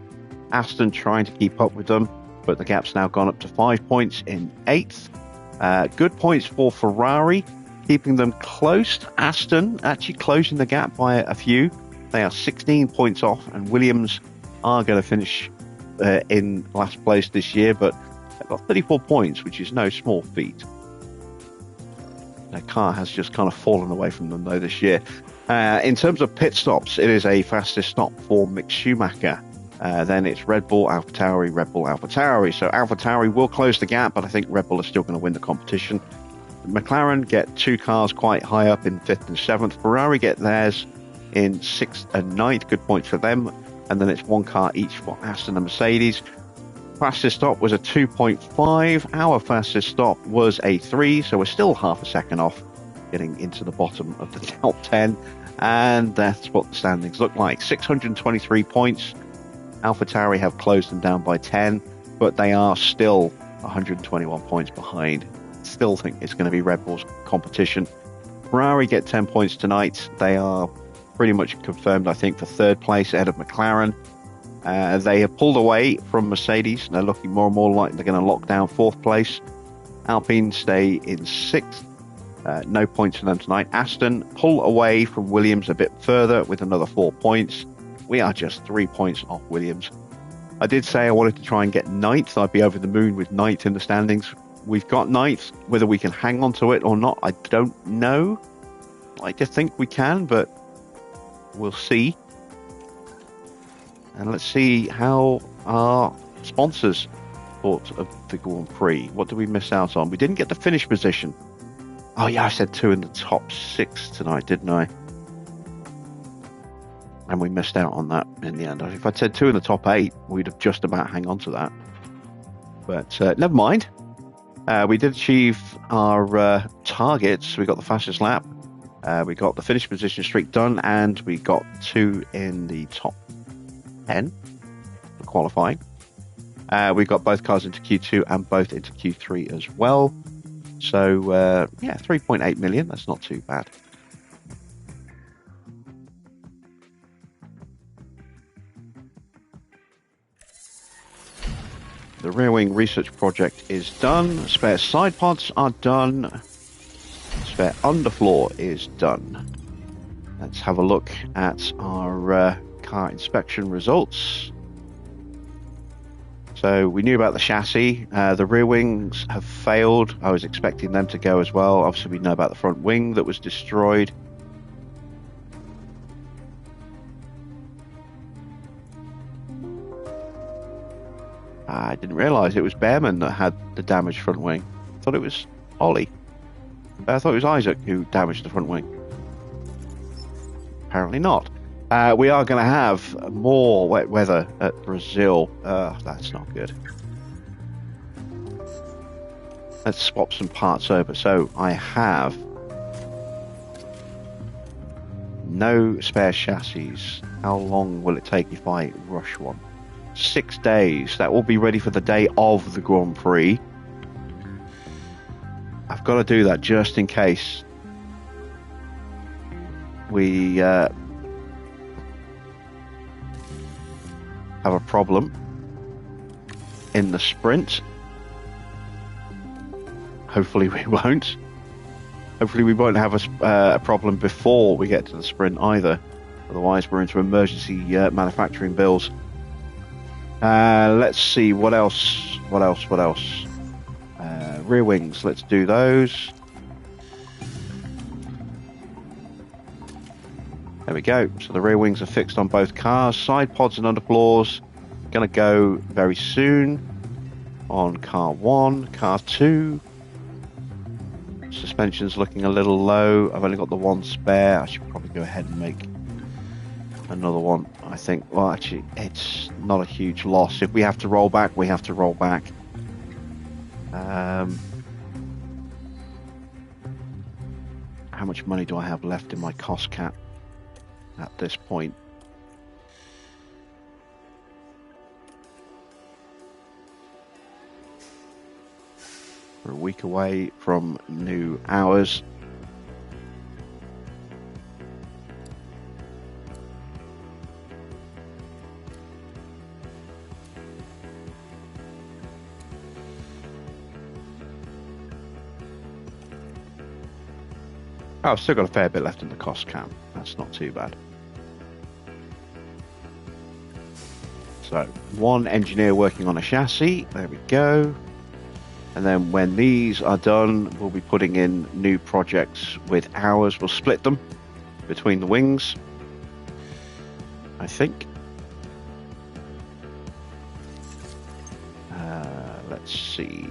Aston trying to keep up with them, but the gap's now gone up to 5 points in 8th. Good points for Ferrari, keeping them close. Aston actually closing the gap by a few. They are 16 points off, and Williams are going to finish in last place this year, but they've got 34 points, which is no small feat. Their car has just kind of fallen away from them, though, this year. In terms of pit stops, it is a fastest stop for Mick Schumacher. Then it's Red Bull, AlphaTauri, Red Bull, AlphaTauri. So AlphaTauri will close the gap, but I think Red Bull are still going to win the competition. McLaren get 2 cars quite high up in 5th and 7th. Ferrari get theirs in 6th and 9th. Good points for them. And then it's 1 car each for Aston and Mercedes. Fastest stop was a 2.5. Our fastest stop was a 3, so we're still half a second off getting into the bottom of the top 10. And that's what the standings look like. 623 points. AlphaTauri have closed them down by 10, but they are still 121 points behind. Still think it's going to be Red Bull's competition. Ferrari get 10 points tonight. They are pretty much confirmed, I think, for 3rd place ahead of McLaren. They have pulled away from Mercedes. They're looking more and more like they're going to lock down 4th place. Alpine stay in 6th. No points for them tonight. Aston pull away from Williams a bit further with another 4 points. We are just 3 points off Williams. I did say I wanted to try and get 9th. I'd be over the moon with 9th in the standings. We've got 9th. Whether we can hang on to it or not, I don't know. I just think we can, but we'll see. And let's see how our sponsors thought of the Grand Prix. What did we miss out on? We didn't get the finish position. Oh yeah, I said 2 in the top 6 tonight, didn't I? And we missed out on that in the end. If I'd said 2 in the top 8, we'd have just about hang on to that. But never mind. We did achieve our targets. We got the fastest lap. We got the finish position streak done, and we got 2 in the top 10 for qualifying. We've got both cars into Q2 and both into Q3 as well. So, yeah, 3.8 million. That's not too bad. The rear wing research project is done. Spare side pods are done. Spare underfloor is done. Let's have a look at our car inspection results. So we knew about the chassis. The rear wings have failed. I was expecting them to go as well. Obviously, we know about the front wing that was destroyed. I didn't realise it was Behrman that had the damaged front wing. I thought it was Ollie. I thought it was Isaac who damaged the front wing. Apparently not. We are going to have more wet weather at Brazil. That's not good. Let's swap some parts over. So I have no spare chassis. How long will it take if I rush one? 6 days. That will be ready for the day of the Grand Prix. I've got to do that just in case we have a problem in the sprint. Hopefully we won't. Hopefully we won't have a problem before we get to the sprint either. Otherwise we're into emergency manufacturing bills. Let's see, what else? Rear wings, let's do those. There we go. So the rear wings are fixed on both cars. Side pods and underfloors going to go very soon on car 1, car 2. Suspension's looking a little low. I've only got the one spare. I should probably go ahead and make another one, I think. Well, actually, it's not a huge loss. If we have to roll back, we have to roll back. How much money do I have left in my cost cap at this point? We're a week away from new hours. Oh, I've still got a fair bit left in the cost cap. That's not too bad. So, one engineer working on a chassis. There we go. And then when these are done, we'll be putting in new projects with hours. We'll split them between the wings, I think. Let's see.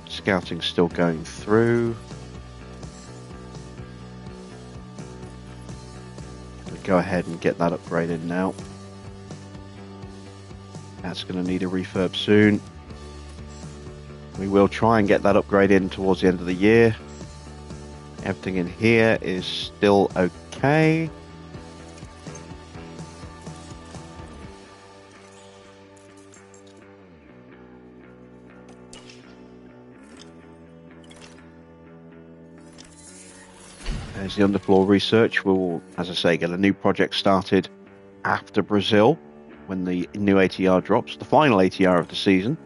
Scouting's still going through. We'll go ahead and get that upgraded now. That's going to need a refurb soon. We will try and get that upgrade in towards the end of the year. Everything in here is still okay. There's the underfloor research. We'll, as I say, get a new project started after Brazil when the new ATR drops, the final ATR of the season.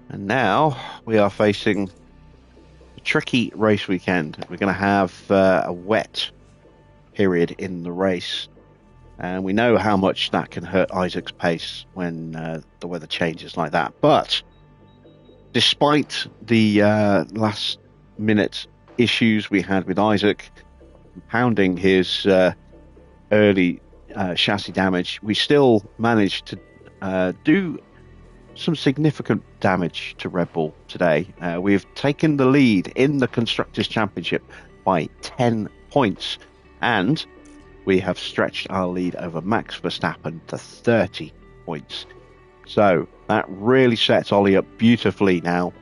And now we are facing a tricky race weekend. We're going to have a wet period in the race. And we know how much that can hurt Isaac's pace when the weather changes like that. But despite the last minute issues we had with Isaac compounding his early chassis damage, we still managed to do some significant damage to Red Bull today. We've taken the lead in the Constructors' Championship by 10 points, and we have stretched our lead over Max Verstappen to 30 points. So that really sets Ollie up beautifully now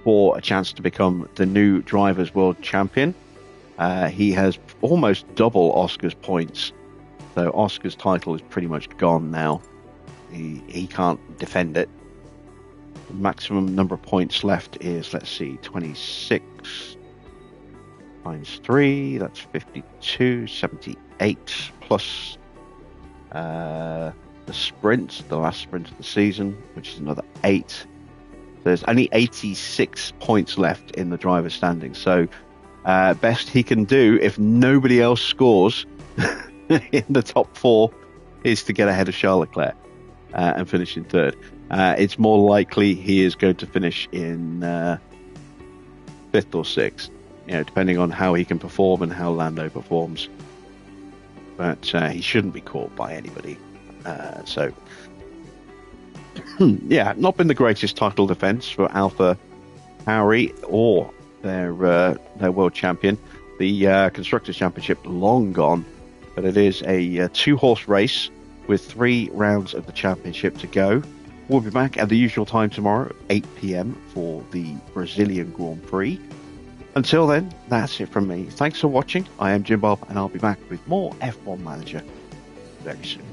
for a chance to become the new Drivers' World Champion. He has almost double Oscar's points, so Oscar's title is pretty much gone now. He can't defend it. The maximum number of points left is, let's see, 26 times 3, that's 52, 78, plus the sprint, the last sprint of the season, which is another 8. There's only 86 points left in the driver's standings, so best he can do if nobody else scores in the top 4 is to get ahead of Charles Leclerc and finish in 3rd. It's more likely he is going to finish in 5th or 6th, depending on how he can perform and how Lando performs. But he shouldn't be caught by anybody. So, yeah, not been the greatest title defense for Alfa Tauri or their world champion. The Constructors' Championship long gone, but it is a 2-horse race with 3 rounds of the championship to go. We'll be back at the usual time tomorrow at 8 p.m. for the Brazilian Grand Prix. Until then, that's it from me. Thanks for watching. I am Jim Bob, and I'll be back with more F1 Manager very soon.